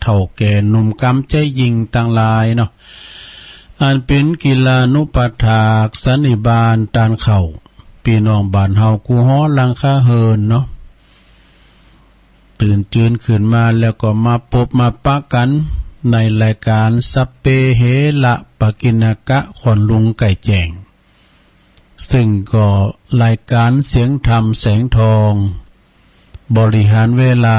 เฒ่าแก่หนุ่มกำใจยิงต่างหลายเนาะอันเป็นกีฬานุปถากสันนิบาตตานเข่าพี่น้องบ้านเฮากูฮ้อลังคาเฮินเนาะตื่นจืนขึ้นมาแล้วก็มาพบมาปะกันในรายการสัพเพเหระปกิณกะขอนลุงไก่แจ้งซึ่งก็รายการเสียงธรรมแสงทองบริหารเวลา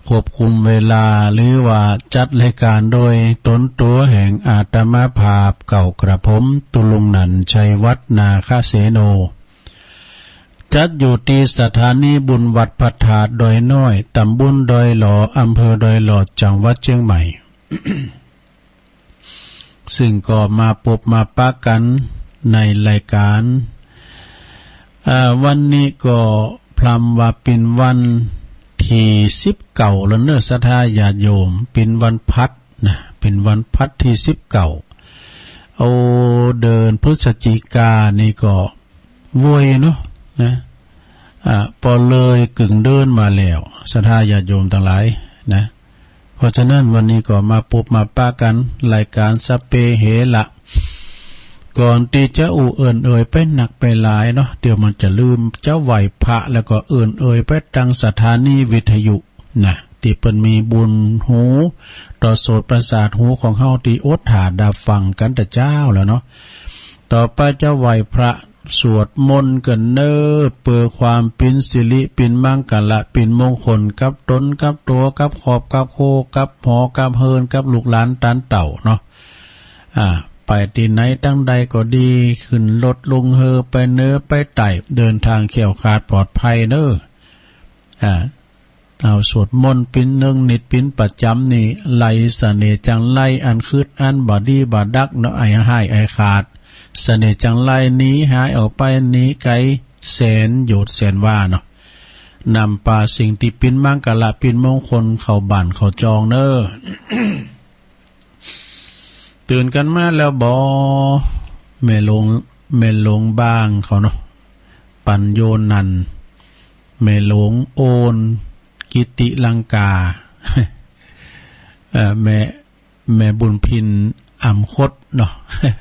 ควบคุมเวลาหรือว่าจัดรายการโดยตนตัวแห่งอาตมาภาพเก่ากระผมตุลุงนันชัยวัฒนาคาเสโนจัดอยู่ที่สถานีบุญวัดพระธาตุดอยน้อยตำบลดอยหล่ออำเภอดอยหล่อจังหวัดเชียงใหม่ ซึ่งก็มาพบมาปะกันในรายการวันนี้ก็พลัมว่าเป็นวันที่19แล้วเนื้อศรัทธาญาติโยมเป็นวันพัดนะเป็นวันพัดที่19เอาเดินพฤศจิกานี่ก็วยเนาะนะพอเลยกึ่งเดินมาแล้วศรัทธาญาติโยมทั้งหลายนะเพราะฉะนั้นวันนี้ก็มาพบมาปะกันรายการสัพเพเหระก่อนที่จะเอ่ยไปหนักไปหลายเนาะเดี๋ยวมันจะลืมเจ้าไหวพระแล้วก็เอ่ยไปทางสถานีวิทยุนะที่เปิ้นมีบุญหูต่อโสตประสาทหูของเฮาที่อดหาดาฟังกันแต่เจ้าแล้วเนาะต่อไปเจ้าไหวพระสวดมนต์กันเน้อเพื่อความเป็นสิริเป็นมังกละเป็นมงคลกับตนกับตัวกับขอบกับโคกับหอกับเฮินกับลูกหลานตานเต่าเนาะไปที่ไหนตั้งใดก็ดีขึ้นรถลงเฮอไปเนื้อไปไต่เดินทางเขี่ยวขาดปลอดภัยเน้อเอาสวดมนต์ปิ้นนึงนิดปิ้นประจำนี่ไล่เสน่ห์จังไล่อันคืดอันบอดีบอดักเนาะไอ้ให้ไอ้ขาดเสน่ห์จังไล่นี้หายออกไปนี้ไกลแสนโยดแสนว่าเนาะนำปาสิ่งที่ปิ้นมังกะละปิ้นมงคลเข้าบ้านเข้าจองเน้อ ตื่นกันมาแล้วบอแม่หลงบ้างเขาเนาะปัญโยนันแม่หลงโอนกิติลังกา แม่บุญพินอ่ำคดเนาะ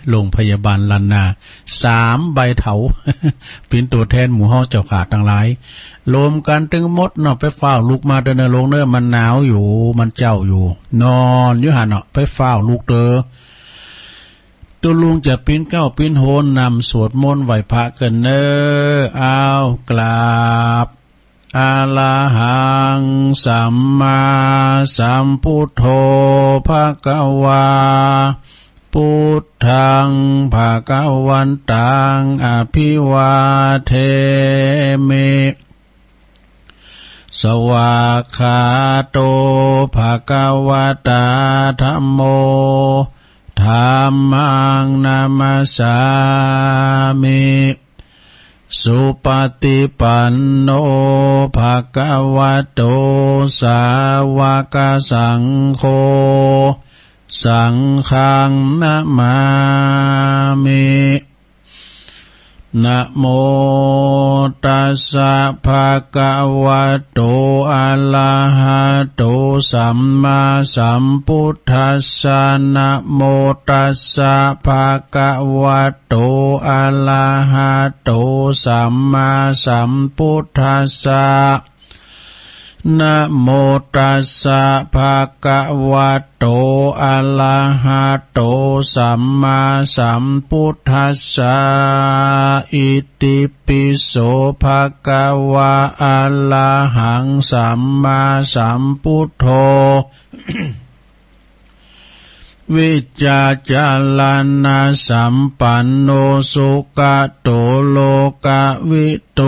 โรงพยาบาลลันนา3ใบเถา เป็นตัวแทนหมู่ห้องเจ้าขาทั้งหลายรวมกันถึงหมดเนาะไปเฝ้าลูกมาเดินลงเน้อมันหนาวอยู่มันเจ้าอยู่นอนอยู่หั่นเนาะไปเฝ้าลูกเด้อตัวลุงจะปิ้นเก้าปิ้นโหนนำสวดมนต์ไหวพระกันเนอเอากราบอาลาหังสัมมาสัมพุทโธภควาพุทธังภควันตังอภิวาเทมิสวากขาโตภควตาธัมโมธัมมังนามัสสามิสุปฏิปันโนภควโตสาวกสังโฆสังฆังนะมามินะโมตัสสะภะคะวะโตอะระหะโตสัมมาสัมพุทธัสสะนะโมตัสสะภะคะวะโตอะระหะโตสัมมาสัมพุทธัสสะนะโมตัสสะภะคะวะโตอะระหะโตสัมมาสัมพุทธัสสะอิติปิโสภะคะวะอะระหังสัมมาสัมพุทโธ วิจจาจาลานาสัมปันโนสุขโตโลกวิโต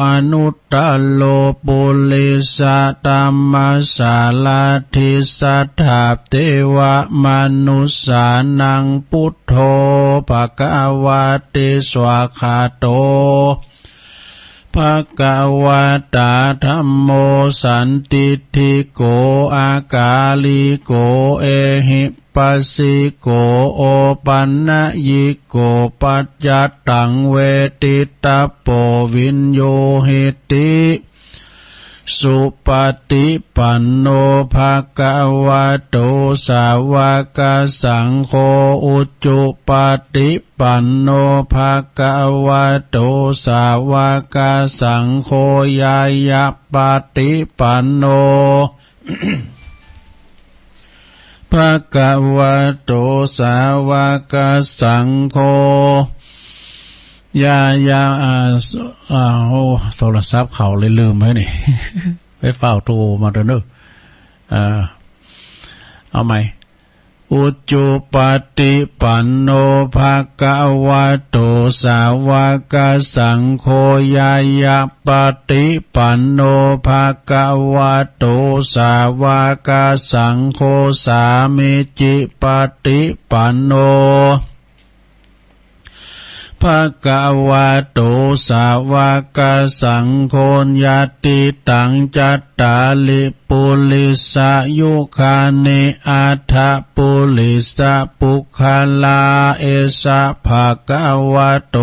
อนุตตโลปุริสตัมมัสสาลาธิสัทธาเทวมนุสสานังพุทโธภควติสวากขาโตภควตาธัมโมสันติทิโกอากาลิโกเอหิปัสสิโกโอปันนะยิโกปัจจัตตังเวติตาโปวินโยหิติ สุปฏิปันโนภะคะวะโตสาวกสังโฆอุจจุปฏิปันโนภะคะวะโตสาวกสังโฆยายะปฏิปันโน ภะคะวะโตสาวกสังโฆยายาโอ้โทรศัพท์เขาเลยลืมไว้นี่ ไปเฝ้าโทรมาเด้อเนอะเอาใหม่อุจจุปฏิปันโนภะคะวะโตสาวกสังโฆยายะปฏิปันโนภะคะวะโตสาวกสังโฆสามิจิปฏิปันโนภะคะวะโตสาวกสังโฆญาติตังจัตตาลิปุลิสายุคานิอัฏฐปุลิสะปุคลาเอสะภะคะวะโต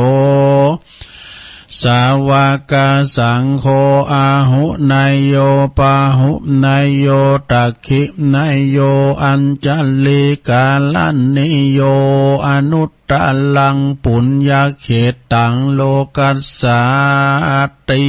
สาวกสังโฆอาหุนายโยปาหุนายโยตักขินายโยอัญจลิกาลันนิโยอนุตตะลังปุญญเขตังโลกัสสาติ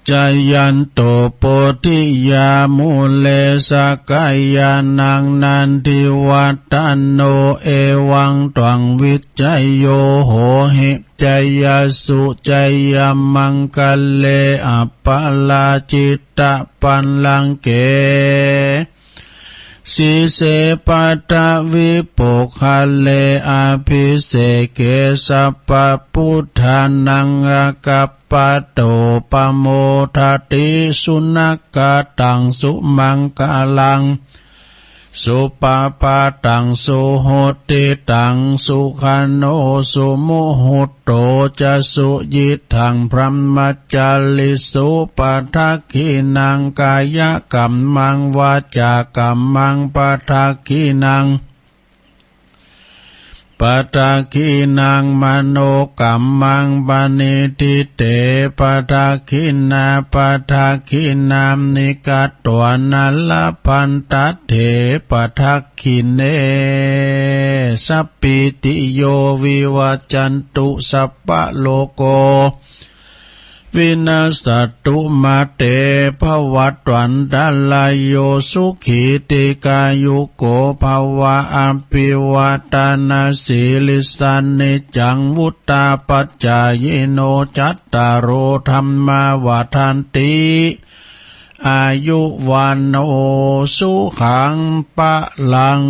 จายันโตโปธิยามุเลสกายานังนันทิวัตโนเอวังตวังวิจัยโยโหหิจายสุจายมังคะเลอัปปะลาจิตตะปันลังเกสีเสปัตตวิปุคะเลอภิเสเกสัพพพุทธานังอากัปปะโตปโมทติสุนักกตังสุมังกลังสุปปาตังสุโหติตังสุขันโนสุมุหุตโตจะสุยิทังพรหมจาริสุปัฏฐคินังกายกัมมังวาจากัมมังปัฏฐคินังปัฏฐคินังมโนกัมมังปณิทิเตปัฏฐคินาปัฏฐคินามนิกัตตวนัลลพันตเถปัฏฐคินเนสัพพิติโยวิวัจจันตุสัพพะโลโกวินาสตุมาเตภวัตวันดาลายโยสุขีติกายุโกภวะอภิวัตนาสิลิสันนิจังวุตตาปัจจายโนจัตตารโอธัมมาวาทันติอายุวันโอสุขังปะลัง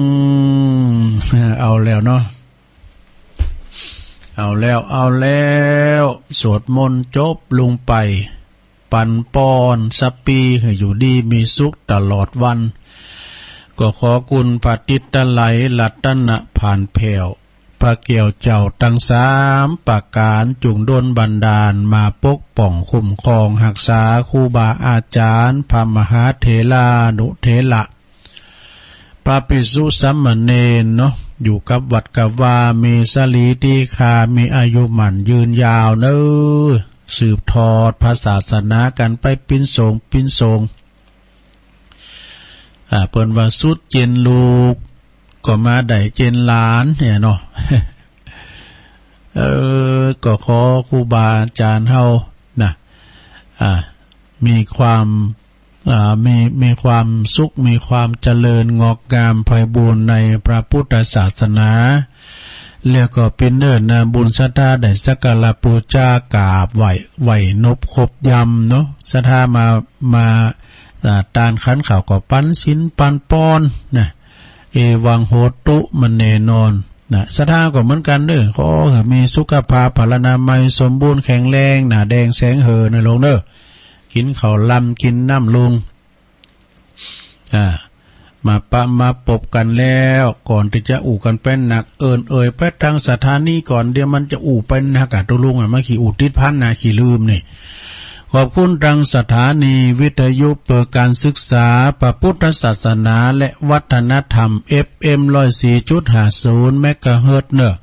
เอาแล้วเนาะเอาแล้วสวดมนต์จบลงไปปันปอนสปีให้อยู่ดีมีสุขตลอดวันก็ขอคุณพระติตไลลัตนะผ่านแผ่วพระเกี่ยวเจ้าทั้งสามประการจุงดลบันดาลมาปกป้องคุ้มครองรักษาครูบาอาจารย์พระมหาเถรานุเถระพระภิกษุสามเณรเนาะอยู่กับวัดกับว่ามีสลีตีคามีอายุหมั่นยืนยาวเนอสืบทอดพระศาสนากันไปปิ้นส่งเปิ้นว่าสุดเจนลูกก็มาได้เจนหลานเนี่ยเนาะ ก็ขอครูบาอาจารย์เฮานะมีความมีความสุขมีความเจริญงอกงามไพบูรณ์ในพระพุทธศาสนาแล้วก็เป็นเนินนะบุญศรัทธาได้สักการะบูชากราบไหวนบครบยำเนาะศรัทธามาตานขันข่าวก็ปั้นสินปั้นป้อนนะเอวังโหตุมันแน่นอนนะศรัทธาก็เหมือนกันเด้อขอให้มีสุขภาพพลานามัยสมบูรณ์แข็งแรงหน้าแดงแสงเห่อในลงเด้อกินข้าวลำกินน้ำลุงมาปบกันแล้วก่อนที่จะอู่กันเป็นหนักไปทางสถานีก่อนเดี๋ยวมันจะอู่เป็นหนักตัวลุงมาขี่อู่ติดพันนะขี่ลืมนี่ขอบคุณทางสถานีวิทยุเปิดการศึกษาพระพุทธศาสนาและวัฒนธรรม FM 104.50 เมกะเฮิรตซ์เนอะ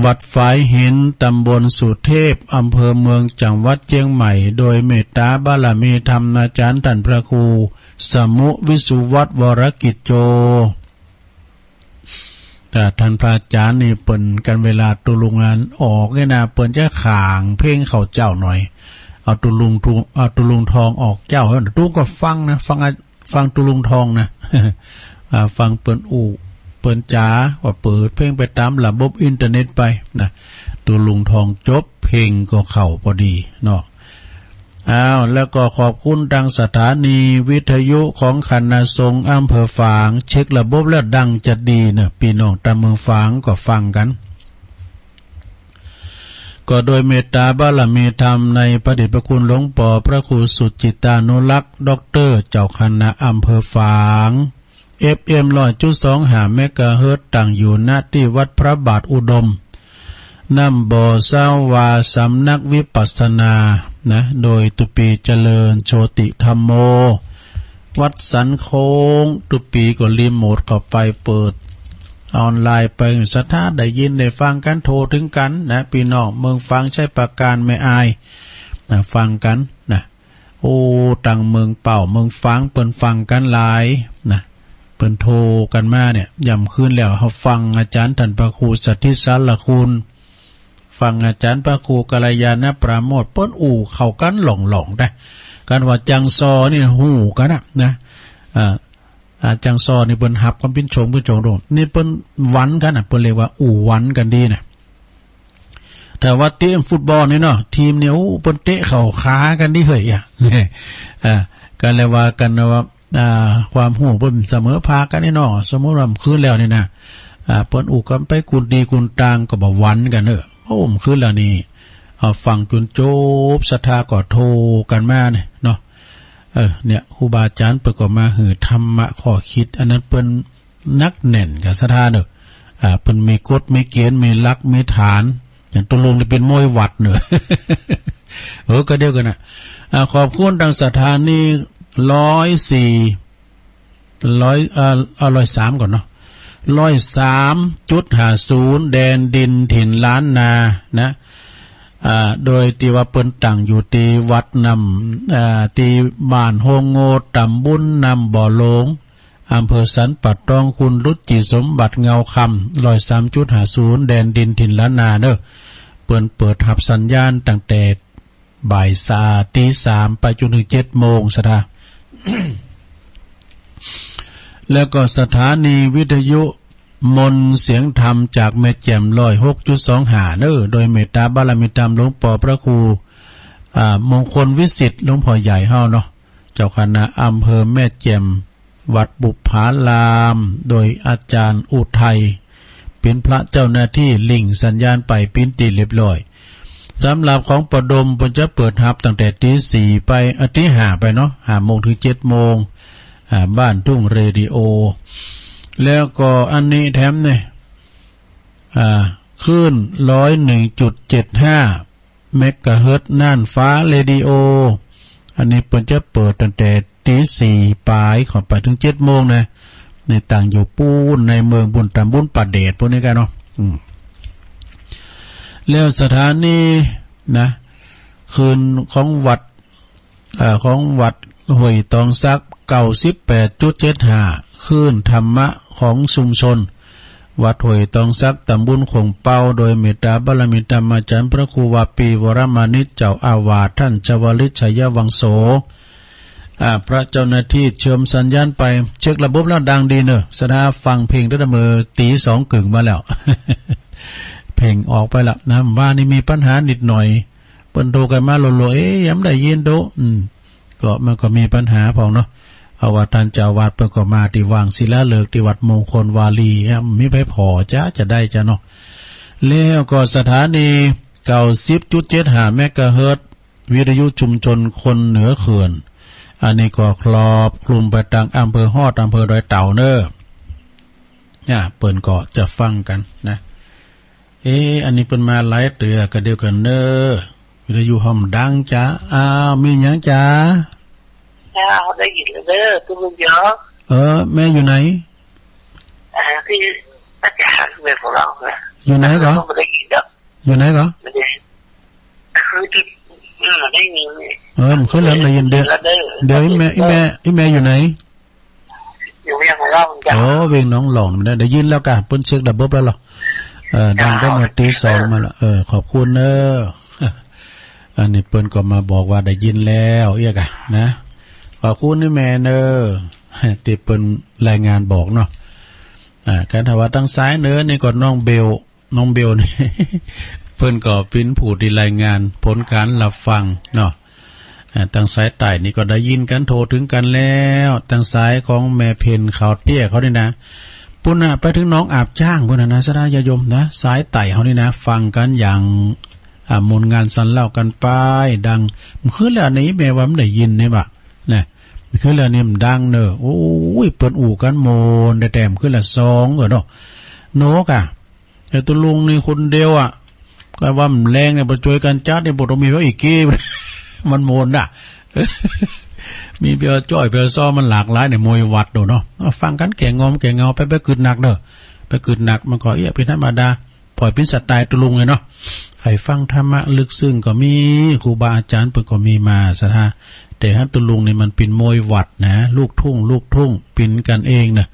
วัดฝายหินตำบลสุเทพอำเภอเมืองจังหวัดเชียงใหม่โดยเมตตาบารมีธรรมอาจารย์ท่านพระครูสมุวิสุวัตวรกิจโจแต่ท่านพระอาจารย์นี่เปิ่นกันเวลาตุลุงงานออกเนี่ยนะเปิ่นจะข่างเพลงเขาเจ้าหน่อยเอาตุลุงทองออกเจ้าตู้ก็ฟังนะฟังตุลุงทองนะ ฟังเปิ่นเปิ่นจ๋าว่าเปิดเพลงไปตามระบบอินเทอร์เน็ตไปนะตุลุงทองจบเพลงก็เข้าพอดีเนาะแล้วก็ขอบคุณทางสถานีวิทยุของคณะสงฆ์อำเภอฝางเช็คระบบแล้วดังจะดีเนอะพี่น้องตามเมืองฝางก็ฟังกันก็โดยเมตตาบารมีธรรมในพระเดชพระคุณหลวงปู่พระครูสุจิตานุรักษ์ด็อกเตอร์เจ้าคณะอำเภอฝาง FM 100.25 เมกะเฮิรตซ์ตั้งอยู่ณที่วัดพระบาทอุดมน้ำบ่อสาวาสำนักวิปัสสนานะโดยตุปีเจริญโชติธรรมโมวัดสันโค้งตุปีก็รีโมทเข้าไปเปิดออนไลน์ไปสถาได้ยินได้ฟังกันโทรถึงกันนะพี่น้องเมืองฟังใช้ประการไม่อายนะฟังกันนะโอ้ต่างเมืองเป่าเมืองฟังเปิ้นฟังกันหลายนะเปิ้นโทรกันมาเนี่ยย่ำคืนแล้วเฮาฟังอาจารย์ท่านพระครูสัทธิสารคุณฟังอาจารย์พระครูกัลยาณปราโมทย์เปิ้นเข้ากันหล่องๆได้กันว่าจังซอนี่หูกันนะจังซอนี่เปิ้นหับกันเป็นโฉงโดมนี่เปิ้นวันกันเปิ้นเรียกว่าวันกันดีนะแต่ว่าเตะฟุตบอลนี่เนาะทีมเนี่ยเปิ้นเตะเข้าขากันดีเฮ้ยนี่กันเลยว่ากันว่าความหูเปิ้นเสมอภาคกันนี่เนาะสมมุติว่าคืนแล้วนี่นะเปิ้นกันไปกุนดีกุนตางก็บ่วันกันคืนแล้วนี่ฟังจนจบศรัทธาก็โทรกันมาเนี่ยเนาะเนี่ยครูบาอาจารย์เปิดก็มาหือธรรมะข้อคิดอันนั้นเปิ้นนักแน่นกับศรัทธาเด้อเปิ้นมีกฎมีเกณฑ์มีหลักมีฐานอย่างตกลงเป็นมวยวัดเด้อก็เดียวกันน่ะขอบคุณทางสถานี103ก่อนเนาะ103.50 แดนดินถิ่นล้านนานะโดยที่ว่าเปิ้นตั้งอยู่ที่วัดนำที่บ้านโฮงโงตำบุญนำบ่อหลงอำเภอสันปัดตองคุณรุจิสมบัติเงาคำ103.50 แดนดินถิ่นล้านนาเด้อเปิ้นเปิดหับสัญญาณตั้งแต่บ่ายตี3ไปจนถึง 7 โมงซะท่า แล้วก็สถานีวิทยุมนเสียงธรรมจากแม่แจ่ม106.25โดยเมตตาบารมีธรรมหลวงปู่พระครูมงคลวิสิทธิ์หลวงพ่อใหญ่เฮาเนาะเจ้าคณะอำเภอแม่แจ่มวัดบุพารามโดยอาจารย์อุทัยเป็นพระเจ้าหน้าที่ลิงสัญญาณไปปิ้นตีเรียบร้อยสำหรับของประดมเพิ่นจะเปิดฮับตั้งแต่ตี4ไปตี5ไปเนาะ5โมงถึง7โมงบ้านทุ่งเรดิโอแล้วก็อันนี้แถมเนี่ยคลื่น 101.75 เมกะเฮิรตซ์น่านฟ้าเรดิโออันนี้เพิ่นจะเปิดตั้งแต่ตี4ปลายขอไปถึง7โมงนะในต่างอยู่ปูนในเมืองบุญตำบุญป่าเดชพวกนี้กันเนาะแล้วสถานีนะคืนของวัดห้วยตองซัก 98.75 คลื่นธรรมะของชุมชนวัดห้วยตองซักตำบลคงเป้าโดยเมตตาบารมีธรรมอาจารย์พระครูวาปีวรมานิจเจ้าอาวาสท่านชวลิตชัยวังโสพระเจ้าหน้าที่เชื่อมสัญญาณไปเช็คระบบแล้วดังดีเนอะสถาฟังเพลงด้วยมือตี2กึ่งมาแล้ว เพลงออกไปละนะว่านี่มีปัญหานิดหน่อยเปิ้นโทรกันมาโลย้ำได้ยินโดก็มันก็มีปัญหาพอเนาะเอาว่าท่านเจ้าวาดเปิ้นก็มาที่วางศิลาฤกษ์ที่วัดมงคลวารีมีไผพอจะได้จ้ะเนาะแล้วก็สถานี 90.75 เมกะเฮิรตซ์วิทยุชุมชนคนเหนือเขื่อนอันนี้ก็ครอบคลุมไปทางอำเภอฮอดอำเภอดอยเต่าเนอะเนี่ยเปิ้นก็จะฟังกันนะอันนี้เปิ้นมาหลายเตือก็เดียวกันเนอะวิทยุห้อมดังจ้ามีหยังจ้าได้ยินเลยเด้อคุณลุงยอแม่อยู่ไหนที่อาจารย์แม่ของเรา อยู่ไหนก็ไม่ได้ยินอ่ะอยู่ไหนก็ไม่ได้คือที่มันได้ยินมันเคยเริ่มได้ยินเดี๋ยวอีแม่อยู่ไหนอยู่เวียงของเราจ้ะเวียงน้องหลองได้ยินแล้วกันเปิ้นเช็คดับเบิลแล้วหรอดังได้หมดตี2มาละขอบคุณอันนี้เปิ้นก็มาบอกว่าได้ยินแล้วเอียกะนะขอบคุณนี่แม่ที่เปิ้นรายงานบอกเนาะการถวายทางซ้ายนี่ก็น้องเบลนี่ เพิ่นก็เป็นผู้ที่รายงานผลการรับฟังเนาะทางซ้ายใต้นี่ก็ได้ยินกันโทรถึงกันแล้วทางซ้ายของแม่เพนขาวเตี้ยเขานี่นะปุ่นไปถึงน้องอาบจ้างพุ่นนะสดายยมนะซ้ายใต้เขานี่นะฟังกันอย่างมนงานสันเล่ากันไปดังมันคือแล้วนี้แม่ว่ามันได้ยินนี่บ่นะคือแล้วนี่มันดังโอ้ยเปิ้นอู่กันโมนได้แต้มคือละ2เนาะโนกแต่ตัวลุงนี่คนเดียวก็ว่ามันแรงเนี่ยบ่ช่วยกันจัดนี่บ่ต้องมีไว้อีกกี้มันโมนมีเปียวจ้อยเปียวซ้อมันหลากหลายเนี่ยมวยวัดโดเนาะฟังกันแก่งอมแก่เงาไปกึดหนักไปกึดหนักมันก็เป็นธรรมดาปล่อยเป็นสไตล์ตัวลุงเลยเนาะใครฟังธรรมะลึกซึ้งก็มีครูบาอาจารย์เพิ่นก็มีมาซะท่าแต่ฮัตตุลุงนี่มันเป็นมวยวัดนะลูกทุ่งปินกันเองนะ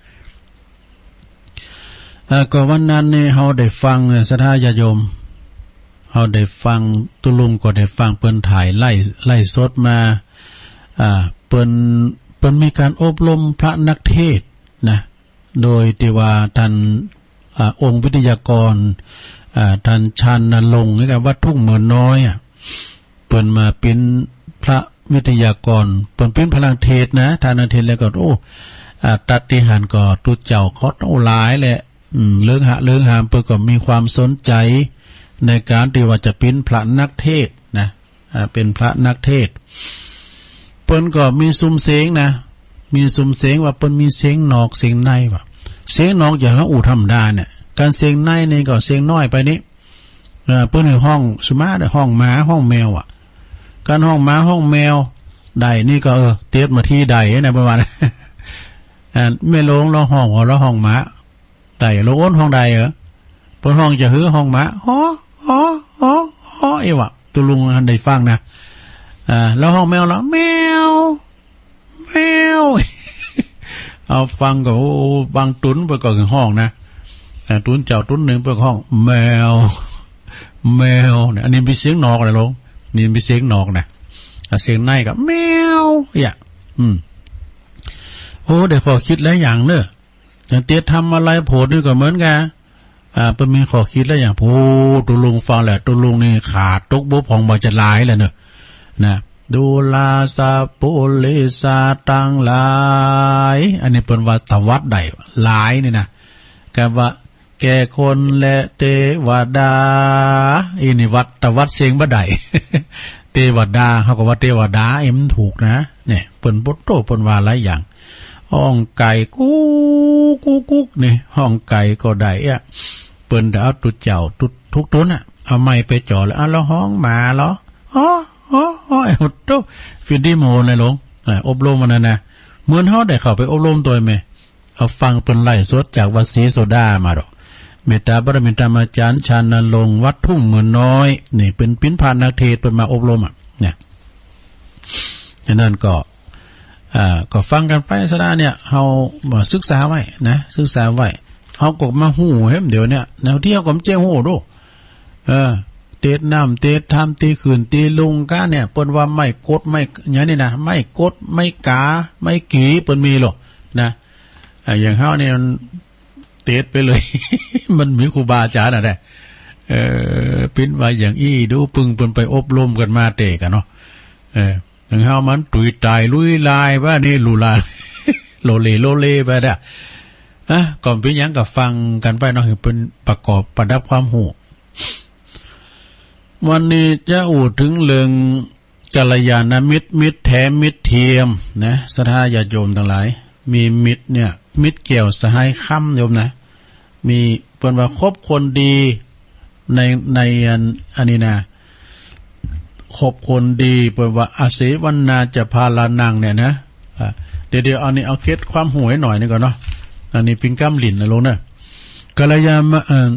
ก็วันนั้นนี่เฮาได้ฟังซะท่าญาโยมเฮาได้ฟังตุลุงก็ได้ฟังเปิ้นถ่ายไล่สดมาเปิ้นมีการอบรมพระนักเทศนะโดยที่ว่าท่านองค์วิทยากรท่านชันนรงค์กับวัดทุ่งเหมือนน้อยเปิ้นมาเป็นพระวิทยากรเปิ้นเป็นพลังเทศนะท่านเทศแล้วก็ตัดติหันก็ตุเจ้าคอดหลายแหละเรื่องหามเปิ้นก็มีความสนใจในการที่ว่าจะเป็นพระนักเทศนะเป็นพระนักเทศเปิ้นก็มีซุ้มเสียงนะมีซุ้มเสียงว่าเปิ้นมีเสียงนอกเสียงในว่าเสียงนอกอย่างอู่ธรรมดาเนี่ยการเสียงในนี่ก็เสียงน้อยไปนี่เปิ้นห้องสุมาห้องหมาห้องแมวการห้องหมาห้องแมวใดนี่ก็เตียดมาที่ใดนะประมาณไม่ลงเราห้องเราห้องหมาใดโลนห้องใดเปิ้นห้องจะหือห้องหมาอ๋อเอวะตุลุงท่านได้ฟังนะแล้วห้องแมวแล้วแมวเอาฟังก็บางตุนไปก็ห้องนะตุนเจ้าตุนหนึ่งไปห้องแมวเนี่ยอันนี้มีเสียงนอกเลยลงนี่มีเสียงนอกนะเสียงในกับแมวโอ้เดี๋ยวขอคิดแล้วอย่างเนอะอย่างเตี้ยทำอะไรโผล่นี่ก็เหมือนกันเป็นมีขอคิดแล้วอย่างโอ้ตุลุงฟังแหละตุลุงนี่ขาดตกบุบของบ่จะลายเลยเนอะนะดูลาซาปุลิซาตังหลายอันนี้เป็นว่าตวัดใดหลายนี่นะกับว่าแก่คนและเทวดาอินิวัดตวัดเสียงบ่ได้ เทวดาเขาก็ว่าเทวดามันถูกนะเนี่ยเปิ้นบ่โตเปิ้นว่าหลายอย่างห้องไก่กุ๊กนี่ห้องไก่ก็ได้เปิ้นเอาตุเจ้าทุกต้นเอาไม้ไปจ่อแล้วห้องหมาเหรอโตฟินดิโมเลยลงอบรมมันนะเหมือนเฮาได้เข้าไปอบรมตัวแม่เอาฟังเปิ้นไล่สดจากวัดศรีโสดามาดอกเมตตาบารมีธรรมอาจารย์ชาญนรงค์วัดทุ่งเหมือนน้อยนี่เป็นปิ้นพานนักเทศเปิ้นมาอบรมเนี่ยฉะนั้นก็ฟังกันไปซะนะเนี่ยเฮาศึกษาไว้นะศึกษาไว้เฮาก็มาฮู้เฮ็มเดี๋ยวเนี่ยแนวที่เฮาก็เจ้ฮู้ดูเตดน้ำเตดทำตีขืนตีลุงก้าเนี่ยเปิ้นว่าไม่กดไม่อย่างนี้นะไม่กดไม่กาไม่กีเปิ้นมีหรอกนะอย่างเฮาเนี่ยเตดไปเลย มันมีครูบาอาจารย์น่ะแหละปิ้นว่าอย่างอี้ดูปึงเปิ้นไปอบรมกันมาเตกันเนาะอย่างเฮามันตุยตายลุยลายว่านี่ลุลา โลเลไปเด้อก่อนเป็นหยังก็ฟังกันไปเนาะคือเป็นประกอบประดับความรู้วันนี้จะอู่ถึงเรื่องกัลยาณมิตรแท้มิตรเทียมนะศรัทธาญาติโยมทั้งหลายมีมิตรเนี่ยมิตรเกี่ยวสหายค่ำโยมนะมีเปิ้นว่าคบคนดีในอันนี้นะคบคนดีเปิ้นว่าอาศิวันนาจะพาลานังเนี่ยนะเดี๋ยวอันนี้เอาเคล็ดความหูให้หน่อยนึงก่อนเนาะอันนี้ปิงกัมหลินนะลงนะกัลยาณ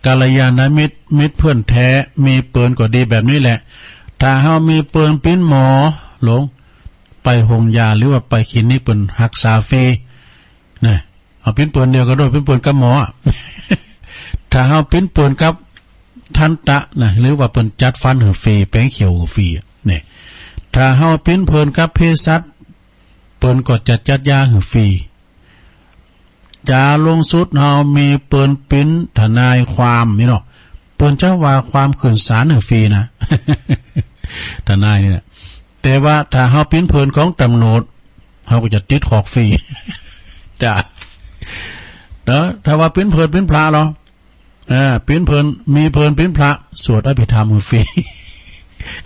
กัลยาณมิตรมิตรเพื่อนแท้มีปืนก็ดีแบบนี้แหละถ้าเฮามีปืนปิ้นหมอหลงไปโรงยาหรือว่าไปคลินิกเปิ้นรักษาฟรีนะเอาปิ้นปืนเดียวก็โดยปิ้นปืนกับหมอ ถ้าเฮาปิ้นปืนกับทันตะนะหรือว่าเปิ้นจัดฟันให้ฟรีแป้งเขียวฟรีนี่ถ้าเฮาปิ้นปืนกับเภสัชเปิ้นก็จะจัดยาให้ฟรีจาลงสุดเฮามีเปิ้นปิ้นทนายความนี่เนาะเปิ้นจะว่าความขึ้นศาลให้ฟรีนะ ทนายนี่แหละแต่ว่าถ้าเฮาปิ้นเพิ่นของตำรวจเฮาก็จะติดขอกฟรี จ้ะเด้อถ้าว่าปิ้นเพิ่นปิ้นพระเหรอปิ้นเพิ่นมีเพิ่นปิ้นพระสวดอภิธรรมฟรี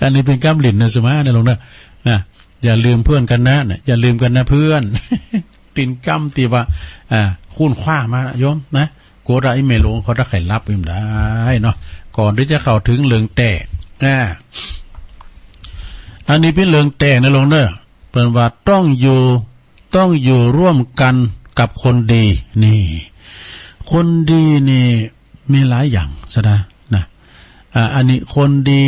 อันนี้เป็นกำหลินนะสมานะลงนะอย่าลืมเพื่อนกันนะอย่าลืมกันนะเพื่อน ปินกำตีว่าคุ้นคว้ามาโยมนะโกระไอเมลงเขาถ้าไข่รับอิ่มได้เนาะก่อนที่จะเข้าถึงเรื่องแต่อันนี้เป็นเรื่องแต่นะลงเด้อเปิ้นว่าต้องอยู่ร่วมกันกับคนดีนี่คนดีนี่มีหลายอย่างซะนะอันนี้คนดี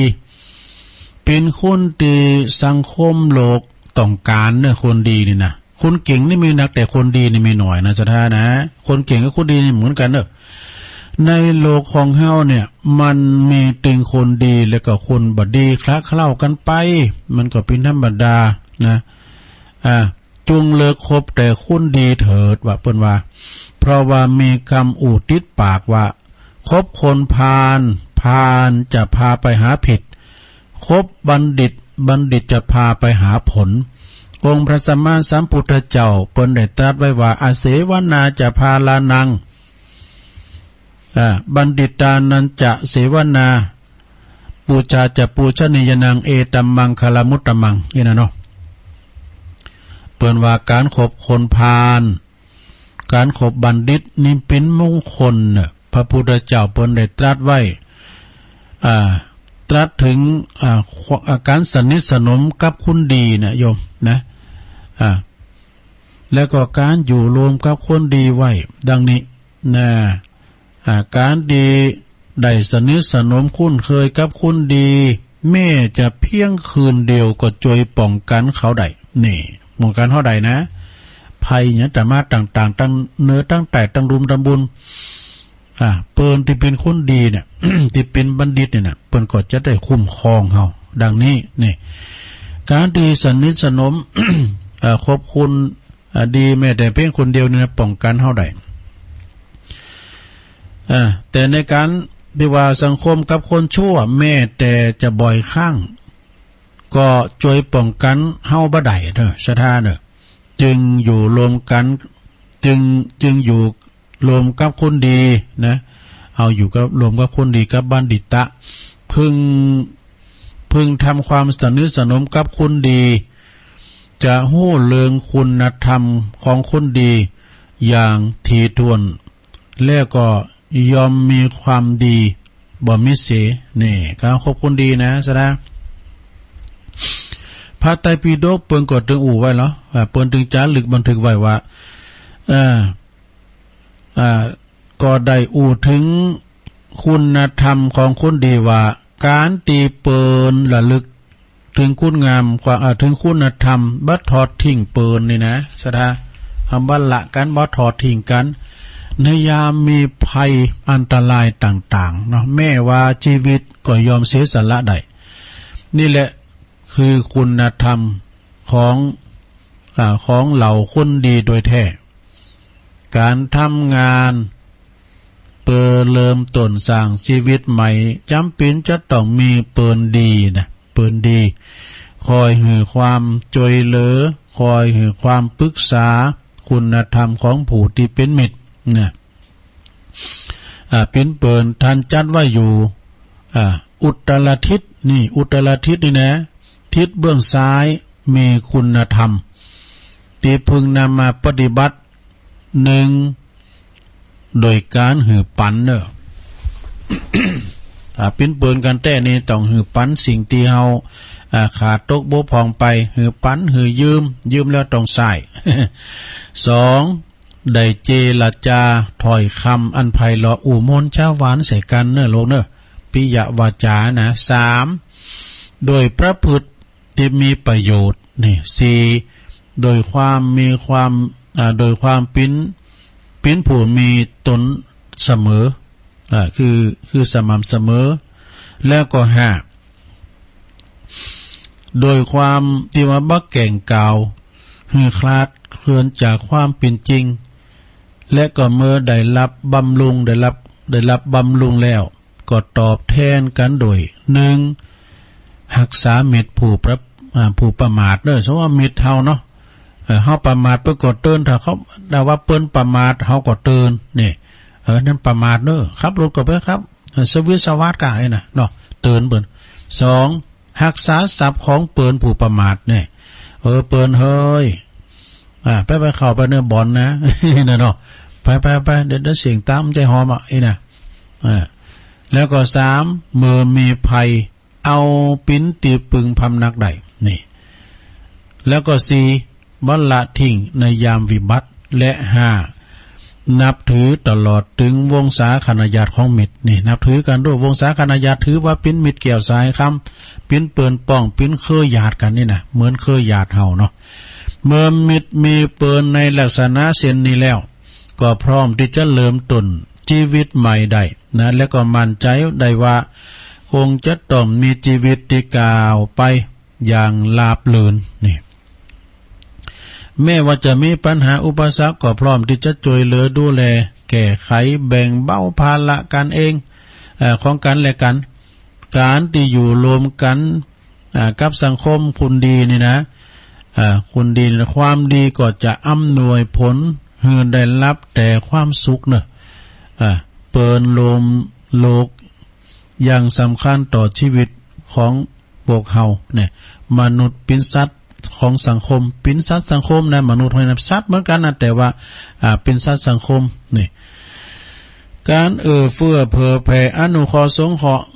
เป็นคนที่สังคมโลกต้องการเนี่ยคนดีนี่นะคนเก่งนี่มีนักแต่คนดีนี่มีหน่อยนะสถานะคนเก่งกับคนดีนี่เหมือนกันเนอะในโลกของเฮาเนี่ยมันมีตึงคนดีแล้วก็คนบ่ดีคละเคล้ากันไปมันก็เป็นธรรมดานะจงเลิกคบแต่คนดีเถิดว่าเปิ้นว่าเพราะว่ามีคำอู่ติดปากว่าคบคนพาลจะพาไปหาผิดคบบัณฑิตจะพาไปหาผลองค์พระสัมมาสัมพุทธเจ้าเปิ้นได้ตรัสไว้ว่าอาเสวนาจะพาลานังบัณฑิตานันจะเสวนาปูชาจะปูชนียนังเอตัมมังคลมุตตมังนี่นะเนาะเปิ้นว่าการคบคนพาลการคบบัณฑิตนี่เป็นมงคลพระพุทธเจ้าเปิ้นได้ตรัสไว้ตรัสถึงการสนิทสนมกับคนดีนะโยมนะแล้วก็การอยู่รวมกับคนดีไว้ดังนี้นะการดีได้สนิทสนมคุ้นเคยกับคนดีแม่จะเพียงคืนเดียวก็ช่วยป้องกันเขาได้นี่ป้องกันเขาได้นะภัยเนี่ยแต่มาต่างๆตั้งเนื้อตั้งแต่ตั้งรุมตำบุญเปิ้นที่เป็นคนดีเนี่ย ที่เป็นบัณฑิตเนี่ยเปิ้นก็จะได้คุ้มครองเฮาดังนี้นี่การดีสนิทสนม คบคุณดีแม้แต่เพียงคนเดียวเนี่ยป้องกันเฮาได้แต่ในการที่ว่าสังคมกับคนชั่วแม้แต่จะบ่อยครั้งก็ช่วยป้องกันเฮาบ่ได้เด้อสถาเด้อจึงอยู่รวมกันจึงอยู่รวมกับคนดีนะเอาอยู่กับรวมกับคนดีกับบัณฑิตะพึงทำความสนิทสนมกับคนดีจะหู้เลืองคุณธรรมของคนดีอย่างถี่ถ้วนแล้วก็ยอมมีความดีบ่มิเสนี่การคบคนดีนะซะนะพระไตรปิฎกเปิ้นก็ถึงอู่ไว้แล้วเปิ้นถึงจารึกบันทึกไว้ว่าก็ได้อู่ถึงคุณธรรมของคนดีว่าการตีเปินระลึกถึงคุณงามถึงคุณธรรมบัดทอดทิ้งเปินนี่นะสะทาคำว่าละกันบัดทอดทิ้งกันในยามมีภัยอันตรายต่างๆเนาะแม้ว่าชีวิตก็ยอมเสียสละได้นี่แหละคือคุณธรรมของเหล่าคนดีโดยแท้การทำงานเริ่มต้นสร้างชีวิตใหม่จำเป็นจะต้องมีเปินดีนะเปินดีคอยให้ความช่วยเหลือคอยให้ความปรึกษาคุณธรรมของผู้ที่เป็นมิตรนะเป็นเปินท่านจัดว่าอยู่อุตรทิศนี่อุตรทิศนี่นะทิศเบื้องซ้ายมีคุณธรรมที่พึงนำมาปฏิบัติหนึ่งโดยการหือปันเนอะ เป็นเปินกันแต่นี่ต้องหือปันสิ่งที่เฮาขาดตกบกพร่องไปหือปันหือยืมแล้วต้องใส่ 2. ได้เจรจาถอยคำอันไพเราะอู่มนชาหวานใส่กันเนอะโลกเนอะปิยวาจานะ3โดยประพฤติที่มีประโยชน์นี่4โดยความมีความโดยความปิ้นผู้มีตนเสมอคือสม่ำเสมอแล้วก็5โดยความที่ว่าบ่แก่งกาวคือคลาดเคลื่อนจากความเป็นจริงและก็เมื่อได้รับบำรุงได้รับบำรุงแล้วก็ตอบแทนกันโดย1รักษามิตรผู้ประมาทเด้อเพราะว่ามิตรเฮาเนาะเฮาประมาทเพิ่นก็เตือนถ้าเขาได้ว่าเปิ้นประมาทเฮาก็เตือนนี่นั่นประมาทเด้อครับรถก็ไปครับสวิสวัสดิ์กะไอ้น่ะเนาะเตือนเปิ้น2รักษาทรัพย์ของเปิ้นผู้ประมาทนี่เปิ้นเฮ้ยไปเข้าไปในบ่อนนะนั่นเนาะไปเดี๋ยวเสียงตามใจหอมไอ้น่ะแล้วก็3เมื่อมีภัยเอาปิ้นตีปึงพำนักใดนี่แล้วก็4บ่ละทิ้งในยามวิบัติและ5นับถือตลอดถึงวงศาคณาญาติของมิตรนี่นับถือกันด้วยวงศาคณาญาติถือว่าเป็นมิตรเกี่ยวสายคำเป็นเปิ้นป้องเป็นเคยญาติกันนี่นะเหมือนเคยญาติเฮาเนาะเมื่อมิตรมีเปิ้นในลักษณะเช่นนี้แล้วก็พร้อมที่จะเริ่มต้นชีวิตใหม่ได้นะและก็มั่นใจได้ว่าคงจะต้องมีชีวิตที่ก้าวไปอย่างราบรื่นนี่แม้ว่าจะมีปัญหาอุปสรรคก็พร้อมที่จะช่วยเหลือดูแลแก้ไขแบ่งเบาภาระกันเองของกันและกันการที่อยู่รวมกันกับสังคมคุณดีนี่นะคุณดีความดีก็จะอำนวยผลให้ได้รับแต่ความสุขเนอะเปิดลมโลกอย่างสำคัญต่อชีวิตของพวกเฮาเนี่ยมนุษย์เป็นสัตว์ของสังคมเป็นสัตว์สังคมนะมนุษย์เป็นสัตว์เหมือนกันนะแต่ว่าเป็นสัตว์สังคมนี่การเฟื้อเผื่อแผ่อนุเคราะห์สงเคราะห์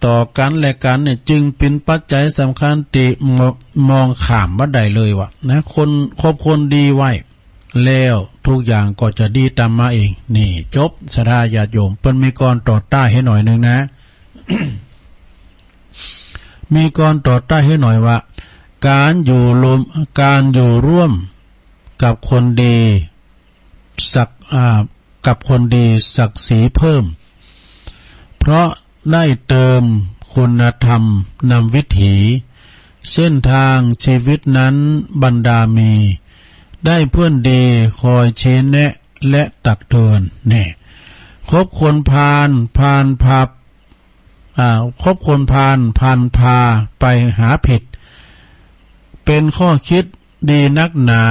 ต่อกันและกันเนี่ยจึงเป็นปัจจัยสำคัญที่มองข้ามบ่ได้เลยว่ะนะคนคบคนดีไว้แล้วทุกอย่างก็จะดีตามมาเองนี่จบศรัทธาญาติโยมเปิ้นมีกรต่อต้านให้หน่อยนึงนะ มีกรต่อต้านให้หน่อยว่าการอยู่ร่วมกับคนดีกับคนดีศักดิ์ศรีเพิ่มเพราะได้เติมคุณธรรมนำวิถีเส้นทางชีวิตนั้นบรรดามีได้เพื่อนดีคอยชี้แนะและตักเตือนนี่คบคนพาลพาไปหาผิดเป็นข้อคิดดีนักหนา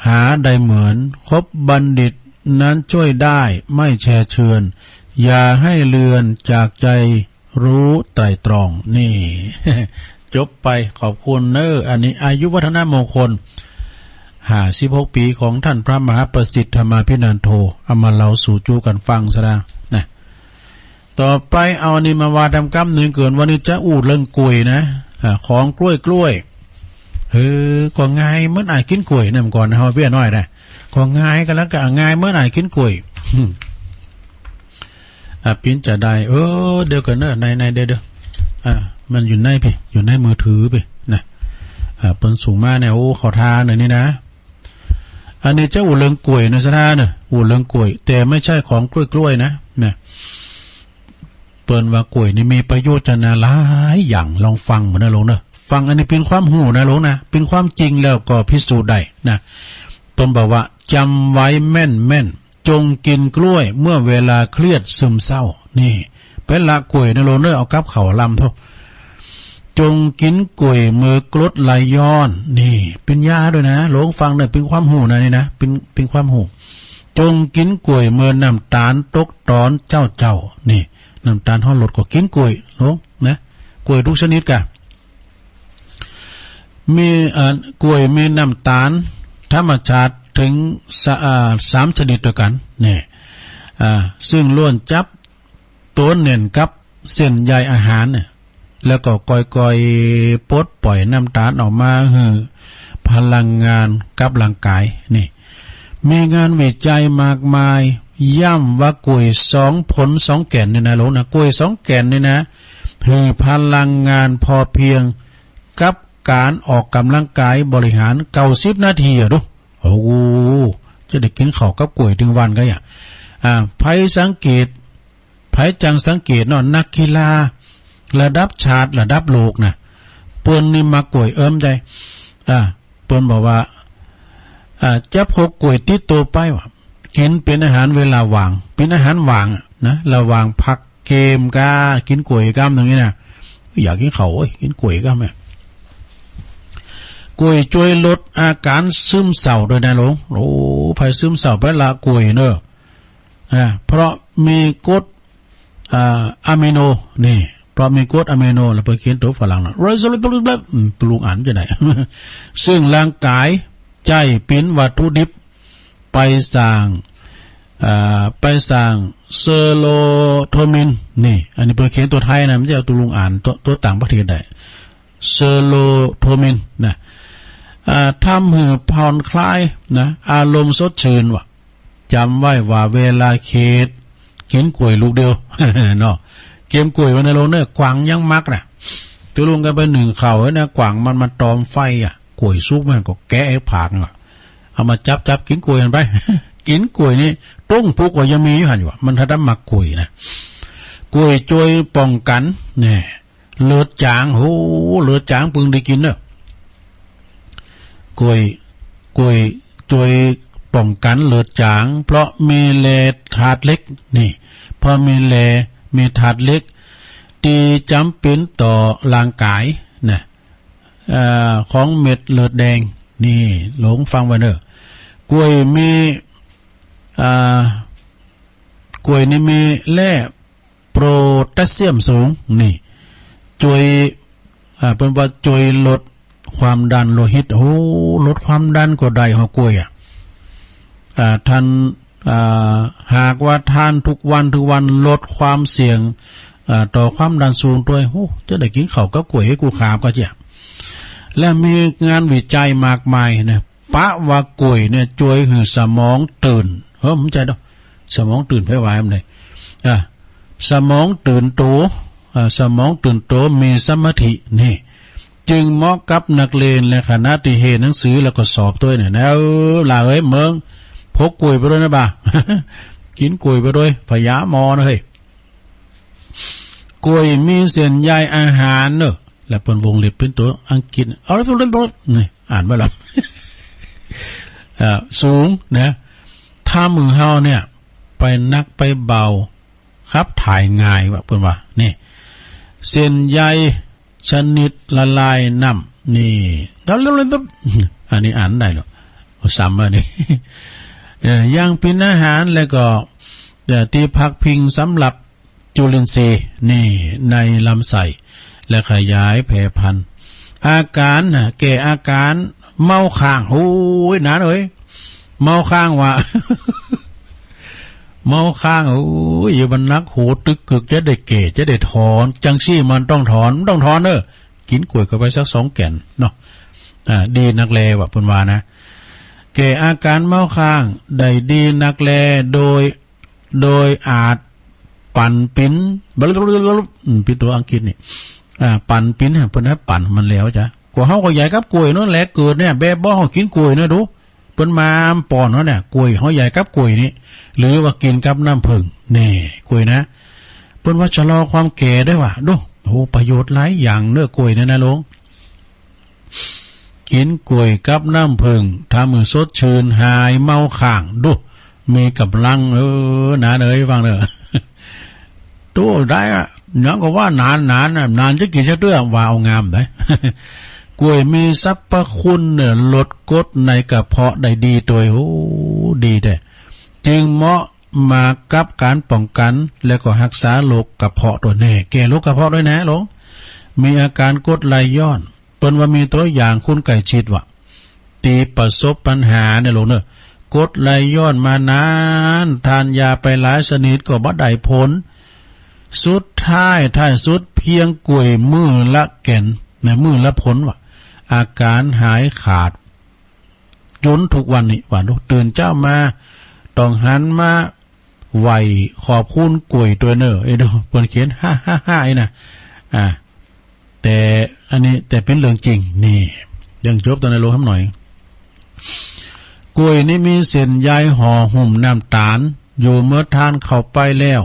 หาได้เหมือนคบบัณฑิตนั้นช่วยได้ไม่แช่เชือนอย่าให้เลือนจากใจรู้ไตร่ตรองนี่ จบไปขอบคุณอันนี้อายุวัฒนมงคล56 ปีของท่านพระมหาประสิทธิ์ธรรมาภินันโทเอามาเล่าสู่จูกันฟังซะนะต่อไปเอานี่มาวาดำกำหนึ่งเกินวันนี้จะอูดเรื่องกล้วยนะของกล้วยก็ง่ายเมื่อไหร่กินกล้วยเนี่ยก่อนนะเฮาเปี้ยน้อยนะก็ง่ายกันแล้วก็ง่ายเมื่อไหร่กินกล้วยปิ้นจะได้เดี๋ยวกันเนอะในเดี๋ยวมันอยู่ในพี่อยู่ในมือถือพี่นะเปิ้นสูงมากเนี่ยขอทานหน่อยนี่นะอันนี้เจ้าอู่เลิงกล้วยนะซะนะเนี่ยอู่เลิงกล้วยแต่ไม่ใช่ของกล้วยนะเปิ้นว่ากล้วยนี่มีประโยชน์จะนาหลายอย่างลองฟังเหมือนนะลงเนอะฟังอันนี้เป็นความหูนะลงนะเป็นความจริงแล้วก็พิสูจน์ได้นะเปิ้นบอกว่าจำไว้แม่นจงกินกล้วยเมื่อเวลาเครียดซึมเศร้านี่เป็นละกล้วยนะลงเนอะเอากับข้าวลำเท่าจงกินกล้วยเมื่อกรดไหลย้อนนี่เป็นยาด้วยนะหลวงฟังเนี่ยเป็นความหูนะนี่นะเป็นความหูจงกินกล้วยเมื่อน้ำตาลตกตอนเจ้านี่น้ำตาลห่อหลดก็กินกล้วยหลวงนะกล้วยทุกชนิดกะมีกล้วยมีน้ำตาลธรรมชาติถึง3 ชนิดด้วยกันนี่ซึ่งล้วนจับตัวเน่นกับเส้นใยอาหารเนี่ยแล้วก็ก่อยปลดปล่อยน้ำตาลออกมาพลังงานกับร่างกายนี่ มีงานวิจัยมากมายย่ำว่ากล้วย2 ผล 2 แก่นเนี่ยนะโลนะกล้วย2 แก่นเนี่ยนะคือพลังงานพอเพียงกับการออกกำลังกายบริหาร90 นาทีดูโอ้โหจะได้กินข้าวกับกล้วยถึงวันก็อย่างไผสังเกตไผจังสังเกตเนาะนักกีฬาระดับชาติระดับโลกนะเปิ้นนี่มากล้วยใจเปิ้นบอกว่าจะพกกล้วยติดตัวไปว่ากินเป็นอาหารเวลาว่างเป็นอาหารว่างนะระหว่างพักเกมกากินกล้วยก้ามตรงนี้นะอยากกินข้าวกินกล้วยก้ามเนี่ยกล้วยช่วยลดอาการซึมเศร้าโดยนะหลวงโอ้ภัยซึมเศร้าไปละกล้วยเนอะเพราะมีกรดอะมิโนนี่เพราะมีกรดอะมิโนแล้วไปเขียนตัวฝรั่งนะปรุงอ่านจะไหน ซึ่งร่างกายใจเป็นวัตถุดิบไปสร้างเซโรโทนินนี่อันนี้เปิดเขียนตัวไทยนะไม่ใช่เอาตัวลุงอ่านตัวต่างประเทศได้เซโรโทนินนะทำให้ผ่อนคลายนะอารมณ์สดชื่นว่ะจำไว้ว่าเวลาเขตกินกล้วยลูกเดียว เนาะเกมกล้วยวันในโลกเนี่ยกวางยังมักนะตัวลุงกันไปหนึ่งเข่าเนี่ยกวางมันตอมไฟกล้วยซุกมันก็แกะไอ้ผากน่ะเอามาจับกินกล้วยกันไป กินกล้วยนี่ต้งปุกก็ยังมีอยู่หันอยู่มันถ้าได้มักกล้วยนะกล้วยช่วยป้องกันเนี่ยเลือดจางโหเลือดจางปึงได้กินเนอะกล้วยช่วยป้องกันเลือดจางเพราะมีแร่ธาตุเหล็กนี่พอมีธาตุเหล็กที่จำเป็นต่อร่างกายนะของเม็ดเลือดแดงนี่หลงฟังไว้เนอะกล้วยนี่มีแร่โพแทสเซียมสูงนี่ช่วยเป็นว่าช่วยลดความดันโลหิตโอ้ลดความดันก็ได้หัวกล้วยท่านหากว่าทานทุกวันลดความเสี่ยงต่อความดันสูงด้วยโอ้จะได้กินข้าวกับกล้วยให้กูขามก็เจ้าและมีงานวิจัยมากมายนะปะว่ากล้วยเนี่ยช่วยให้สมองตื่นผมใจดอกสมองตื่นไปไว้มันเลยสมองตื่นโตมีสมาธินี่จึงเหมาะกับนักเรียนและคณะที่เรียนหนังสือแล้วก็สอบด้วยเนี่ยนะล่ะเมืองพกกล้วยไปด้วยนะบ่า กินกล้วยไปด้วยพยามอนะเฮ้ยกล้วยมีเส้นใยอาหารเนอะและเป็นวงเล็บเป็นตัวอังกฤษเอาแล้วนี่อ่านไม่หลับ สูงนะถ้ามือเฮาเนี่ยไปนักไปเบาครับถ่ายง่ายว่าเพิ่นว่านี่เส้นใยชนิดละลายน้ำนี่แล้วอันนี้อ่านได้หรอซ้ำมานี่ อย่างเป็นอาหารแล้วก็ที่พักพิงสำหรับจุลินทรีย์นี่ในลำไส้และขยายแผ่พันธุ์อาการแก่อาการเมาค้างโอ้ยนานเลยเมาค้างว่ะ เมาค้างโอ้ยอยู่บรรนักโหตึกกึกจะได้เก๋จะได้ถอนจังซี่มันต้องถอนกินกล้วยเข้าไปสัก2 แก่นเนาะดีนักแลว่ะเพิ่นว่านะแก่อาการเมาค้างได้ดีนักแลโดยอาจปั่นปิ้นเป็นตัวอังกฤษนี่ปั่นปิ้นเพิ่นให้ปั่นมันแล้วจ้ะกว่าเฮาก็ใหญ่กับกล้วยนั่นแหละเกิดเนี่ยแบบบ่เฮากินกล้วยนะดูเพิ่นมาป้อนเนาะเนี่ยกล้วยเฮาใหญ่กับกล้วยนี่หรือว่ากินกับน้ำผึ้งนี่กล้วยนะเพิ่นว่าชะลอความแก่ได้ว่ะดูโอ้ประโยชน์หลายอย่างเนื้อกล้วยนะลงกินกล้วยกับน้ำผึ้งทำให้สดชื่นหายเมาค้างดูมีกำลังนะเอ้ยฟังเด้อ ดูได้อ่ะยังก็ว่านานจะกินสักเรื่องว่าเอางามได้ กล้วยมีสรรพคุณเนี่ยลดกรดในกระเพาะได้ดีตัวโอ้ดีแต่จึงเหมาะมากับการป้องกันและก็รักษาโรคกระเพาะตัวแน่แก้โรคกระเพาะด้วยนะหลงมีอาการกรดไหลย้อนเปิ้นว่ามีตัวอย่างคุณไก่ชิดว่ะตีประสบปัญหาเนี่ยหลงเนอะกรดไหลย้อนมานานทานยาไปหลายชนิดก็บ่ได้ผลสุดท้ายสุดเพียงกล้วยมือละแก่นในมือละผลว่ะอาการหายขาด จนทุกวันนี้ว่าลูกตื่นเจ้ามาต้องหันมาไหวขอบคุณกล้วยตัวเนอไอ้ดูเปิ้นเขียน555ไอ้น่ะแต่อันนี้แต่เป็นเรื่องจริงนี่เรื่องจบตอนในโลกหน่อยกล้วยนี่มีเส้นใยห่อหุ้มน้ำตาลอยู่เมื่อทานเข้าไปแล้ว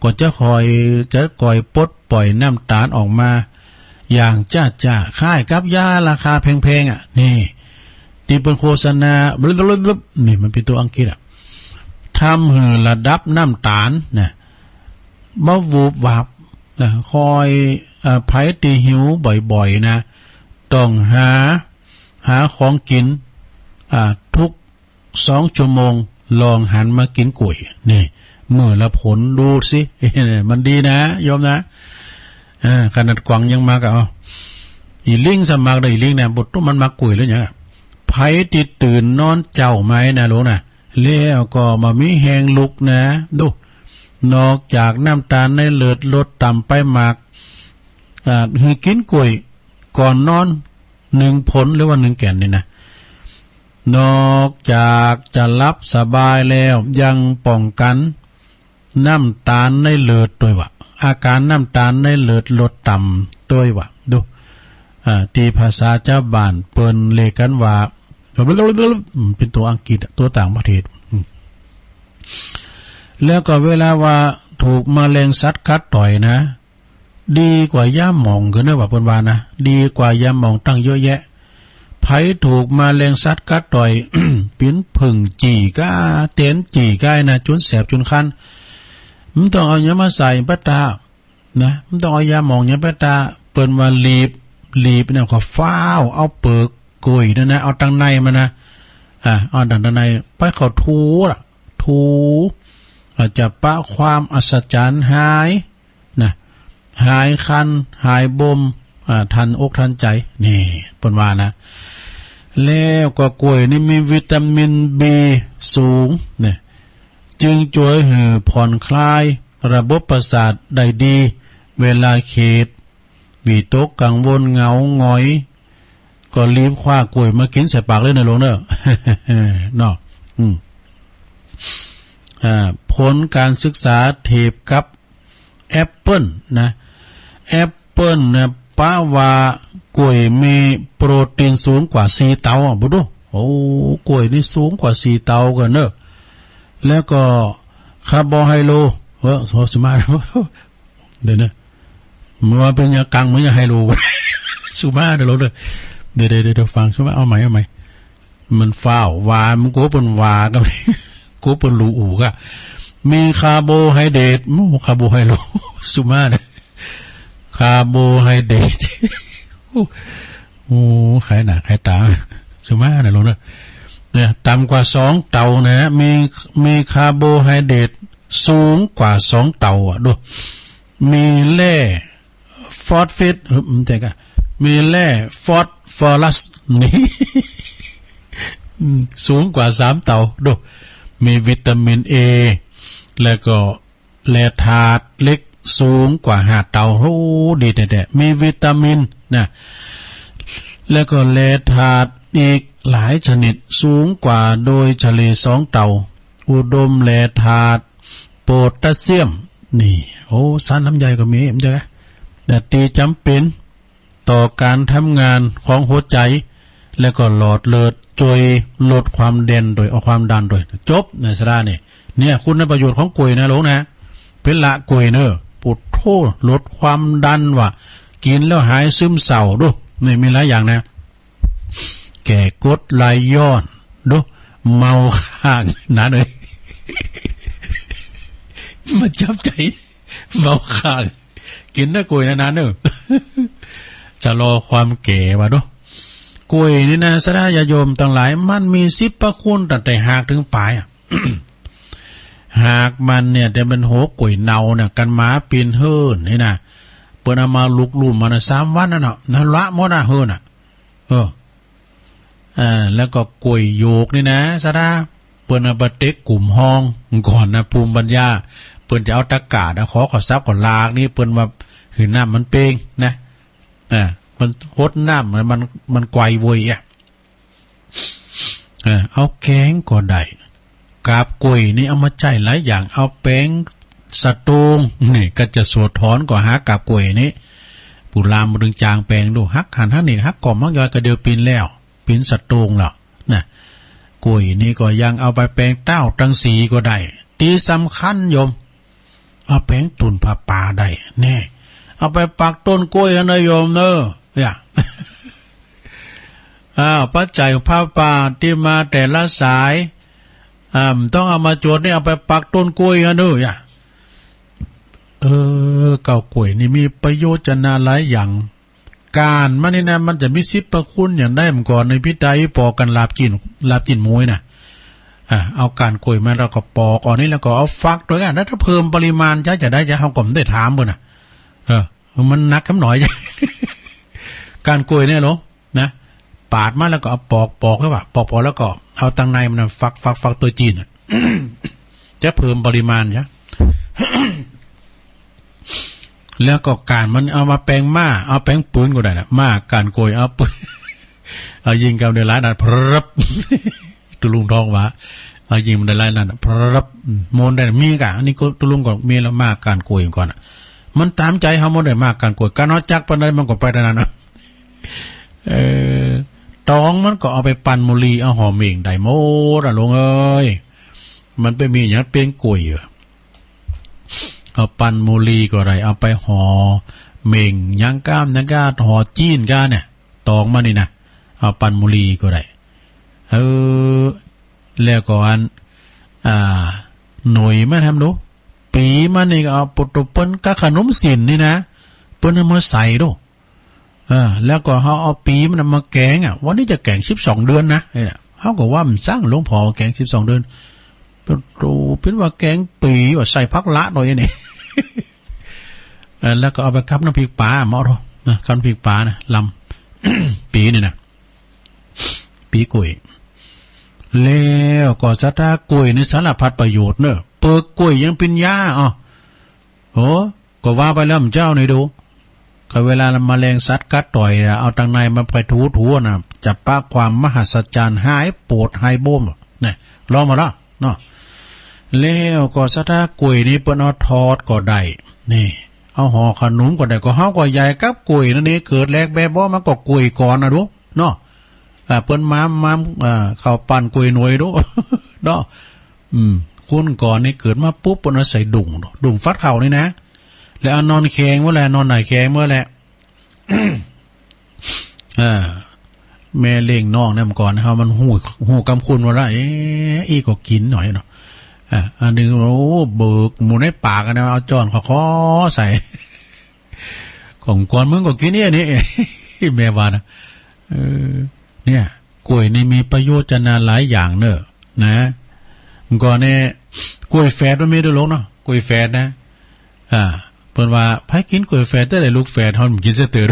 ก็จะคอยปลดปล่อยน้ำตาลออกมาอย่างจ้าค่ายกับยาราคาแพงๆนี่ที่เป็นโฆษณานี่มันเป็นตัวอังกฤษทำให้ระดับน้ำตาลนะบ่วูบวับนะคอยไผตีหิวบ่อยๆนะต้องหาของกินทุก2 ชั่วโมงลองหันมากินกล้วยนี่มื้อละผลดูสิมันดีนะโยมนะขนาดกวางยังมากอีลิงสมักได้อีลิงเนี่ยบทตัวมันมากล้วยแล้วเนี่ยไผติดตื่นนอนเจ้าไม้นะลูกนะแล้วก็มามีแหงลุกนะดูนอกจากน้ำตาลในเลือดลดต่ำไปมากคือกินกล้วยก่อนนอน1 ผลหรือว่า1 แก่นนี่นะนอกจากจะรับสบายแล้วยังป้องกันน้ำตาลในเลือดด้วยวะอาการน้ำตาลในเลือดลดต่ำด้วยวะดูตีภาษาเจ้าบ้านเปิ้นเรียกกันว่าเป็นตัวอังกฤษตัวต่างประเทศแล้วก็เวลาว่าถูกแมลงสัตว์กัดต่อยนะดีกว่าย่าหมองกันเนอะว่าเปิ้นว่านะดีกว่าย่าหมองตั้งเยอะแยะไผถูกแมลงสัตว์กัดต่อย ปิ้นผึ่งจีก้าเต้นจีก้ายนะจนแสบจนคันมันต้องเอาเนี้ยมาใส่ปะตานะมันต้องเอายาหมองเนี้ยปะตาเปิ้นว่าลีบเนี่ยก็ฟ้าวเอาเปิกกล้วยนั่นนะเอาตังในมานะเอาดังในไปเขาทูอาจจะปะความอัศจรรย์หายนะหายคันหายบมทันอกทันใจนี่เปิ้นว่านะแล้วก็กล้วยนี่มีวิตามิน B สูงเนี่ยจึงช่วยให้ผ่อนคลายระบบประสาทได้ดีเวลาเขตวิตกกังวลเหงาหงอยก็รีบคว้ากล้วยมากินใส่ปากเลยนะลงเนอะ เนาะผลการศึกษาเทียบกับแอปเปิ้ลนะแอปเปิ้ลเนี่ยป้าว่ากล้วยมีโปรตีนสูงกว่า4 เท่าบุดูโอ้กล้วยนี่สูงกว่า4 เท่ากันเนอะแล้วก็คาร์โบไฮโดรตโหสมาเดี๋ยวนะมันเป็นยากังเหมือนยาไฮโดรสุมาเดี๋ยวเราเดี๋ยวฟังสุมาเอาใหม่มันฟ้าววามันกูเป็นวากับกูเป็นรูอูกะมีคาร์โบไฮเดรตคาร์โบไฮโดรสุมาเนี่ยคาร์โบไฮเดรตโอ้ใครหนาใครตาสุมาเนี่ยเราเนี่ยต่ำกว่า2 เท่านะมีคาร์โบไฮเดรตสูงกว่า2 เท่าดูมีแร่ฟอสเฟตใช่กะมีแร่ฟอรัสนี่ สูงกว่า3 เท่าดูมีวิตามิน A แล้วก็แร่ธาตุเล็กสูงกว่า5 เท่าโอ้ดีแต่มีวิตามินนะแล้วก็แร่ธาตุอีกหลายชนิดสูงกว่าโดยเฉลี่ย2 เท่าอุดมแร่ธาตุโพแทสเซียมนี่โอ้สารน้ำใยก็มีมันจะไงแต่ตีจำเป็นต่อการทำงานของหัวใจแล้วก็หลอดเลือดช่วยลดความเด่นโดยเอาความดันโดยจบในสระเนี่ยคุณประโยชน์ของกล้วยนะลูกนะเป็นละกล้วยเนอะปุดโทลดความดันว่ะกินแล้วหายซึมเศร้าดูนี่มีหลายอย่างนะแก่กดไหลย้อนดูเมาข้างนะเลยมาจับใจเมาข้างกินนะกล้วยนานๆเนอะจะรอความแก่ว่ะดูกล้วยนี่นะสระญาโยมทั้งหลายมันมี10 พระคุณตั้งแต่หากถึงปลายหากมันเนี่ยแต่เป็นโหกล้วยเนาเนี่ยกันหมาปีนเฮิร์นนี่นะเปิ้นเอามาลุกลุ่มมา3 วันน่ะเนาะนั่นละหมดเฮิร์นแล้วก็กล้วยโยกนี่นะสระเปิ้นเอาไปเต็กกลุ่มห้องก่อนนะภูมิปัญญาเปิ้นจะเอาตะกาดขอซับก่อนลากนี่เปิ้นว่าหือน้ำมันเป้งนะมันหดน้ำมันไกวโวย เอาแกงก็ได้กาบกล้วยนี่เอามาใช้หลายอย่างเอาแป้งสะตูงนี่ก็จะสวดถอนก็หากาบกล้วยนี้ปุรามดึงจางแปลงดูฮักหันฮักนี่ฮักก่อมักย่อยกระเดียวปีนแล้วปีนสะตูงแล้วนะกล้วยนี่ก็ยังเอาไปแปลงเต้าตังสีก็ได้ตีสำคัญโยมเอาแป้งตุ่นผ้าป่าได้แน่เอาไปปักต้นกล้วยนะโยมเนอะอย่า ปัจจัยผ้าป่าที่มาแต่ละสายต้องเอามาโจทย์นี่เอาไปปักต้นกล้วยนะเนอะอย่าเก่ากล้วยนี่มีประโยชน์จะนาหลายอย่างการมันนี่นะมันจะมีสิบประคุณอย่างได้มันก่อนในพิธีปอกกันลาบกินมวยนะเอาการกล้วยมาแล้วก็ปอกอ่อนนี่แล้วก็เอาฟักด้วยกันแล้วถ้าเพิ่มปริมาณจะได้จะเอาผมได้ถามบ่นะมันนักคำหน่อย การกล้วยเนี่ยหรอนะปาดมาแล้วก็เอาปอกให้ว่าปอกแล้วก็เอาตังในมันฟักตัวจีน จะเพิ่มปริมาณใช่ แล้วก็การมันเอามาแปลงม้าเอาแปลงปืนก็ได้นะม้าการกล้วยเอาปืน เอายิงกับในร้านนั่นพรับ ตุลุงทองวะเอายิงมันในร้านนั่นพรับโมนได้มีกะอันนี้ก็ตุลุงก็มีแล้วม้าการกล้วยก่อนมันตามใจเขาหมดเลยม้าการกล้วยการนอจักปานใดมันก็ไปได้นั่นนะตองมันก็เอาไปปั่นมุลีเอาหอมเองได้หมดลงเอ้ยมันไปมีอย่างเป็นกล้วยเอาปั่นมุลีก็ได้เอาไปห่อเม่งย่างก้ามย่างก้าห่อจีนก้าเนี่ยตองมานี่นะเอาปั่นมุลีก็ได้แล้วก็อันหน่วยมาทำดูปีมันนี่ก็เอาปุตุเปิ้นกับขนมสินนี่นะเปิ้นเอามาใส่ดูแล้วก็เขาเอาปีมันมาแกงวันนี้จะแกง12 เดือนนะเนี่ยเขาก็ว่ามันสร้างหลวงพ่อแกง12 เดือนเป็นว่าแกงปีว่าใส่พักละหน่อยนี่ แล้วก็เอาไปคับน้ำพริกปลาหม้อนะคับน้ำพริกปลานะลำ ปีนี่นะปีกล้วยแล้วก็สะท้ากล้วยในสารพัดประโยชน์เนอะเปิกกล้วยยังเป็นยาก็ว่าไปแล้วเจ้าหน่อยดูก็เวลาแมลงสัตว์กัดต่อยเอาตังในมาไปถูนะจับปากความมหัศจรรย์หายปวดหายบ่มเนี่ยลองมาแล้วเนาะแล้วก็สะท้ากล้วยนี่เปิ้นเอาทอดก็ได้นี่เอาห่อขนมก็ได้ก็เฮาก็ใหญ่กับกล้วยนั่นนี่เกิดแรกแบบบ่มันก็กล้วยก่อนนะดูเนาะเปิ้นมาเข้าปั่นกล้วยหน่วยดู เนาะคุณก่อนนี่เกิดมาปุ๊บเปิ้นเอาใส่ดุ่งฟัดเข่านี่นะแล้วนอนแข็งเมื่อไรนอนไหนแข็งเมื่อไร แม่เลี้ยงน้องเนี่ยมันก่อนเขามันหูกำคุณว่าละอีก็กินหน่อยเนาะอันนึงโอ้เบิกหมูในปากกันนะเอาจอนขอใส่ ของก่อนมึงก็กินเนี่ยนี่ แม่ว่านะเนี่ยกล้วยนี่มีประโยชน์จะนาหลายอย่างเนอะนะมันก่อนเนี่ยกล้วยแฝดมันมีด้วยลงเนาะกล้วยแฝดนะเพิ่นว่าไผกินกล้วยแฝดแต่ได้ลูกแฝดเฮากินซะเตือ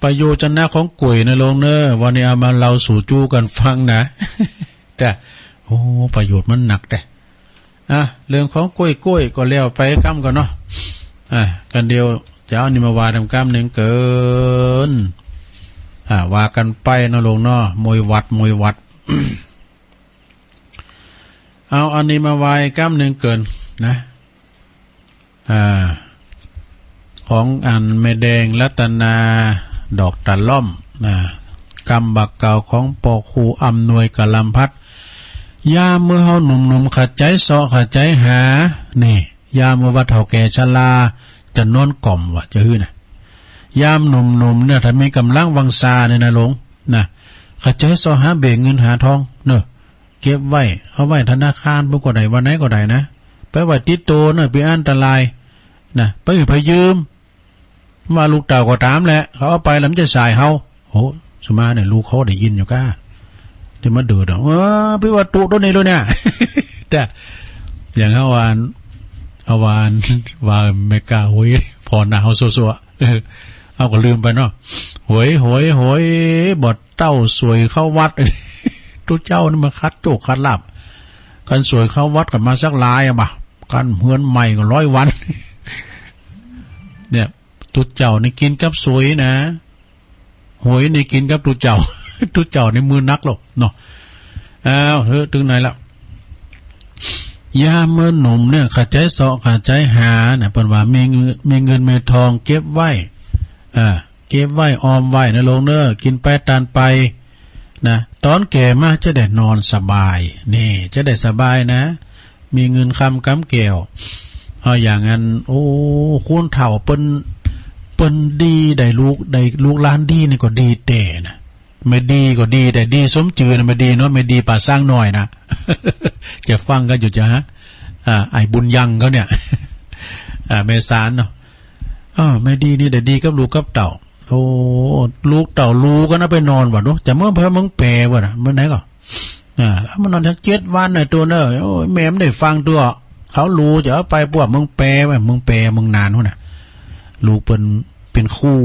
ประโยชน์นะของกล้วยนะลงเนอะวันนี้เอามาเล่าสู่จู้กันฟังนะ แต่โอ้ประโยชน์มันหนักแต่เรื่องของกล้วยก็แล้วไปกำกันเนาะกันเดียวจะเอานี่มาว่าทำกำนึงเกินว่ากันไปนะลงเนาะมวยวัด เอาอันนี้มาว่าอีกกำนึงเกินนะของอันแม่แดงรัตนาดอกตะล่อมกำบักเก่าของปอครูอำนวยกะลำพัดยามเมื่อเฮาหนุ่มๆขัดใจเสาะขัดใจหานี่ยามเมื่อว่าเฒ่าแก่ชราจะนอนกล่อมว่าจะฮื้อนะยามหนุ่มๆเนี่ยถ้ามีกำลังวังซาเนี่ยนะหลงนะขัดใจเสาะหาเบ่งเงินหาทองเนอะเก็บไว้เอาไว้ธนาคารบ่ก็ได้วันไหนก็ได้นะไปไว้ติดโตเนอะเป็นอันตรายนะไปยืมว่าลูกเต่าก็ตามแหละเขาเอาไปแล้วมันจะสายเฮาโหสมาเนี่ยลูกเขาได้ยินอยู่ก้าที่มาเดือดพี่ว่าตุตัวนี้ด้วยเนี่ยแต่อย่างเฮาวานว่าไม่กล้าหวยพอหนาวซัวๆเอาก็ลืมไปเนาะหวยบอดเต้าสวยเข้าวัดทุกเจ้านี่มาคัดโจกคัดลาบกันสวยเข้าวัดกันมาสักลายบ่ะกันเฮือนใหม่ก็100 วันเนี่ยตุเจ้านี่กินกับสวยนะหวยนี่กินกับตุเจ้า ทุเจ้าในมือนักหรอกเนาะเฮ้ยถึงไหนละยาเมื่อหนุ่มเนี่ยขาใจเสาะขาใจหาเนี่ยเป็นว่ามีเงินมีทองเก็บไว้เก็บไว้ออมไว้นะลงเนอกินไปทานไปนะตอนแก่มาจะได้นอนสบายนี่จะได้สบายนะมีเงินคำกำเกี่ยวอย่างนั้นโอ้คุณเฒ่าเปิ้นดีได้ลูกหลานดีนี่ก็ดีแต่นะไม่ดีก็ดีแต่ดีสมจือนะไม่ดีเนาะไม่ดีป่าสร้างหน่อยนะ จะฟังกันอยู่จ้ะไอ้บุญยังเขาเนี่ยเมสานเนาะไม่ดีนี่แต่ดีกับลูกกับเต่าโอ้ลูกเต่าลูก็น่าไปนอนว่ะดูจะเมื่อเพิ่มมึงแปรว่ะนะเมื่อไหนก็มันนอนทั้ง7 วันน่ะตัวเนอะโอ้ยแม่ไม่ได้ฟังตัวเขารู้จะเอาไปพวกมึงแปรไว้มึงแปรมึงนานหุ่นน่ะลูกเป็นคู่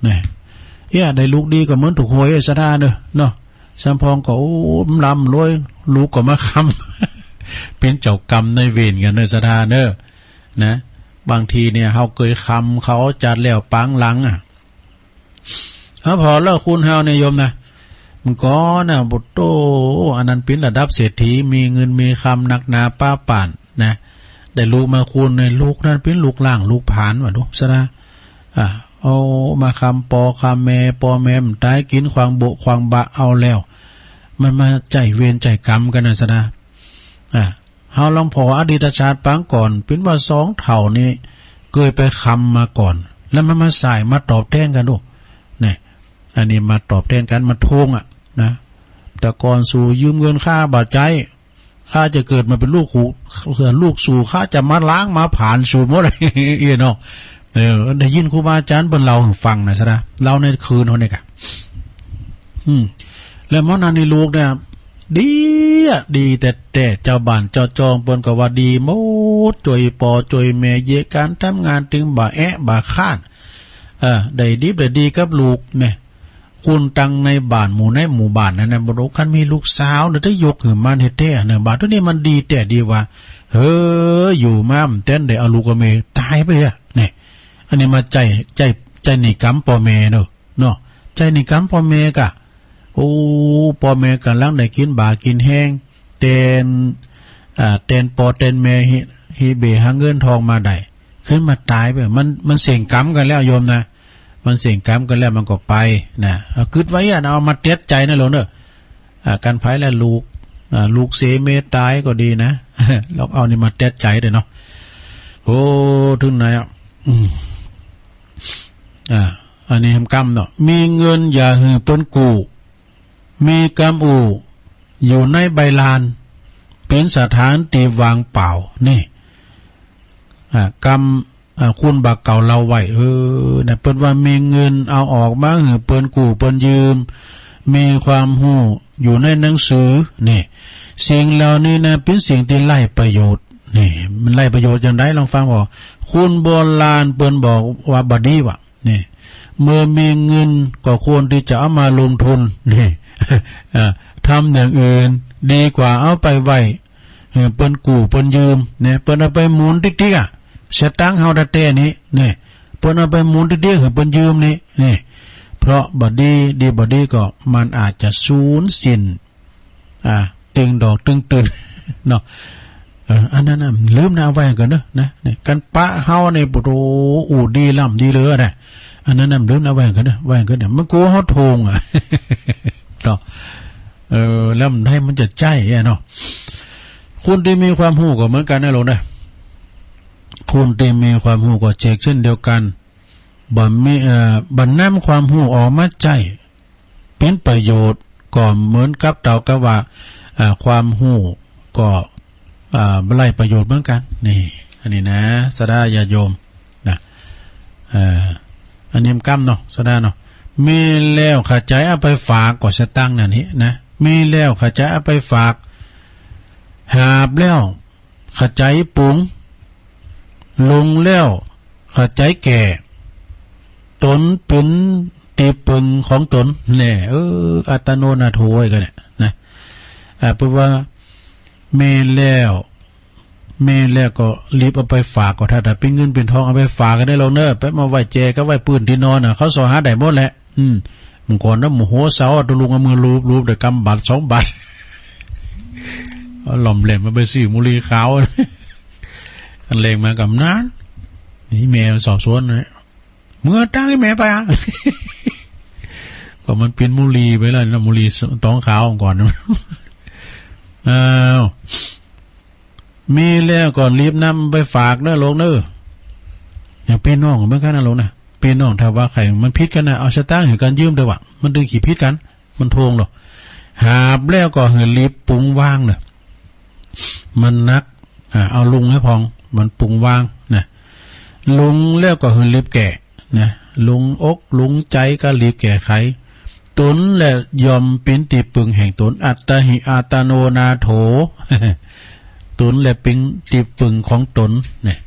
เนี่ยได้ลูกดีก็เหมือนถูกหวยสะดาเนาะสัมพองก็โอ้ลำรวยลูกก็มาค้ำ เป็นเจ้ากรรมในเวรกันเนอะสะดาเนอะนะบางทีเนี่ยเขาเคยค้ำเขาจัดแล้วปังหลังพอแล้วคุณเฮาเนี่ยโยมนะมันก็นะบุตโตอันนั้นเป็นระดับเศรษฐีมีเงินมีคำหนักหนาป้าป่านนะได้ลูกมาคุณในลูกนั้นเป็นลูกล่างลูกผานว่ะดูสะดาเอามาคำปอคำแม่ปอแม่มตายกินควางโบควางบะเอาแล้วมันมาใจเวรใจกรรมกันนะสะดาเฮาลองพออดีตชาติปางก่อนเป็นว่า2 เท่านี้เคยไปคำมาก่อนแล้วมันมาใส่มาตอบแทนกันดูเนี่ยอันนี้มาตอบแทนกันมาทวงนะแต่ก่อนสู่ยืมเงินค่าบาดใจข้าจะเกิดมาเป็นลูกหูลูกสู่ข้าจะมาล้างมาผ่านสู่หมดเลยเนาะได้ยินครูบาอาจารย์บนเราฟังนะซะนะเราในคืนเขาเนี่ยกันแล้วมอนันนี่ลูกเนี่ยดีแต่เจ้าบ้านเจ้าจองบนก็ว่าดีหมดจอยปอจอยแม่เยการทำงานถึงบ่าบ่าข้านได้ดีกับลูกเนี่ยคุณตังในบ้านหมู่บ้านนั่นนะบ่รู้คันมีลูกสาวเนี่ยได้ยกขึ้นมาเฮ็ดแท้เนี่ยบ้านตัวนี้มันดีแต่ดีว่าอยู่มาเต้นได้เอาลูกก็เมตายไปเนี่ยอันนี้มาใจนี่กำพ่อแม่เนาะใจนี่กำพ่อแม่กะโอ้พ่อแม่กำลังได้กินบ่ากินแห้งเต้นปอเต้นแม่ฮิเบหาเงินทองมาได้ขึ้นมาตายไปมันเสี่ยงกำกันแล้วโยมนะมันเสี่ยงกำกันแล้วมันก็ไปนะกึดไว้เอามาเต็ดใจนะโลเนอะการไผและลูกเสเมตายก็ดีนะ เราเอานี่มาเต็ดใจเลยเนาะโอ้ถึงไหนอันนี้ทำกรรมเนาะมีเงินอย่าหือต้นกูมีกรรมอยู่ในใบลานเป็นสถานตีวางเปล่านี่กรรมคุณบักเก่าเราไว้เนี่ยเปิ้นว่ามีเงินเอาออกมาหือเปิ้นกูเปิ้นยืมมีความหู้อยู่ในหนังสือนี่สิ่งเหล่านี้นะเป็นสิ่งที่ไร้ประโยชน์นี่มันไร้ประโยชน์อย่างไรลองฟังบอกคุณโบราณเปิ้นบอกว่าบดีว่ะนี่เมื่อมีเงินก็ควรที่จะเอามาลงทุนนี่ ทำอย่างอื่นดีกว่าเอาไปไว้เปิ้นกู้เปิ้นยืมเนี่ยเปิ้นเอาไปหมุนติ๊กๆสตังค์เฮาตะเต้นี้นี่เปิ้นเอาไปหมุนติ๊กๆให้เปิ้นยืมนี่เพราะบดีก็มันอาจจะสูญสิ้นตึงดอกตึงตื่นเนาะอันนั้นน่ะลืมนะเอาไว้กันเด้อนะนี่กันปะเฮานี่โอ้อูดีล่ำดีเหลือน่ะอันนั้นน่ะลืมนะไว้กันเด้อไว้กันเด้อมันกลัวเฮาโทงเนาะแล้วมันให้มันจะใจเนาะคนที่มีความรู้ก็เหมือนกันนะโลกนะคนที่มีความรู้ก็เช่นเดียวกันบันนำความรู้ออกมาใจเป็นประโยชน์ก็เหมือนกับเต่ากับว่าความรู้ก็ไร้ประโยชน์เหมือนกันนี่อันนี้นะสดาญาโยมนะอันนี้กรรมเนาะสดาเนาะมีแล้วข้าใจเอาไปฝากก็สตังค์นั่นนี่นะมีแล้วข้าใจเอาไปฝากหาบแล้วข้าใจปุงลงแล้วข้าใจแก่ตนเป็นตีปึงของตนเนี่ยอัตโนนาโถยกันเนี่ยนะเพราะว่าเมแล้วก็รีบเอาไปฝากก็ถ้าเป็นเงินเป็นทองเอาไปฝากกันได้เราเนอะไปมาไว้แจก็ไว้ปืนที่นอนเขาสอหาได้หมดแหละ มึงก่อนนะโมโหเสาตัวลุงเอามือรูปแต่กำบัตร2 บาทหล่อมเหล่มมาไปซื้อมุลีขาวอันเลงมากับนั้นนี่แม่สอบสวนเลยเมื่อตั้งให้แม่ไปอ่ะ ก็มันเป็นมุลีไปแล้วนะมุลีต้องขาวก่อนมีแล้วก่อนรีบนำไปฝากเด้อลงเด้ออย่างพี่น้องเมื่อกันนะลงนะพี่น้องถ้าว่าใครมันพิษกันนะเอาสตางค์ให้กันยืมเด้อวะมันดึงขี่พิษกันมันทวงหรอหาบแล้วก็เหินรีบปรุงว่างเนี่ยมันนักเอาลุงให้พองมันปรุงว่างนะลุงแล้วก็เหินรีบแก่นะลุงอกลุงใจก็รีบแก่ไขตนและยอมเป็นตีปึงแห่งตนอัตตหิอาตโนนาโถ ตนและเป็นตีปึงของตนเนี่ย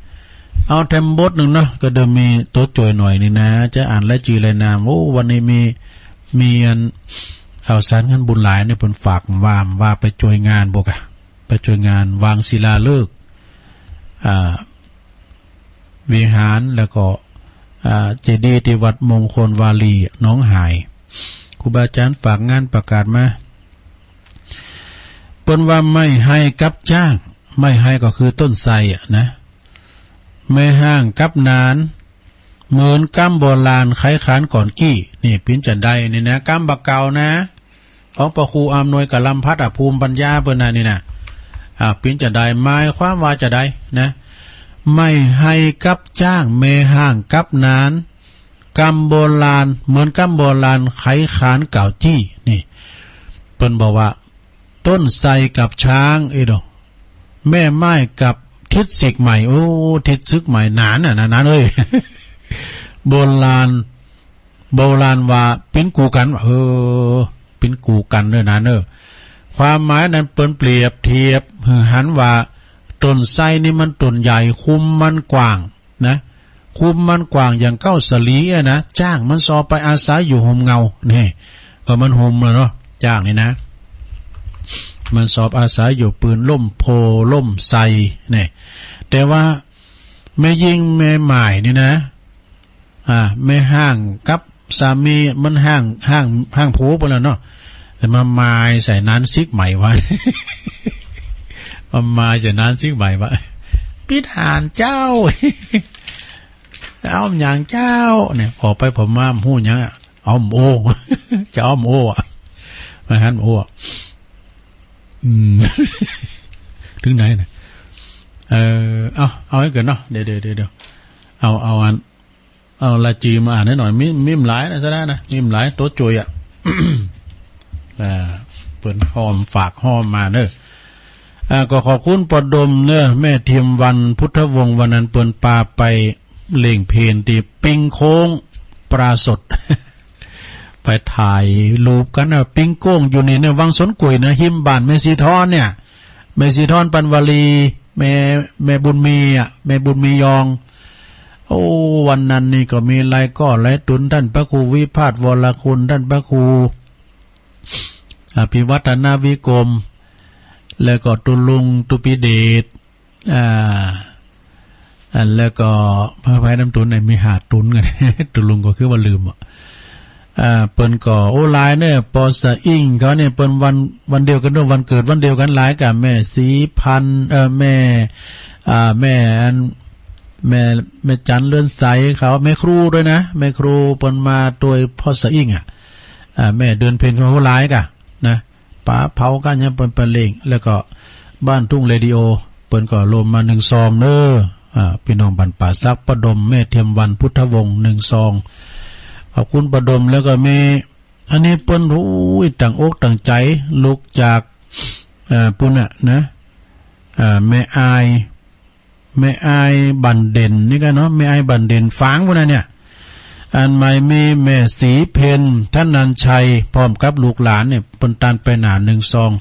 เอาแทมบทหนึ่งเนาะก็เดิมมีตัวจ่อยหน่อยนี่นะจะอ่านและจือรายนามโอ้วันนี้มีอันข่าวสารกันบุญหลายเนี่ยเพิ่นฝากว่าไปจ่วยงานบอกอะไปจ่วยงานวางศิลาฤกษ์วิหารแล้วก็เจดีย์ที่วัดมงคลวาลีน้องหายครูบาอาจารย์ฝากงานประกาศมาเปิ้นว่าไม่ให้กับจ้างไม่ให้ก็คือต้นไทรนะไม่ห้างกับนานเหมือนกำโบราณไขขานก่อนกี้นี่ปิ้นจันไดนี่นะกำบักเก่านะของพระครูอำนวยกับลำพัดภูมิปัญญาเปิ้นน่ะนี่นะปิ้นจันไดหมายความว่าจะได้นะไม่ให้กับจ้างไม่ห้างกับนานกำโบราณเหมือนกำโบราณไขขานเก่าจี้นี่เปิ้นบอกว่าต้นไทรกับช้างดอกแม่ไม้กับทิศศึกใหม่โอ้ทิศศึกใหม่นานน่ะนานเอ้ย โบราณว่าเป็นกูกันเป็นกูกันเด้อนะความหมายนั้นเปิ้นเปรียบเทียบหันว่าต้นไทรนี่มันต้นใหญ่คุมมันกว้างนะคุมมันกว้างอย่างเก้าสลีนะจ้างมันซอไปอาศัยอยู่ห่มเงานี่ก็มันห่มแล้วเนาะจ้างนี่นะมันสอบอาศัยอยู่ปืนล่มโพล่มไทรเนี่ยแต่ว่าแม่ยิงแม่หมายนี่นะแม่ห้างกับสามีมันห้างผูไปแล้วเนาะแต่มาหมายใส่นั้นซิกใหม่ไว้ มาหมายใส่นั้นซิกใหม่ไว้พิธานเจ้า เอาอย่างเจ้าเนี่ยพอไปผมมาหู้ยังอ้อมโอ จะอ้อมโอมาหันโอถึงไหนเนี่ยเอาให้เกิดเนาะเดี๋ยวเอาลาจีมาอ่านให้หน่อยมิมหลายนะซะได้นะมิมหลายโต๊ะจุยเปิดหอมฝากหอมมาเนอะก็ขอบคุณปดมเนอะแม่เทียมวันพุทธวงศ์วันนั้นเปิดปลาไปเล่งเพนตีปิงโค้งปลาสด ไปถ่ายรูปกันนะปิงโก้งอยู่ในเนี่ยวังสนกุยนะหิมบ้านแม่สีทอนเนี่ยแม่สีทอนปันวลีแม่บุญมีแม่บุญมียองโอ้วันนั้นนี่ก็มีไรก็ไรตุนท่านพระครูวิพาทวรคุณท่านพระครูอภิวัฒนาวิกรมแล้วก็ตุลุงตุปิเดชแล้วก็พระภัยน้ำตุนเนี่ยมีหาดตุนกัน ตุลุงก็คือว่าลืมเปิ้นก็โอ้หลายเนี่ยปอสะอิ่งเขาเนี่ยเปิ้นวันเดียวกันด้วยวันเกิดวันเดียวกันหลายกับแม่สีพันแม่จันเลื่อนใสเขาแม่ครูด้วยนะแม่ครูเปิ้นมาโดยพ่อสะอิ่งแม่เดือนเพ็ญเขาหลายกะนะป๋าเผากันเนี่ยเปิ้นเล่งแล้วก็บ้านทุ่งเรดิโอเปิ้นก็รวมมา1ซองเด้อพี่น้องบันป่าซักประดมแม่เทียมวันพุทธวงศ์1ซองขอบคุณประดมแล้วก็มีอันนี้เปิ้นรู้ต่างอกต่างใจลุกจากปุ่นนะแม่อายบันเด่นนี่กันเนาะแม่อายบันเด่นฝางพุ่นน่ะเนี่ยอันใหม่มีแม่สีเพนท่านนันชัยพร้อมกับลูกหลานเนี่ยเปิ้นตันไปหนา1ซอง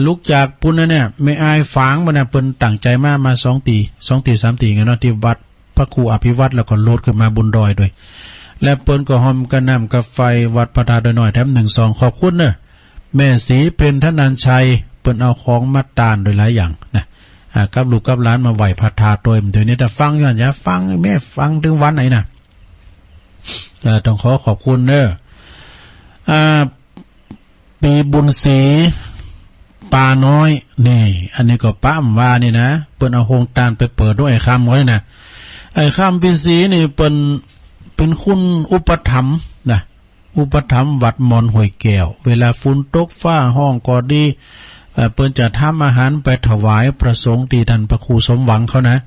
ลุกจากปุ่นน่ะเนี่ยแม่อายฝางพุ่นน่ะเปิ้นตั้งใจมา2 ตี3 ตีกันเนาะที่วัดพระครูอภิวัตรแล้วก็โลดขึ้นมาบนดอยด้วยและเปิ้นก็หอมกระน้ำกระไฟวัดพระธาตุน้อยแถม1 ซองขอบคุณเนอะแม่สีเป็นท่านนันชัยเปิ้นเอาของมาตานโดยหลายอย่างนะกับลูกกับหลานมาไหวพระธาตุโดยเดี๋ยวนี้แต่ฟังย้อนอย่าฟังแม่ฟังถึงวันไหนนะต้องขอบคุณเนอะ ปีบุญศรีป่าน้อยนี่อันนี้ก็ป้ามว่านี่นะเปิ้นเอาโฮงตานไปเปิดด้วยไอ้คำไว้นะไอ้คำปีศรีนี่เป็นคุณอุปถัมภ์นะอุปถัมภ์วัดมอนห้วยแก้วเวลาฝนตกฟ้าห้องก็ดีเปิ้นจะทำอาหารไปถวายพระสงฆ์ที่ท่านพระครูสมหวังเขานะ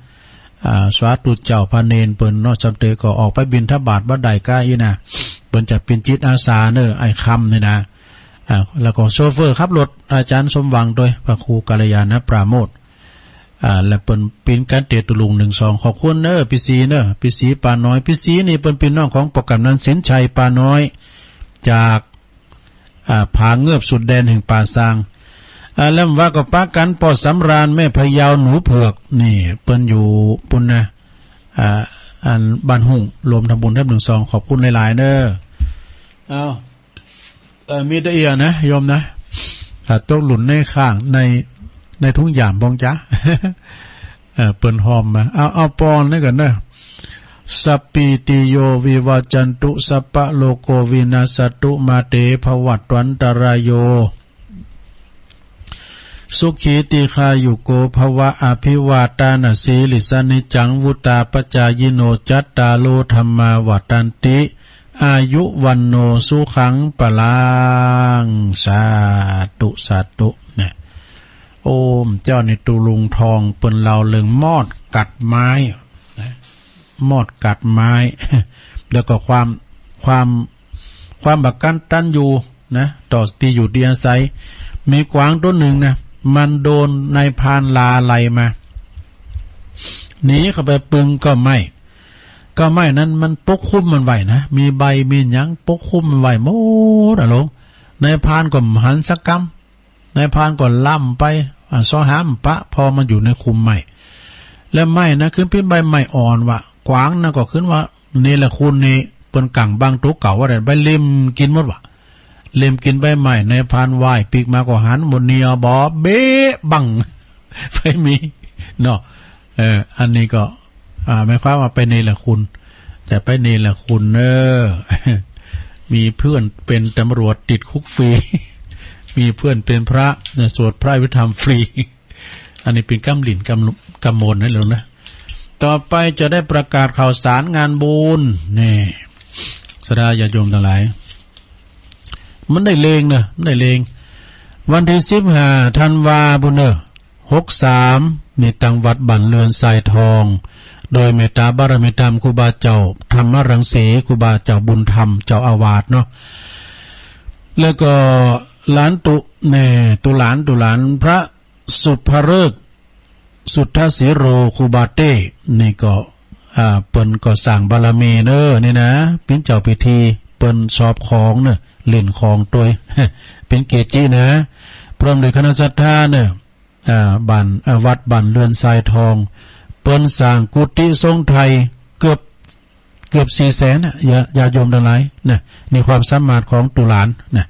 สาธุเจ้าพระเนนเปิ้นเนาะจำเตก็ออกไปบิณฑบาตบ่ได้ก้าอีนะเปิ้นจะเป็นจิตอาสาเนอไอ้คำนี่นะแล้วก็โชเฟอร์ขับรถอาจารย์สมหวังโดยพระครูกัลยาณปราโมทย์และเปิ้นเป็นการเตตุลุง12ขอบคุณเนอพี่สีเนอพี่สีปาน้อยพี่สีนี่เปิ้นเป็นน้องของประกำนันสินชัยปาน้อยจากผาเงือบสุดแดนแห่งป่าซางแล้วว่าก็ป้ากันปอสำราญแม่พยาวหนูเผือกนี่เปิ้นอยู่ปุ่นนะอันบ้านหุ่งรวมทำบุญแทบ12ขอบคุณหลายๆเนอมีตะเอียนะโยมนะตกหลุนในข้างในทุ่งหยามบองจ้าเปิ้นหอมมาเอาปอนนี่กันเนอะสัปปิติโยวิวัจจันตุสัพพะโลโกวินาศตุมาเตภวัตวันตรายโยสุขีติคายุโกภวะอภิวาตานาสีลิสนิจังวุตาปจายโนจัตตาโลธรรมาวัตันติอายุวันโนสุขังปะลังสาธุสาธุเนี่ยโอมเจ้าในตุลุงทองเปิ้นเราเลิงมอดกัดไม้มอดกัดไม้ แล้วก็ความบักกันตั้นอยู่นะต่อตีอยู่ดีอาศัยมีกวางตัวหนึ่งนะมันโดนนายพานลาไลมาหนีเข้าไปปึงก็ไม่นั้นมันปกคุ้มมันไหวนะมีใบมีหยังปกคุ้มมันไหวหมดอะลงนายพานก็หันสักกำนายพานก็ล่ำไปซ้อหามปะพอมันอยู่ในคุมใหม่แล้วไม่นะขึ้นเป็นใบใหม่อ่อนวะกวางนะก็ขึ้นว่านี่แหละคุณนี่เปิ้นกังบางตัวเก่าว่าใบเล่มกินหมดวะเล่มกินใบใหม่นายพานไหวปีกมาก็หันหมดเนียบอเบ๊บังไม่มีเนาะอันนี้ก็หมายความว่าไปนี่แหละคุณแต่ไปนี่แหละคุณมีเพื่อนเป็นตำรวจติดคุกฟรีมีเพื่อนเป็นพระสวดพระวิธรรมฟรีอันนี้เป็นกำหลินกำมลนั่นเลยนะต่อไปจะได้ประกาศข่าวสารงานบุญนี่สดาญาโยมทั้งหลายมันได้เลงนะได้เลงวันที่15ธันวาคม63นี่ตังวัดบันเรือนทรายทองโดยเมตตาบารมีธรรมครูบาเจ้าธรรมรังสีครูบาเจ้าบุญธรรมเจ้าอาวาสเนาะแล้วก็หลานตุหลานพระสุภฤกษ์สุทธสีโรครูบาเต้นี่ก็เปิ้นก็สั่งบารมีเนอนี่นะเป็นเจ้าพิธีเปิ้นสอบของเนอะเล่นของตัวเป็นเกจินะพร้อมด้วยคณะศรัทธาเนอะวัดบันเรือนทรายทองเปิ้นสร้างกุฏิทรงไทยเกือบ400,000น่ะญาโยมทั้งหลายนะนี่ความสามารถของตุหลานนะ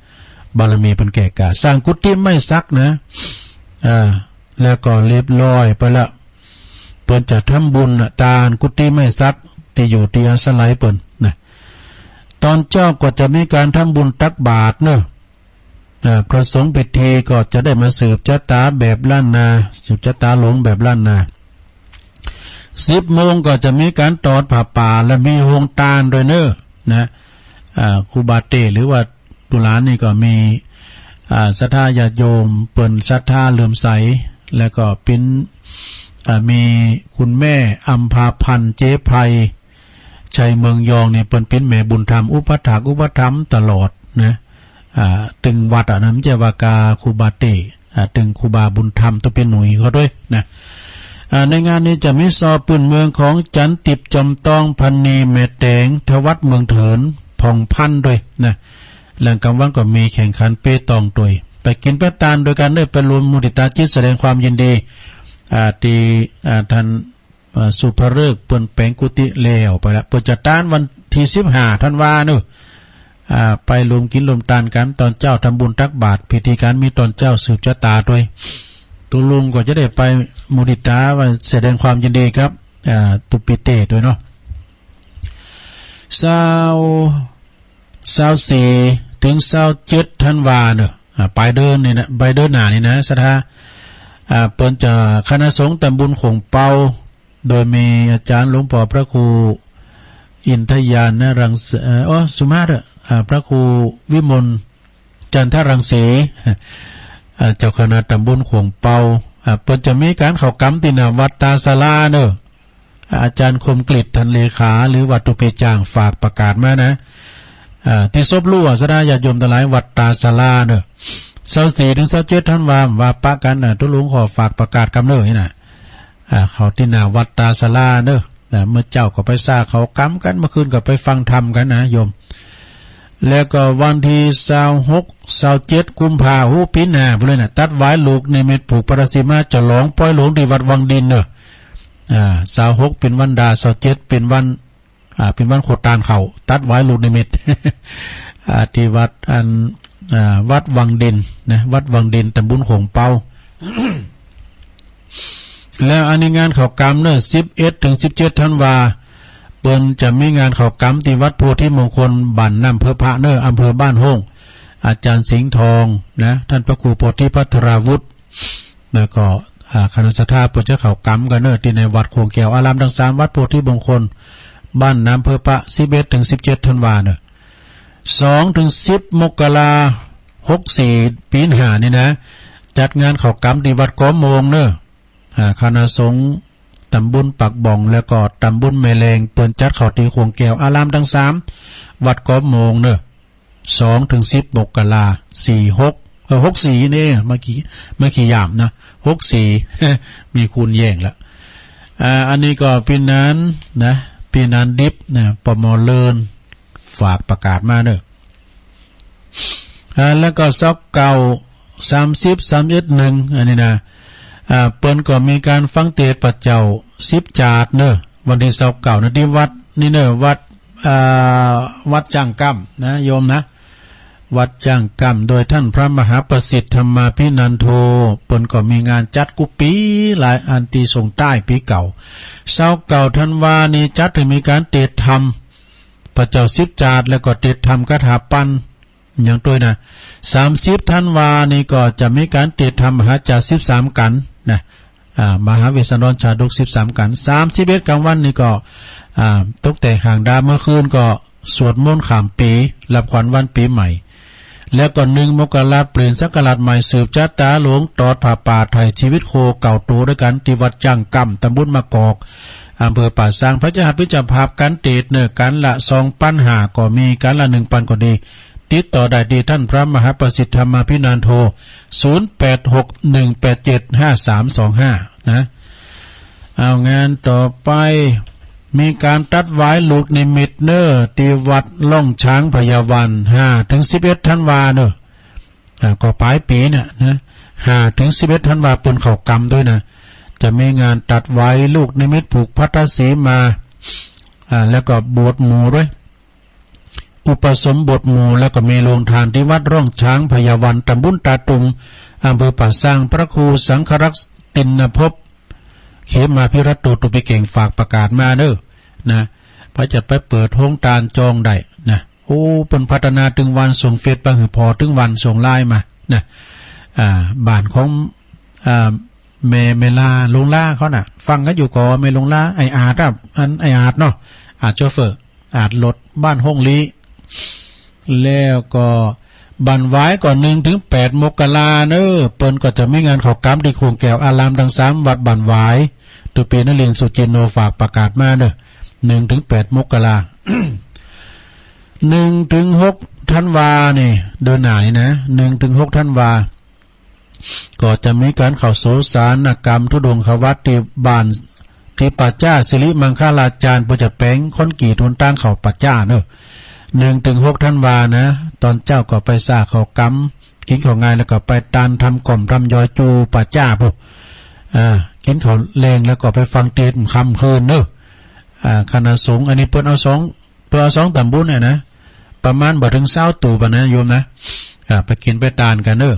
บารมีเป็นแก่กาสร้างกุฏิไม่ซักนะแล้วก็เรียบร้อยไปละเปิ้นจะทำบุญตาลกุฏิไม่ซักที่อยู่ที่อาศัยเปิ้นนะตอนเจ้าก็จะมีการทำบุญตักบาตรเนอะพระสงฆ์พิธีก็จะได้มาสืบชะตาแบบล้านนาสืบชะตาหลวงแบบล้านนา10 โมงก็จะมีการตอดผ้าป่าและมีโฮงตาลโดยเนอะนะครูบาเต้หรือว่าตุลานี่ก็มีศรัทธาญาติโยมเปิ้นศรัทธาเลื่อมใสแล้วก็เป็นมีคุณแม่อัมพาพันธ์เจ๊ไพชัยเมืองยองเนี่ยเปิ้นเป็นแม่บุญธรรมอุปถากอุปถัมภ์ตลอดนะตึงวัดนั้นจะว่ากาครูบาเต้ตึงครูบาบุญธรรมต้องเป็นหนุ่ยเขาด้วยนะในงานนี้จะมีซอปืนเมืองของจันติบจอมตองพันนีแม่แตงทวัดเมืองเถินผ่องพันด้วยนะหลังกำวังก็มีแข่งขันเปตองด้วยไปกินแปตานโดยการได้ไปรวมมุติตาจิตแสดงความยินดีที่ท่านสุภฤกษ์เปิ้นแปลงกุฏิเลวไปละเปิ้นจะต้านวันที่15ธันวาคมไปรวมกินรวมทานกันตอนเจ้าทำบุญตักบาตรพิธีการมีตอนเจ้าสืบชะตาด้วยตุลุงก็จะได้ไปมุติตาว่าแสดงความยินดีครับตุปิเต้ด้วยเนาะ24 ถึง27ธันวาเนอะปลายเดือนนี่นะปลายเดือนหน้านี่นะศรัทธาเปิ้นจะคณะสงฆ์ตำบลโขงเปาโดยมีอาจารย์หลวงพ่อพระครูอินทยานนะรังสุมาเถอะพระครูวิมลจันทรังสีเจ้าคณะตำบลโขงเปาเปิ้นจะมีการเข้ากรรมที่หน้าวัดตาศาลาเนอะอาจารย์คมกฤษทันเลขาหรือวัดตุเปจางฝากประกาศมานะที่ซบลู่สดาญาติโยมทั้งหลายวัดตาศาลาเนอะ24ถึง27ธันวาคมว่าปะกันทุลุงขอฝากประกาศกำเนิดนี่นะเขาที่หน้าวัดตาศาลาเนอะเมื่อเจ้าก็ไปซ่าเขากำกันเมื่อคืนก็ไปฟังธรรมกันนะโยมแล้วก็วันที่26 27กุมภาพันธ์ปีหน้าพุ่นเลยนะตัดไว้ลูกในเม็ดผูกปรสิมาจะหลองปล่อยหลวงที่วัดวังดินเนอะ26เป็นวันดา27เป็นวันโคตานเขาตัดไว้ลูกในเม็ด ที่วัดวัดวังดินนะวัดวังดินตำบลโขงเปา แล้วอันนี้งานเข้ากรรมเนอะ11ถึง17ธันวาเปิ้นจะมีงานเข้ากรรมที่วัดโพธิมงคลบ้านน้ำเภอพระเนอะอำเภอบ้านห้องอาจารย์สิงห์ทองนะท่านพระครูโพธิพัทราวุฒิแล้วก็คณะสัตยาเปิ้นจะเข้ากรรมกันเนอะที่ในวัดโคงแก้วอารามทั้ง3วัดโพธิมงคลบ้านน้ำเภอพระ11ถึง17ธันวาเนอะ2ถึง10มกราคม64ปีหน้านี่นะจัดงานเข้ากรรมที่วัดก้อมโมงเนอะคณะสงฆ์ตำบลปักบ่องแล้วก็ตำบลแม่แรงเปิ้นจัดเข้าที่โคงแก้วอารามทั้ง3วัดก้อมโมงเนอะ2ถึง10มกราคม64นี่เมื่อกี้ยามนะ64 มีคูณแย่งละอันนี้ก็ปีนั้นนะปีนั้นดิบนะปมเลินฝากประกาศมาเนอะแล้วก็ซอกเก่า30 31 1อันนี้นะเปิ้นก็มีการฟังเทศน์ปัจเจ้า10จาดเนอะวันที่29นะที่วัดนี่เนอะวัดจ้างกัมนะโยมนะวัดจ้างกัมโดยท่านพระมหาประสิทธิ์ธรรมาภินันโทเปิ้นก็มีงานจัดกุปีหลายอันที่ส่งใต้ปีเก่า29ธันวานี้จัดให้มีการเทศน์ธรรมพระเจ้า10จาดแล้วก็เทศน์ธรรมคาถาปันอย่างตัวนะ30ธันวานี้ก็จะมีการเทศน์ธรรมมหาจารย์13กันนะมหาเวสสันดรชาดก13กัน31กลางวันนี้ก็ตกแต่งหางดาวเมื่อคืนก็สวดมนต์ข้ามปีรับขวัญวันปีใหม่แล้วก็1มกราคมเปลี่ยนศักราชใหม่สืบชะตาหลวงตอดผ่าป่าไทยชีวิตโคเก่าโตด้วยกันที่วัดจ้างกัมตำบลมะกอกอำเภอป่าซางพระเจ้าพิจารภาพการเทศน์เนอะการละ2ปัญหาก็มีการละ1ปันก็ดีติดต่อได้ที่ท่านพระมหาประสิทธิ์ธรรมาภินันโท0861875325นะเอางานต่อไปมีการตัดไว้ลูกนิมิตเนอร์ที่วัดล่องช้างพยาวัน5ถึง11ธันวาเนอะก็ปลายปีน่ะนะ5ถึง11ธันวาเปิ้นเข้ากรรมด้วยนะจะมีงานตัดไว้ลูกนิมิตผูกพัทธสีมาแล้วก็บวชหมู่ด้วยอุปสมบทหมู่แล้วก็มีโรงทานที่วัดร่องช้างพยาวันตำบลตาตุมอำเภอป่าซางพระครูสังฆรักษ์ตินภพเขมาพิรัตโตตุปิเก่งฝากประกาศมาเด้อนะพระจะไปเปิดโฮงตาลจองได้นะโอ้เปิ้นพัฒนาถึงวันส่งเฟซไปหือพอถึงวันส่งไลน์มานะบ้านของเมลาลงล่าเขาน่ะฟังกันอยู่ก่อเมลงล่าไออาร์ตไออาร์ตเนาะอาร์ตโชเฟอร์อาร์ตรถบ้านห้องลีแล้วก็บันไว้ก่อน1ถึง8มกราเนอะเปิ้นก็จะมีงานเข้ากรรมที่โคงแก้วอารามทั้ง3วัดบันไว้ตุปีนเรนทร์สุจินโนฝากประกาศมาเนอะ1ถึง8มกรา1ถึง6ธันวานี่เดือนหน้านี่นะ1ถึง6ธันวาก็จะมีการเข้าโสสานกรรมทุดงควัตที่บ้านที่ปัจจ้าสิริมังคลาจารย์ปุจแปงค้นกี่ทุนต้านเข้าปัจจ้าเนอะ1ถึง6ธันวานะตอนเจ้าก็ไปซ่าเข้ากรรมกินข้าวงานแล้วก็ไปตานทำกล่อมรำยอยจูปัจจ้าพุกินข้าวแรงแล้วก็ไปฟังเทศน์ค่ำคืนเนอะคณะสงฆ์อันนี้เปิ้นเอา2ตำบลเนี่ยนะประมาณบ่ถึง20ตู่ปะนะโยมนะไปกินไปตานกันเนอะ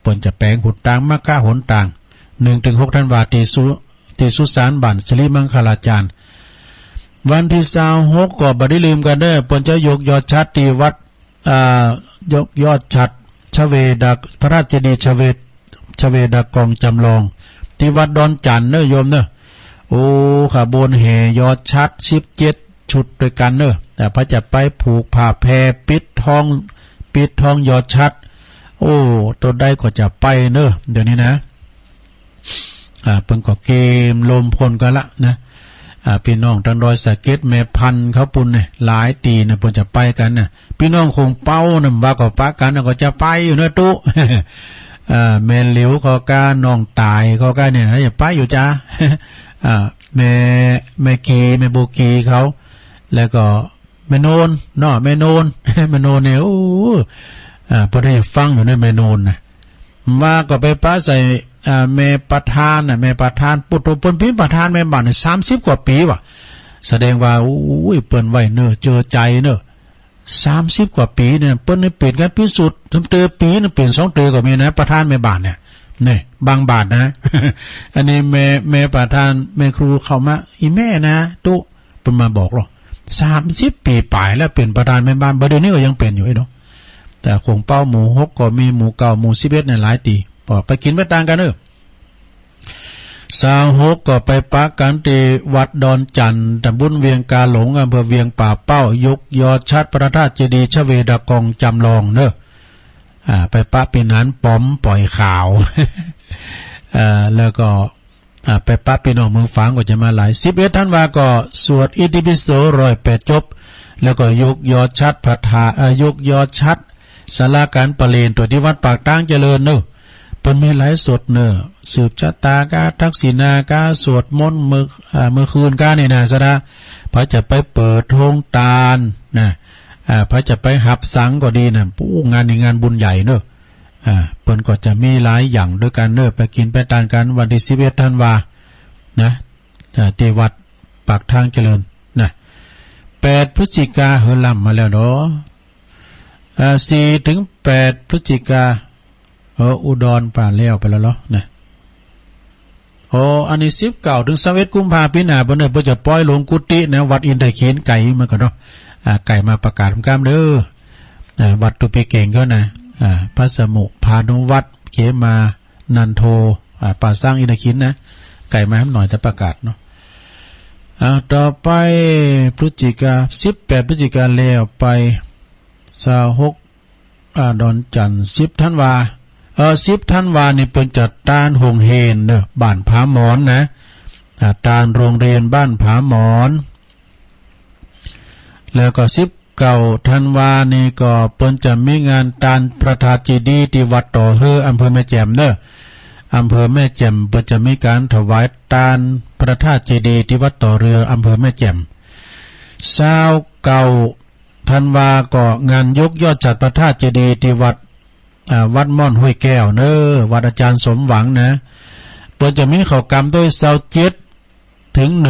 เปิ้นจะแปลงหุนต่างมะก้าหนต่าง1ถึง6ธันวาที่สุสานบ้านสิริมังคลาจารย์วันที่26ก็บ่ได้ลืมกันเด้อเปิ้นจะยกยอดชัดที่วัด ยกยอดฉัตรชเวดาพระราชเจดีย์ชเวดากองจำลองที่วัดดอนจันเนอะโยมเนอะโอ้ขบวนแห่ยอดชัด17ชุดด้วยกันเนอะแต่พระจะไปผูกผ้าแพรปิดทองยอดชัดโอ้ตัวใดก็จะไปเนอะเดี๋ยวนี้นะเพิ่งก็เกมลมพลกันละนะพี่น้องทางดอยสะเก็ดแม่พันเขาปุ่นเนี่ยหลายตีนะเพิ่นจะไปกันน่ะพี่น้องคงเป้านะว่าก็ปะกันก็จะไปอยู่เนอะตุ๊แม่เหลียวเขาก้าน้องตายเขาก้าเนี่ยนะอย่าไปอยู่จ้าแม่กีแม่โบกีเขาแล้วก็แม่โนนเนาะแม่โนนเนี่ยโอ้พอได้ฟังอยู่ในแม่โนนนะว่าก็ไปป้าใส่แม่ประธานน่ะแม่ประธานปุถุเปิ้นพิมพ์ประธานแม่บ้าน30กว่าปีว่ะแสดงว่าอุ้ยเปิ้นไว้เนอะเจอใจเนอะ30กว่าปีเนี่ยเปิ้นได้เปลี่ยนกันพิสุทธิ์ถึงเตอปีนึงเปลี่ยน2เตอก็มีนะประธานแม่บ้านเนี่ยนี่บางบาทนะ อันนี้แม่ประธานแม่ครูเข้ามาอีแม่นะตุ๊เปิ้นมาบอกหรอ30ปีปลายแล้วเป็นประธานแม่บ้านบ่เดี๋ยวนี้ก็ยังเป็นอยู่ไอ้เนาะแต่คงเป้าหมู่6ก็มีหมู่เก่าหมู่11เนี่ยหลายตีไปกินไปต่างกัน26ก็ไปปักกันที่วัดดอนจันทร์ตำบลเวียงกาหลงอำเภอเวียงป่าเป้ายกยอดชัดพระธาตุเจดีย์ชเวดากองจำลองเนอะไปปักปีนั้นป้อมปล่อยข่าว แล้วก็ไปปักพี่น้องเมืองฝางก็จะมาหลาย11ธันวาก็สวดอิติปิโส108จบแล้วก็ยกยอดชัดพระธาตุยกยอดชัดศาลาการประเลนตัวที่วัดปากตั้งเจริญเนอะเป็นมีหลายสดเนอะสืบชะตากาทักษิณากาสวดมนต์เมื่อคืนกาเนี่ยนะสระพระจะไปเปิดโรงตาลนะพระจะไปหับสังก็ดีนะปู้งานในงานบุญใหญ่เนอะเปิ้นก็จะมีหลายอย่างด้วยกันเนอะไปกินไปทานกันวันที่11ธันวานะที่วัดปากทางเจริญนะ8พฤศจิกาเฮล่ำมาแล้วเนาะ4ถึง8พฤศจิกาอุดรป่าแล้วไปแล้วเนาะนะอันนี้19ถึง21กุมภาพันธ์ปีหน้าเพิ่นจะปล่อยลงกุฏินะวัดอินทเขนไก่มันก็เนาะไก่มาประกาศกามเด้อวัดตุปีเก่งก็นะพระสมุพานุวัดเขมานันโทป่าสร้างอินทเขนนะไก่มาให้หน่อยจะประกาศเนาะต่อไปพฤศจิกา18พฤศจิกาแล้วไป26ดอนจันทร์10ธันวา10ธันวานี่เป็นจัดตานหงเฮนเนอะบ้านผาหมอนนะตานโรงเรียนบ้านผาหมอนแล้วก็19ธันวานี่ก็เปิ้นจะมีงานตานพระธาตุเจดีย์ที่วัดต่อเฮออำเภอแม่แจ่มเนอะอำเภอแม่แจ่มเปิ้นจะมีการถวายตานพระธาตุเจดีย์ที่วัดต่อเรืออำเภอแม่แจ่ม29ธันวาก็งานยกยอดจัดพระธาตุเจดีย์ที่วัดม่อนห้วยแก้วเนอะวัดอาจารย์สมหวังนะเปิ้นจะมีข้าวกรรมด้วย27ถึง1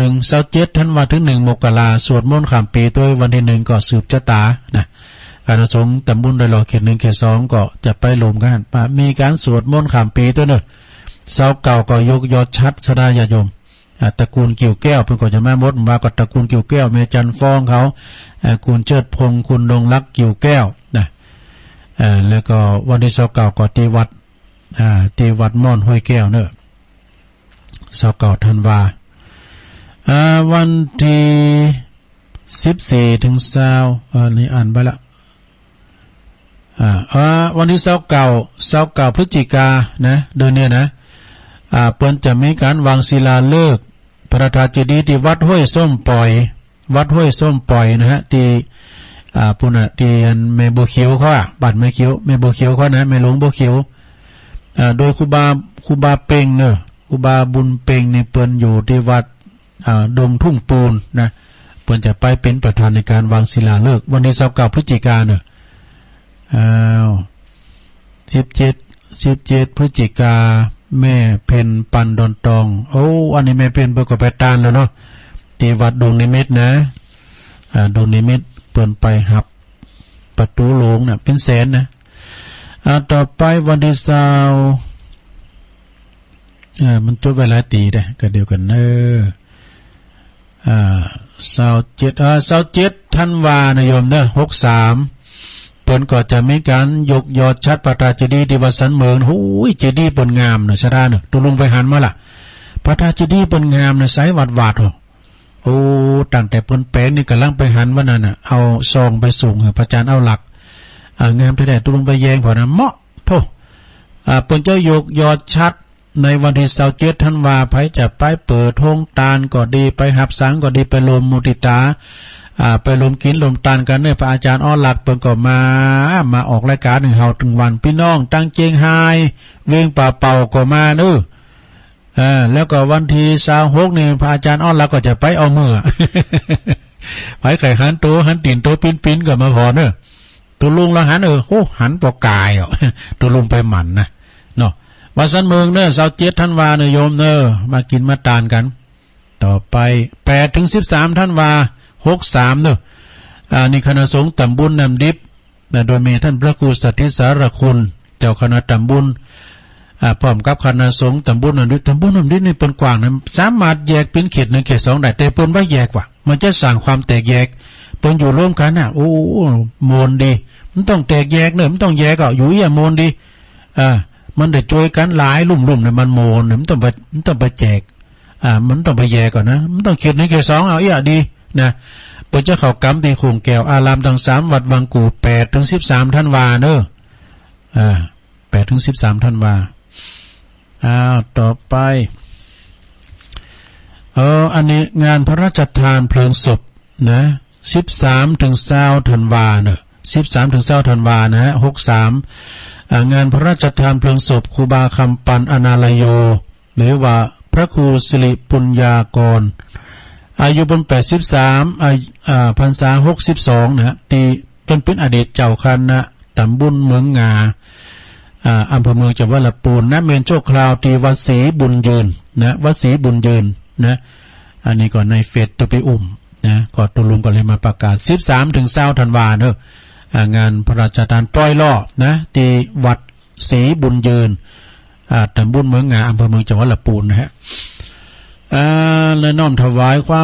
ธันวาถึง1มกราสวดมนต์ข้ามปีด้วยวันที่1ก็สืบชะตานะการสงฆ์ตำบลดอยหล่อเขต1เขต2ก็จะไปรวมกันมีการสวดมนต์ข้ามปีด้วยเนอะ29ก็ยกยอดชัดสดาญาโยมตระกูลกิ่วแก้วเพิ่นก็จะมาหมดว่าก็ตระกูลกิ่วแก้วแม่จันฟ้องเขาคุณเจิดพงษ์คุณดงรักกิ่วแก้วนะแล้วก็วันที่29ก็ที่วัดม่อนห้วยแก้วเนอะ29ธันวาวันที่14ถึง20นี่อ่านไปละวันที่29พฤศจิกานะเดือนนี้นะเปิ้นจะมีการวางศิลาฤกษ์พระธาตุเจดีย์ที่วัดห้วยส้มปล่อยนะฮะที่ปุ่นที่แม่บัวเขียวเขาบ้านแม่บัวเขียวเขานะแม่หลวงบัวเขียวโดยครูบาเป่งเนอะครูบาบุญเป่งในเปิ้นอยู่ที่วัดดงทุ่งปูนนะเปิ้นจะไปเป็นประธานในการวางศิลาฤกษ์วันที่29พฤศจิกายนเนอะ17พฤศจิกาแม่เพ็ญปันดอนตองอันนี้แม่เพ็ญเปิ้นก็ไปตานแล้วเนาะที่วัดดงนิมิตนะดงนิมิตเปิ้นไปหับประตูโลงน่ะเป็นแสนนะต่อไปวันที่20มันจบเวลาตีได้ก็เดียวกันเนอะ27ธันวาคมนะโยมเด้อ63เป ปิ้นก็จะมีการยกยอดชัดพระธาตุเจดีย์ที่วัดสันเมืองโอ้ยเจดีย์เปิ้นงามเนาะชะดาเนาะตุลุงไปหันมาล่ะพระธาตุเจดีย์เปิ้นงามเนาะไสวัดโอ้ตั้งแต่เปิ้นแปลงนี่กำลังไปหันว่านั่นน่ะเอาซองไปส่งให้พระอาจารย์เอาหลักงามแท้ๆตุลุงไปแยงพอนะเหมาะโธ่เปิ้นจะยกยอดชัดในวันที่27ธันวาคมไผจะไปเปิดโรงทานก็ดีไปหับสังก็ดีไปรวมมุติตาไปรวมกินรวมทานกันเนี่ยพระอาจารย์อ้อหลักเปิ้นก็มาออกรายการหนึ่งเฮาถึงวันพี่น้องตั้งเจงไฮเวงป่าเป่าก็มาเด้อแล้วก็วันที่26นี่พระอาจารย์อ้อหลักก็จะไปเอามือ ไปไข่หันโตหันตีนโตปิ้นๆก็มาพอเด้อตัวลุงละหันโหหันปอกกายอ่ะ ตัวลุงไปหมันนะเนาะวัดสันเมืองเด้อ27ธันวาคมโยมเด้อมากินมาทานกันต่อไป8ถึง13ธันวาคม63เด้อนี่คณะสงฆ์ตำบลน้ำดิบโดยมีท่านพระครูสัทธิสารคุณเจ้าคณะตำบลพร้อมกับคณะสงฆ์ตำบลน้ำดิบนี่เป็นกว้างนะสามารถแยกเป็นเขต1เขต2ได้แต่เปิ้นบ่แยกว่ะมันจะสร้างความแตกแยกเปิ้นอยู่ร่วมกันน่ะโอ้มนดีมันต้องแตกแยกเนอะมันต้องแยกอยู่มนดีมันได้ช่วยกันหลายลุ่มๆเนี่ยมันโมนมันต้องไปแจกมันต้องไปแยกก่อนนะมันต้องเขต1เขต2เอาดีนะเปิ้นจะเข้ากรรมที่โคงแก้วอารามทั้ง3วัดวังกู8ถึง13ธันวาเด้อ8ถึง13ธันวาต่อไปอันนี้งานพระราชทานเพลิงศพนะ13ถึง20ธันวาเนอะ13ถึง20ธันวานะฮะ63งานพระราชทานเพลิงศพครูบาคำปันอนาลโยหรือว่าพระครูสิริปุญญากรอายุเป็น83พรรษา62นะฮะที่เป็นอดีตเจ้าคณะตำบลเมืองงาอำเภอเมืองจังหวัดลำพูนนะเมนโชคคราวที่วัดศรีบุญยืนนะวัดศรีบุญยืนนะอันนี้ก็ในเฟซตัวไปนะก็ตุลุงก็เลยมาประกาศ13ถึง20ธันวาคมเด้องานพระราชทานปล่อยล่อนะที่วัดศรีบุญยืนตำบลเมืองงาอำเภอเมืองจังหวัดลำพูนนะฮะและน้อมถวายควา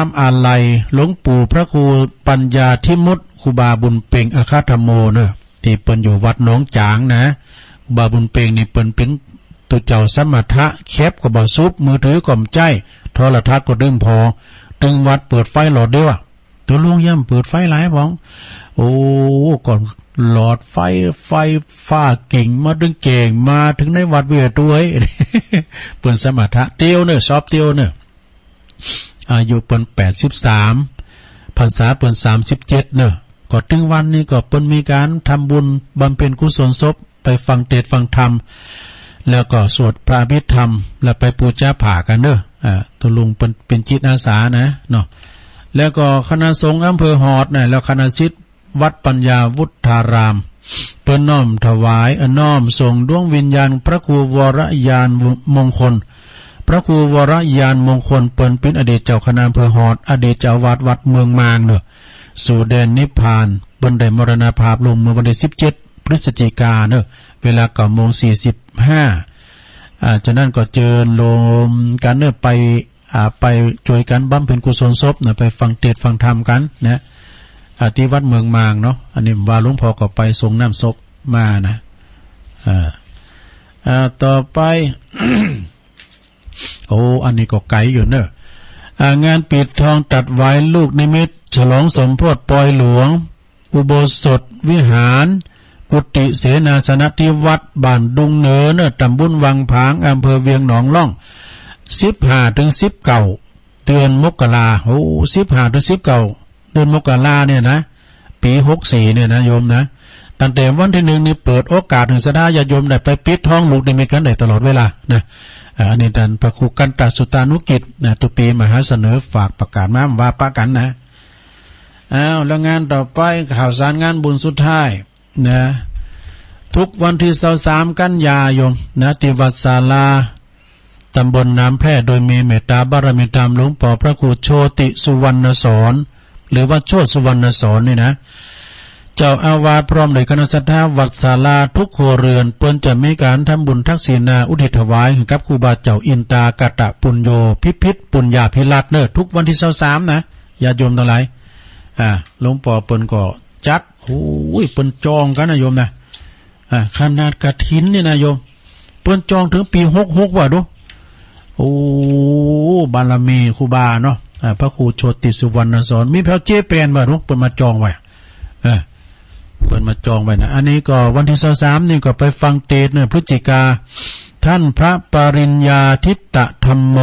มอาลัยหลวงปู่พระครูปัญญาธิมุตครูบาบุญเป่งอาคาธโมเนอะที่เปิ้นอยู่วัดหนองจางนะครูบาบุญเป่งนี่เปิ้นเป็นตัวเจ้าสมถะแคบก็บ่ซุบมือถือก็ใจโทรทัศน์ก็ดึงพอตึงวัดเปิดไฟหลอดเดียวตัวลุงย่ำเปิดไฟหลายบ้องโอ้ก่อนหลอดไฟฟ้ากิ่งมาดึงเก่งมาถึงในวัดเวียตัวเเปิ้นสมถะเตียวเนอะชอบเตียวเนอะอายุเปิ้น83พรรษาเปิ้น37เนอะก็ถึงวันนี้ก็เปิ้นมีการทำบุญบำเพ็ญกุศลศพไปฟังเทศน์ฟังธรรมแล้วก็สวดพระอภิธรรมแล้วไปปูชาผ่ากันเนอะตัวลุงเป็นจิตอาสานะเนาะแล้วก็คณะสงฆ์อำเภอหอดนะแล้วคณะศิษย์วัดปัญญาวุฒารามเปิ้นน้อมถวายน้อมส่งดวงวิญญาณพระครูวรยานมงคลพระครูวรยานมงคลเปิ้นเป็นอดีตเจ้าคณะอำเภอหอดอดีตเจ้าวาดวัดเมืองมางเนอะสู่แดนนิพพานเปิ้นได้มรณภาพลงเมื่อวันที่17พฤศจิกายนเนอะเวลา 9:45จากนั้นก็เจิญลมกันเนอะไปช่วยกันบำเพ็ญกุศลศพนะไปฟังเทศน์ฟังธรรมกันนะที่วัดเมืองมางเนาะอันนี้ว่าหลวงพ่อก็ไปส่งน้ำศพมานะต่อไป โอ้อันนี้ก็ไกลอยู่เนอะงานปิดทองตัดไว้ลูกนิมิตฉลองสมโพธิปอยหลวงอุโบสถวิหารกุฏิเสนาสนะที่วัดบ้านดุงเหนือเนอะตำบลวังผางอำเภอเวียงหนองล่อง15ถึง19เดือนมกราโอ้15ถึง19เดือนมกราเนี่ยนะปี64เนี่ยนะโยมนะตั้งแต่วันที่1นี่เปิดโอกาสถึงสดาญาติโยมได้ไปปิดทองลูกนิมิตกันได้ตลอดเวลานะอันนี้ท่านพระครูกันตสุตานุกิจนะตุปีมหาเสนอฝากประกาศมาว่าปะกันนะแล้วงานต่อไปข่าวสารงานบุญสุดท้ายนะทุกวันที่23กันยายนนะที่วัดศาลาตำบลน้ำแพร่โดยมีเมตตาบารมีธรรมหลวงพ่อพระครูโชติสุวรรณสอนหรือว่าโชติสุวรรณสอนนี่นะเจ้าอาวาสพร้อมด้วยคณะสัตยาวัดศาลาทุกครัวเรือนเปิ้นจะมีการทำบุญทักษิณาอุทิศถวายให้กับครูบาเจ้าอินตากตะปุญโญพิพิธปุญญาภิรัตน์เนอะทุกวันที่23นะญาติโยมทั้งหลายหลวงพ่อเปิ้นก็ จัดโอ้ยเปิ้นจองกันนะโยมนะขนาดกฐินนี่นะโยมเปิ้นจองถึงปี66ว่ะดูโอ้บารมีครูบาเนาะพระครูโชติสุวรรณสอนมีแถวเจแปนว่ะดูเปิ้นมาจองไว้เปิ้นมาจองไว้นะอันนี้ก็วันที่23นี่ก็ไปฟังเทศน์เนี่ยพฤศจิกาท่านพระปริญญาทิตตธรรมโม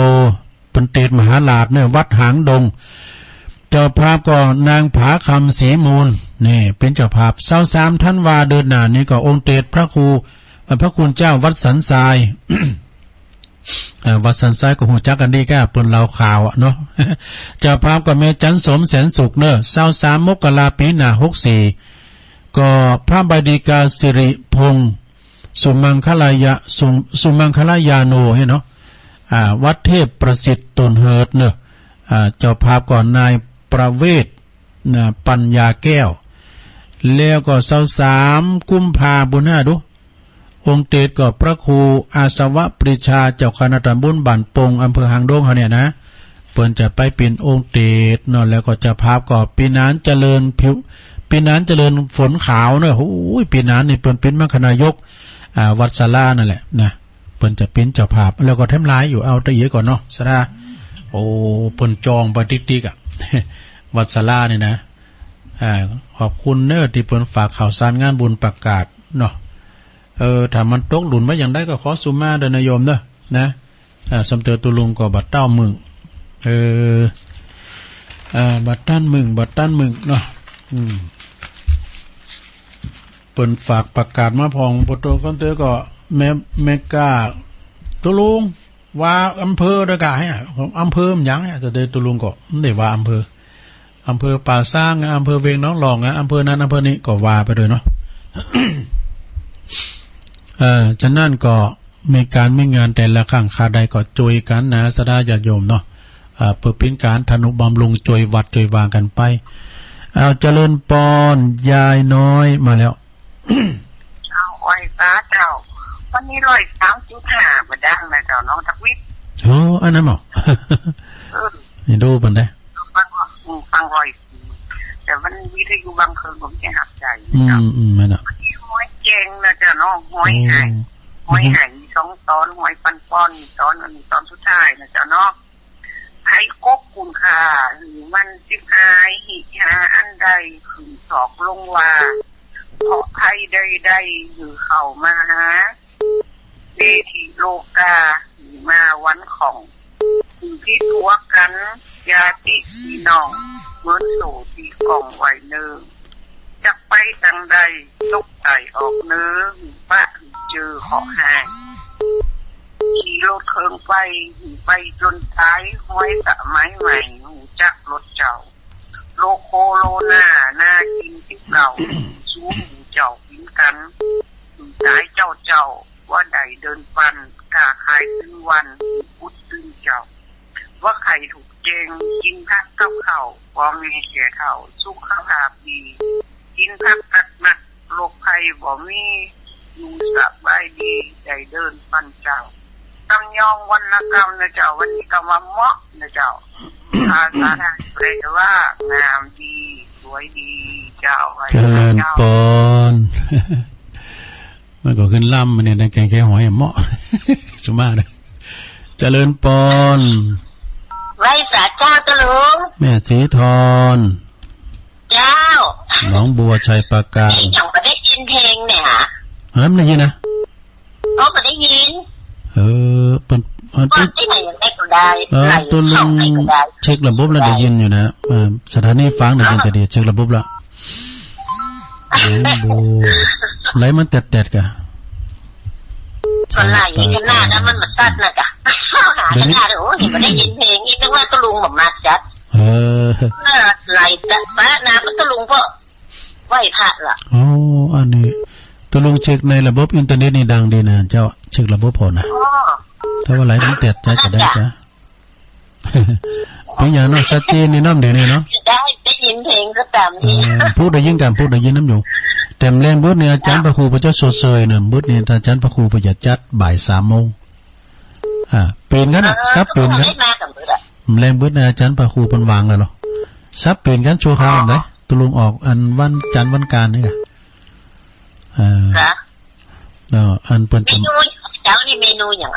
เป็นเทศน์มหาลาภเนี่ยวัดหางดงเจ้าภาพก็นางผาคำศรีมูลนี่เป็นเจ้าภาพ23ธันวาเดือนหน้านี้ก็องค์เทศน์พระครูพระคุณเจ้าวัดสันทราย วัดสันทรายก็หูจักกันดีแก่เปิ้นเล่าข่าวเนาะ เจ้าภาพก็แม่จันสมแสนสุขเนอะ23มกราปีหน้า64ก็พระบดีกาสิริพงษ์สุมังคลายะสุมังคลายาโนเนาะวัดเทพประสิทธิ์ตนเฮิดเนอะเจ้าภาพก่อนนายประเวศปัญญาแก้วแล้วก็23กุมภาพันธ์ดูองค์เตศก็พระครูอาสวะปริชาเจ้าคณะตำบลบ้านปงอำเภอหางดงเขาเนี่ยนะเปิ้นจะไปเป็นองค์เตศเนาะแล้วก็เจ้าภาพก็ปีนานเจริญผิวปีนานเจริญฝนขาวเนอะโอ้ยปีนานนี่เปิ้นเป็นมคณายกวัดศาลานั่นแหละนะเปิ้นจะเป็นเจ้าภาพแล้วก็แถมหลายอยู่เอาตะเยก่อนเนาะสราโอ้เปิ้นจองไปติ๊กๆอ่ะ วัดศาลานี่นะขอบคุณเนอะที่เปิ้นฝากข่าวสารงานบุญประกาศเนาะถ้ามันตกหลุนไว้อย่างได้ก็ขอสุมาเด้อนายโยมเด้อนะสำเตอตุลุงก็บัดเต้ามึงบัดต้านมึงเนาะเปิ้นฝากประกาศมาพองปโตคอนเตอก็แม่กาตุลุงว่าอำเภอดะกะให้อำเภอมันหยังจะเดตุลุงก็ไม่ได้ว่าอำเภอป่าสร้างอำเภอเวียงน้องหลองอำเภอนั้นอำเภอนี้ก็ว่าไปเลยเนาะ ฉะนั้นก็มีการมีงานแต่ละครั้งคาใดก็จอยกันนะสดาญาติโยมเนาะเพื่อเป็นการทนุบำรุงจอยวัดจอยวางกันไปเอาเจริญปอนยายน้อยมาแล้ว เอาอ้อยฟ้าเจ้าวันนี้103.5บ่ดังนะเจ้าน้องทักวิทย์อันนั้นหรอ นี่ดูปันได้ฟังรอยแต่วันวิทยุบางคืนผมจะหักใจไม่น่ะหอยแจงนะเจ้าน้องหอยหาย2ตอนหอยปันป้อนตอนนี้ตอนสุดท้ายนะเจ้าน้องไผกกคุณค่าหรือมันสิอายหิหาอันใดขึ้นศอกลงว่าเพราะใครใดๆอยู่เข้ามาหาเวทีโลกามาวันของพิษหัวกันยาติพี่น้องเหมือนโสตีกล่องไหวเนื้อจะไปทางใดตกไตออกเนื้อปะเจอขอหายขี่รถเครื่องไปจนท้ายห้อยตะไม้ใหม่หูจักรถเจ้าโลโคโลนากินที่เก่าสู้หูเจ้ากินกันหูตายเจ้าว่าใดเดินปันกาขายตึงวันพุดตึงเจ้าว่าไข่ถูกเจงกินพักกับเข่าพอมีแก่เข่าสุขภาพดีกินพักตักหนักโรคภัยบ่มีอยู่สบายดีใจเดินปันเจ้าตั้งยองวรรณกรรมนะเจ้าวันนี้ก็มาเหมาะนะเจ้าภาษาไทยเรียกว่างามดีสวยดีเจ้าเจริญปอนมันก็ขึ้นล่ำมันเนี่ยในแกงแค่หอยเหมาะ สุมาเลยเจริญปอนไว้สาเจ้าตะลุงแม่สีทอนเจ้าน้องบัวชัยประการยังไม่ได้ยินเพลงเนี่ยฮะไม่ได้ยินนะก็ไม่ได้ยินเป็นที่ไหนยังได้ก็ได้ตัวลุงเช็คระบบแล้วได้ยินอยู่นะสถานีฟังได้ยินแต่เดียวเช็คระบบแล้วโอ้ไหลมันแตดๆกะคนไหลกันหน้าแล้วมันตัดนะกะหากันหน้าโอ้เห็นมันได้ยินเพลงนี่นึกว่าตะลุงแบบมาจัดไหลแต่ป้านามันตะลุงก็ไหวพระล่ะอ๋ออันนี้ตะลุงเช็คในระบบอินเทอร์เน็ตนี่ดังดีนะเจ้าเช็คระบบพอนะถ้าว่าไหลมันแตดจะได้จ้ะเป็นอย่างนั้นชัดเจนในน้ำเดี๋ยวนี้เนาะได้ยินเพลงก็ตามนี้พูดได้ยินกันพูดได้ยินน้ำอยู่แต่แรงบุญเนี่ยอาจารย์พระครูพระเจ้าโซเซยเนี่ยบุญเนี่ยอาจารย์พระครูประหยัดจัดบ่าย3 โมงเป็นกันอ่ะซับเป็นกันแรงบุญเนี่ยอาจารย์พระครูเป็นวางเลยหรอซับเป็นกันชั่วคราวไหน ตุลุงออกอันวันจันทร์วันการนี่ค่ะค่ะอันเปิ้นเมนูเจ้านี่เมนูอย่าง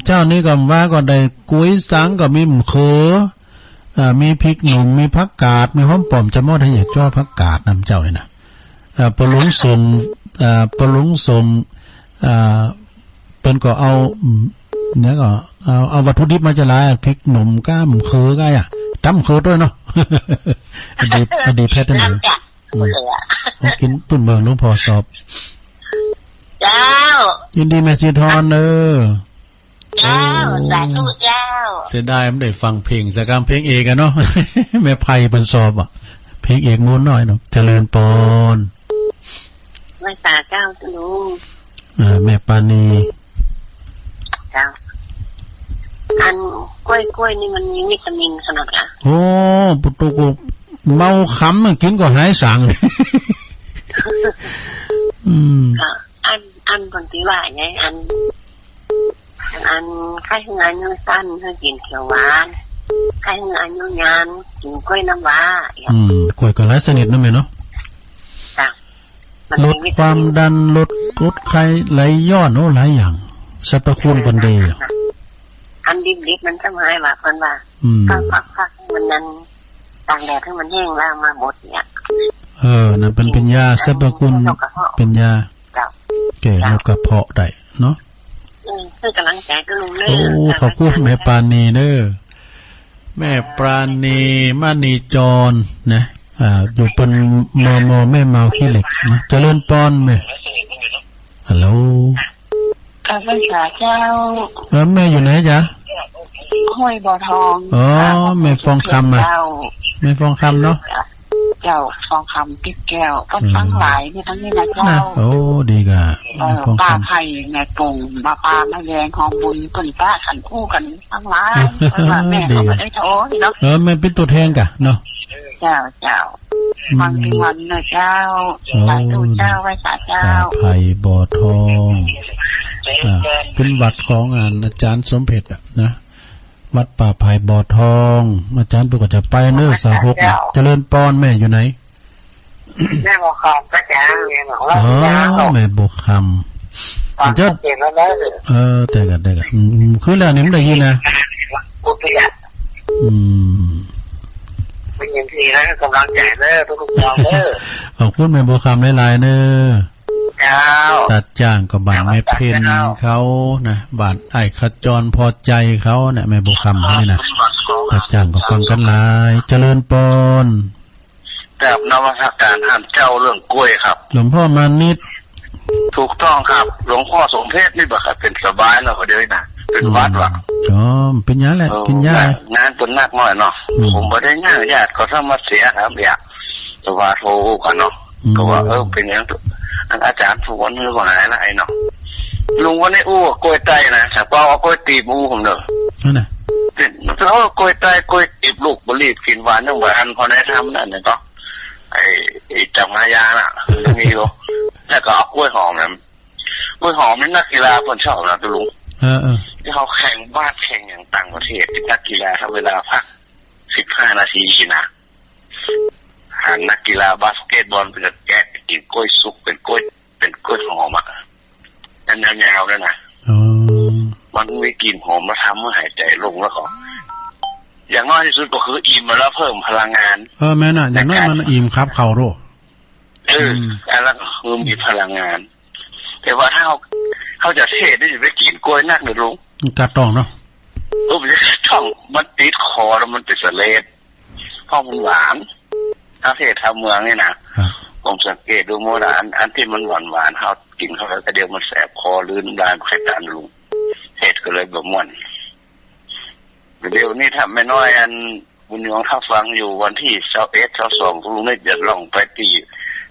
เจ้านี่ก็ว่าก็ได้กุ้ยสังก็มีมะเขือมีพริกหนุ่มมีผักกาดมีหอมป้อมจะมอดให้อยากจ้อผักกาดนำเจ้านี่นะปลงสมเปิ้นก็เอาเนี่ยก็เอาวัตถุดิบมาจะหลายพริกหนุ่มก้ามเขือไงตำเขือด้วยเนาะอดีแพทย์นั่นเองกินปุ่นเมืองหลวงพ่อสอบเจ้ายินดีแม่สีทอนเจ้าสาธุเจ้าเสียดายไม่ได้ฟังเพลงสักคำเพลงเอกเนาะ แม่ไพ่เป็นสอบเพลงเอกม้วนหน่อยเนาะเจริญปนไม่ตาเจ้าลุงแม่ปานีเจ้าอันกล้วยนี่มันมีวิตามินขนาดไหนโอ้ปุตุกเมาขำกินก็หายสั่งอันคนที่ว่าไงอันใครงานยังสั้นเพื่อกินเขียวหวานใครงานยังยานกินกล้วยน้ำว้ากล้วยก็หลายชนิดนะแม่เนาะลดความดันลดไขไหลย้อนหลายอย่างสรรพคุณบันเดย์อันดิบมันทำให้ว่าเพิ่นว่าพักมันนั้นต่างแดดให้มันแห้งแล้วมาหมดเนี่ยนั่นเป็นยาสรรพคุณเป็นยาแก้โรคกระเพาะได้เนาะคือกำลังใจก็ลุงเลยโอ้ขอบคุณแม่ปราณีเด้อแม่ปราณีมณีจรนะอยู่เป็นมแม่เมาขี้เหล็กนะเจริญปอนแม่ฮัลโหลข้าพเจ้าแม่อยู่ไหนจ๊ะห้วยบ่อทองอ๋อแม่ฟองคำแม่ฟองคำเนาะเจ้าฟองคำติ๊กแก้วก็ตั้งหลายนี่ทั้งนี้นะเจ้าโอ้ดีกะปลาไผ่แม่ปงปลาแม่แรงของบุญกุนป้าขันคู่กันทั้งหลายแม่ก็ได้โทษเนาะแม่เป็นตัวแทนกะเนาะเจ้าฟังที่วันนะเจ้าสาธุเจ้าไว้สาเจ้าไผ่บ่อทองเป็นวัดของอาจารย์สมเพชรนะวัดป่าไผ่บ่อทองอาจารย์ปกติจะไปเนื้อสาหกเจริญปอนแม่อยู่ไหนแม่บอกคำก็จะแม่บอกว่าแม่บอกคำจะแต่กันคือแล้วนี่มันได้ยินนะเป็นอย่างที่แล้วกำลังใจเนอทุกๆอย่างเนอขอบคุณแม่บอกคำหลายๆเนอตัดจ้างกับบ้านแม่เพนเขานะบ้านไอ้ขจรพอใจเขาเนี่ยแม่บุคคำเขาเนี่ยนะตัดจ้างก็ฟังกันหลายเจริญปนแบบนวัตการห้ามเจ้าเรื่องกล้วยครับหลวงพ่อมานิดถูกต้องครับหลวงพ่อสมเพชนี่บอกครับเป็นสบายแล้วก็เดี๋ยวนะเป็นวัดว่ะเป็นยาแหละกินยางานตัวนักหน่อยเนาะผมไม่ได้ง่ายญาติก็ถ้ามาเสียครับอยากสวัสดีกันเนาะก็ว่าเป็นอย่างตัวอาจารย์ทุกวันนี้ก็หายแล้วไอ้เนาะลุงวันนี้กล้วยไตนะแต่เปล่ากล้วยตีบผมเนอะนั่นน่ะเป็นเพราะกล้วยไตกล้วยตีบลูกบรีบกินหวานต้องหวานพอได้ทำนั่นเนี่ยก็ไอ้จังหายาน่ะมีก็แล้วก็เอากล้วยหอมนะกล้วยหอมนี่นักกีฬาคนชอบนะตัวลุงที่เขาแข่งบ้านแข่งอย่างต่างประเทศที่นักกีฬาทำเวลาพัก15 นาทีนะหานักกีฬาบาสเกตบอลเป็นแกะกินกล้วยสุกเป็นกล้วยหอมอ่ะอันยาวๆนั่นนะมันมีกลิ่นหอมมาทำเมื่อหายใจลงแล้วก็อย่างน้อยที่สุดก็คืออิ่มมาแล้วเพิ่มพลังงานแม่น่ะอย่างน้อยมันอิ่มครับเขาโรแล้วก็คือมีพลังงานแต่ว่าถ้าเขาจะเทศได้จะไปกินกล้วยนักหรือลุงกระตองเนาะมันจะช่องมันติดคอแล้วมันติดเสลดเพราะมันหวานถ้าเทศทำเมืองนี่นะผมสังเกตดูโมดอันที่มันหวานเขากินเข้าไปแต่เดียวมันแสบคอลื่นน้ำลายไข่ตาลุงเทศก็เลยแบบม่วนเดี๋ยวนี้ถ้าไม่น้อยอันบุญยงถ้าฟังอยู่วันที่21 22ลุงได้จะลองไปตี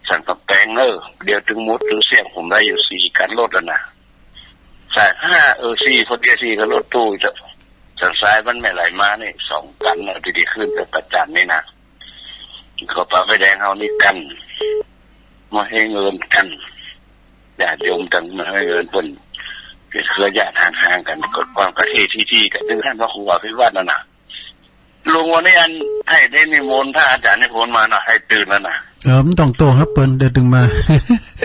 สั่งกับแปงเดี๋ยวถึงมุดถึงเสียงผมได้อยู่4กันรถแล้วนะสาย5 4พอดี4ก็รถตู้จะสันซ้ายมันไม่ไหลมานี่2 กันนะดีๆขึ้นไปประจันนี่นะก็ปลาไฟแดงเขานี่กันมาให้เงินกันอย่าโยมจังมาให้เงินเพิ่นเครือญาติห่างๆกันกดความกระเทที่กันถึงท่านพระครูอภิวัตนั่นน่ะ ลุงวันนี้อันให้ได้นิมนต์พระอาจารย์นิพนธ์มาหน่อยให้ตื่นแล้วนะ มันต้องโตครับเปิ้นเดี๋ยวดึงมา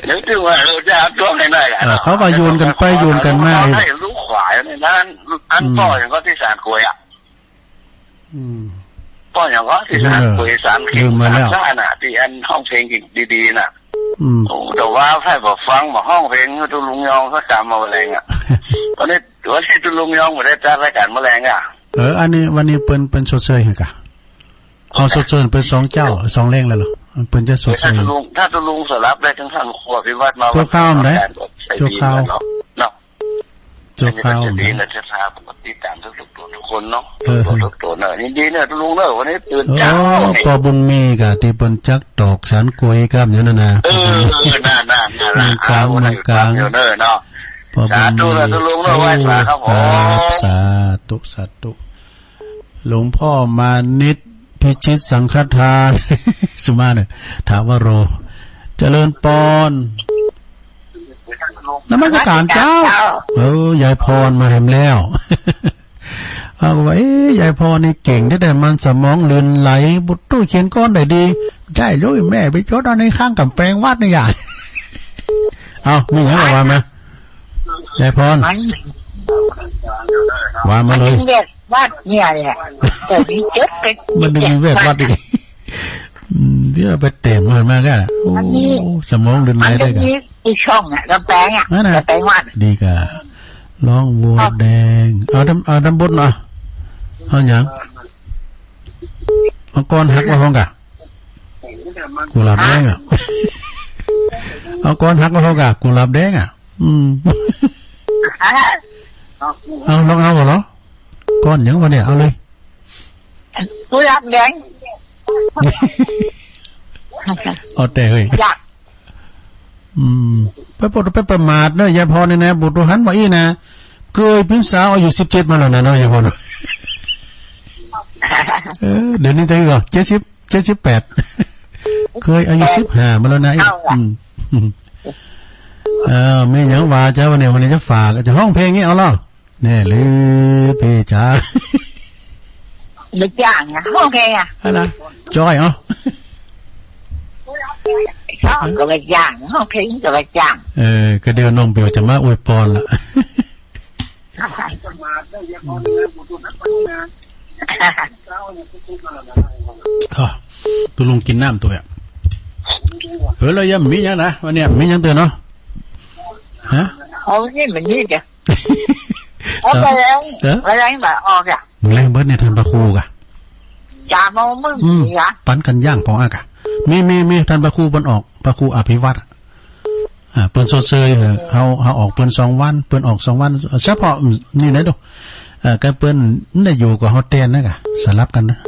เดี๋ยวถึงว่าเราจะช่วงให้ได้กัน เขาก็โยนกันไปโยนกันมาอยู่ ให้ลูกขวายเนี่ยนั่นอันพ่ออย่างก็ที่สารกวยอ่ะพ่ออย่างก็ที่สารกวยสารเข่งสารน่ะที่อันห้องเพลงดีๆน่ะโอ้แต่ว่าใครบอกฟังบอกห้องเพลงตุลุงยองเขาจำมาแมลงอ่ะตอนนี้ตุลุงยองไม่ได้จัดรายการแมลงอ่ะอันนี้วันนี้เปิ้นชดเชยเหรอกะเอาชดเชยเป็น2เจ้า2แรงแล้วเหรอเปิ้นจะชดเชยถ้าตุลุงสลับได้ทั้งท่านขวบพิวัตรมาโจข้าวไหนโจข้าวเนาะโจข้าวดีนะจะพาปกติตามทุกตัวทุกคนเนาะทุกตัวเนอะนี่ดีเนอะตุลุงเนอะวันนี้ตื่นเช้าปอบุญมีกะที่เปิ้นจักตอกสารกวยกับอยู่นั่นน่ะน่ากลางอยู่เนอะเนาะสาธุนะตุลุงเนอะไหว้พระครับผมสาธุหลวงพ่อมานิดพิชิตสังฆทานสุมาเนี่ยถามว่าโรเจริญปอนนมัสการเจ้ายายพรมาแหมแล้วเอาไว้ยายพรนี่เก่งได้มันสมองเลือนไหลบุตรตู้เขียนก้อนได้ดีใช่เลยแม่ไปจดเอาในข้างกับแปลงวัดนี่อย่างเอามีอะไรว่าไหมยายพรว่ามาเลยวัดเนี่ยแหละแต่มีเจ็ดเป็นมันมีเวทวัดอีกเดี๋ยวไปเต็มมันมากันโอ้สมองเลือนไหลได้กันอีช่องอ่ะกำแพงอ่ะกำแพงวัดดีกะร้องวัวแดงเอาดำบุญมาเอาอย่างเอาก้อนหักมาห้องกะกุหลาบแดงอ่ะเอาก้อนหักมาห้องกะกุหลาบแดงอ่ะเอาลองเอาเหรอก้อนยังวะเนี่ยเอาเลยกุหลาบแดงเอาแต่เฮ้ยไปปดไปประมาทเนอะยายพรเนี่ยนะบุตรหันมาอีนะเคยเป็นสาวอายุ17มาแล้วนะเนาะยายพรเดี๋ยวนี้เท่าไหร่ก็78เคยอายุ15มาแล้วนะไม่ยังว่าเจ้าวันนี้จะฝากจะห้องเพลงนี้เอาล่ะแน่เลยพี่จ๋าไม่จ้างนะห้องเพลงอ่ะอะไรจอยก็ไปจ้างห้องเพลงก็ไปจ้างก็เดี๋ยวน้องเบลจะมาอวยพรละตุลุงกินน้ำตัวอ่ะเรายังมียังนะวันนี้มียังเตือนเนาะฮะเอาที่มันนี่จ้ะเอาไปแล้วแบบออกอ่ะแรงเบิร์ดเนี่ยทันปะคูกะจ่าโมมึงอ่ะปั้นกันย่างพออ่ะกะมีทันปะคูบนออกปะคูอภิวัตเปิ้นโซเซยเขาออกเปิ้น2 วันเปิ้นออก2 วันเฉพาะนี่นะดูก็เปิ้นได้อยู่กับเฮาแตนนะกะสลับกันนะ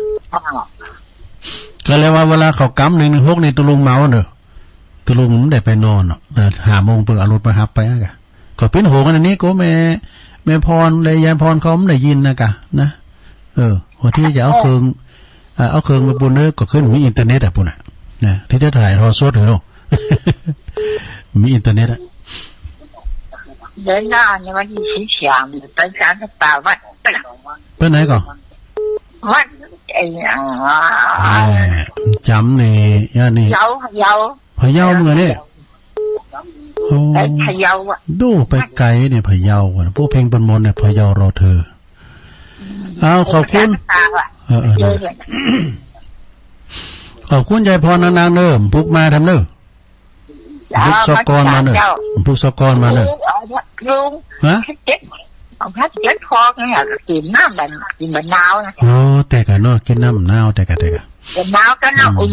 ก็เลยว่าเวลาเขากำ116นี่ตุลุงเมาเด้อตุลุงมันได้ไปนอนแต่5 โมงเปิ้นเอารถมารับไปอ่ะกะก็เป็นโหกันอันนี้ก็แม่พรเลยยายพรเขาไม่ได้ยินนะกะนะหัวที่จะเอาเครื่องมาปุ่นเด้อก็ขึ้นมีอินเทอร์เน็ตอ่ะปุ่นน่ะนะที่จะถ่ายทอดสดเหรอมีอินเทอร์เน็ตอ่ะเดินหน้าเนี่ยมันมีสีเขียวไปจานป่าวัดไปไหนก่อนวัดไอ้จำนี่ย่านี่พะเยาเมื่อนี่ไปพะเยาอ่ะดูไปไกลเนี่ยพะเยาอ่ะพวกเพลงบนมนเนี่ยพะเยารอเธอเอาขอบคุณขอบคุณยายพรนางเนิ่มพุกมาทำเนิ่มพุกสกรมาเนิ่มพุกสกรมาเนิ่มลุงฮะเอาพัดเจ็ดคอเนี่ยกินน้ำมันกินมะนาวนะแต่กันเนาะกินน้ำนาวแต่กันนาวก็น้ำอุ่น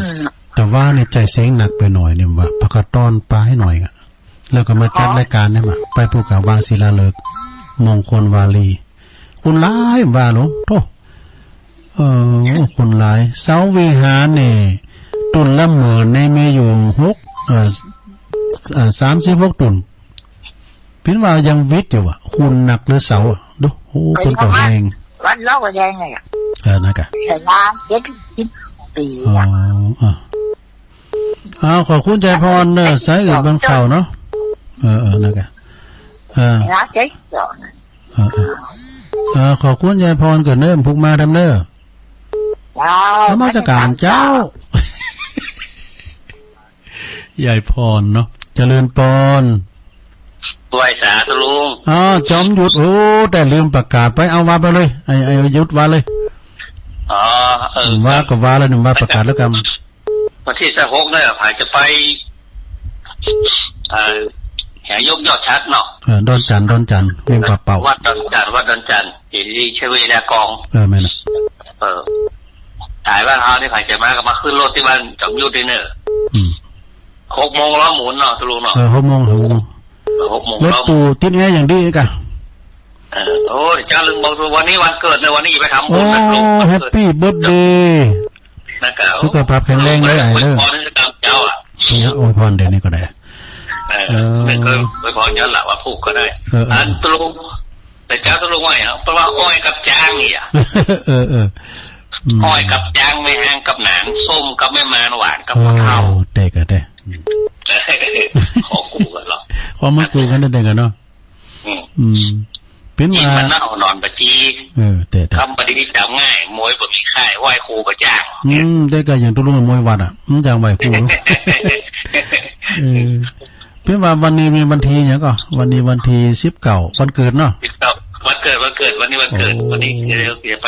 แต่ว่าในใจเสียงหนักไปหน่อยเนี่ยว่าพักตอนปลาให้หน่อยกันแล้วก็มาจัดรายการเนี่ยมาไปพูดกับวางศิลาฤกษ์มงคลวาลีคุณร้ายว่าหลวงโธ่คุณร้ายเสาวิหารเนี่ยตุนละ10,000ในเมอยู่36 ตุนพินว่ายังวิทย์อยู่อ่ะคุณหนักหรือเสาดูโอ้คนก่อแหงวันเล่าก็แดงไงนะกะแต่ว่า70 ปีขอบคุณใจพรเนอะสายอื่นบนเขาเนาะนะกะขอบคุณยายพรกับเนิ่มพุกมาทำเนอ นมัสการเจ้า ยายพรเนาะเจริญปอนไหว้สาธุลุงจอมหยุดโอ้แต่ลืมประกาศไปเอาว่าไปเลยไอ้หยุดว่าเลยว่าก็ว่าแล้วหนึ่งว่าประกาศแล้วกันวันที่16เนี่ยผายจะไปแห่ยกยอดชัดเนาะดอนจันเวียงป่าเป่าวัดดอนจันที่เชเวดากองไม่นะถ่ายบ้านเฮานี่ผายจะมาก็มาขึ้นรถที่บ้านจอมยุทธดิเนอร์6 โมงล้อหมุนเนาะทุลุงเนาะ6 โมงรถตู้ติดแอร์อย่างดีกะโอ้ยจ้าลืมบอกวันนี้วันเกิดในวันนี้ไปทำบุญนะลุงแฮปปี้เบิร์ธเดย์สุขภาพแข็งแรงเลยไอ้เด้อพรให้กับเจ้าอ่ะเนี่ยโอ้ยพรเดี๋ยวนี้ก็ได้ไม่เคยไปพรย้อนหลังว่าพูกก็ได้ตุลุงแต่เจ้าตุลุงว่าอย่างเพราะว่าอ้อยกับจ้างนี่อ่ะอ้อยกับจ้างไม่แห้งกับหนานส้มกับไม่มานหวานกับมะพร้าวเด็กก็ได้ขอกูกันหรอขอมากูกันได้กันเนาะเป็นมามันเน่านอนปะจีแต่ทำปฏิบัติจับง่ายมวยบ่มีค่ายไหว้ครูกับจ้างได้ก็อย่างตุลุงมวยวัดอ่ะจ้างไหว้ครูเป็นว่าวันนี้มีวันที่อย่างก็วันนี้วันที่19วันเกิดเนาะวันเกิดวันนี้วันเกิดวันนี้เดี๋ยวไป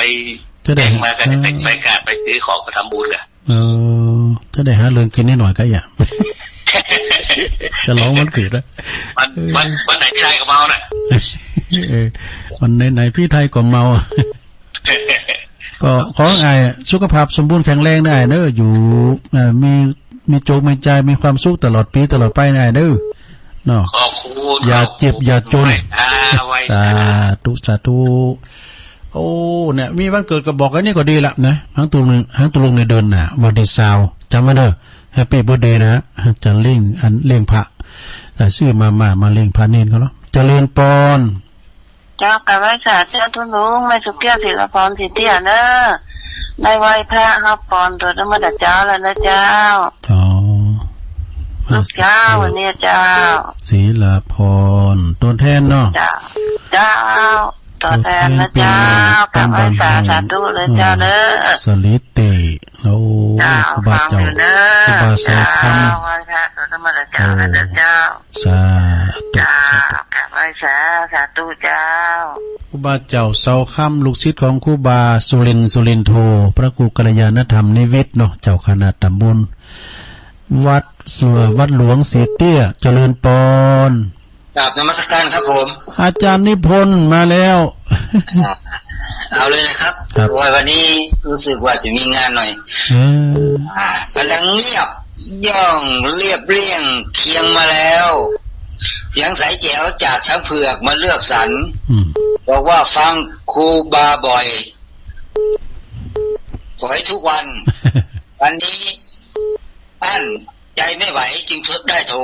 แต่งมากันไปกาดไปซื้อของไปทำบุญกันถ้าได้หาเรื่องกินนิดหน่อยก็อย่าจะร้องวันเกิดแล้ววันไหนพี่ไทยก็เมาน่ะวันไหนพี่ไทยก็เมาก็ขอไงสุขภาพสมบูรณ์แข็งแรงได้เนอะอยู่มีโจมีใจมีความสุขตลอดปีตลอดไปได้เนอะเนาะอย่าเจ็บอย่าจนสาธุโอ้เนี่ยมีวันเกิดก็บอกกันนี่ก็ดีละนะทั้งตุลุงในเดินน่ะวันที่20จำไว้เด้อแฮปปี้เบิร์ธเดย์นะจะเลี้ยงพระแต่ชื่อมาเลี้ยงพระเนนเขาเนาะเจริญปอนเจ้ากะไว้สาเจ้าทุลุงไม่สุเกียศิลปรสิเตี้ยเนอะในไหว้พระครับปอนตัวธรรมดาเจ้าแล้วนะเจ้าลูกเจ้าวันนี้เจ้าศิลปรตัวแทนเนาะเจ้าตัวแทนนะเจ้ากะไว้สาธุเลยเจ้าเนอะสลิติโอ้ครูบาเจ้าครูบาสาคำสาธุเจ้าครูบาเจ้าเสาคำลูกศิษย์ของครูบาสุรินโทพระครูกัลยาณธรรมนิวิทย์เนาะเจ้าคณะตำบลวัดหลวงศรีเตี้ยเจริญปอนกราบนมัสการครับผมอาจารย์นิพนธ์มาแล้วเอาเลยนะครับวันนี้รู้สึกว่าจะมีงานหน่อยกำลังเงียบย่องเรียบเรียงเคียงมาแล้วเสียงใสแจ๋วจากช้างเผือกมาเลือกสรรบอกว่าฟังครูบาบ่อยขอให้ทุกวัน วันนี้อั้นใจไม่ไหวจึงทดได้โทร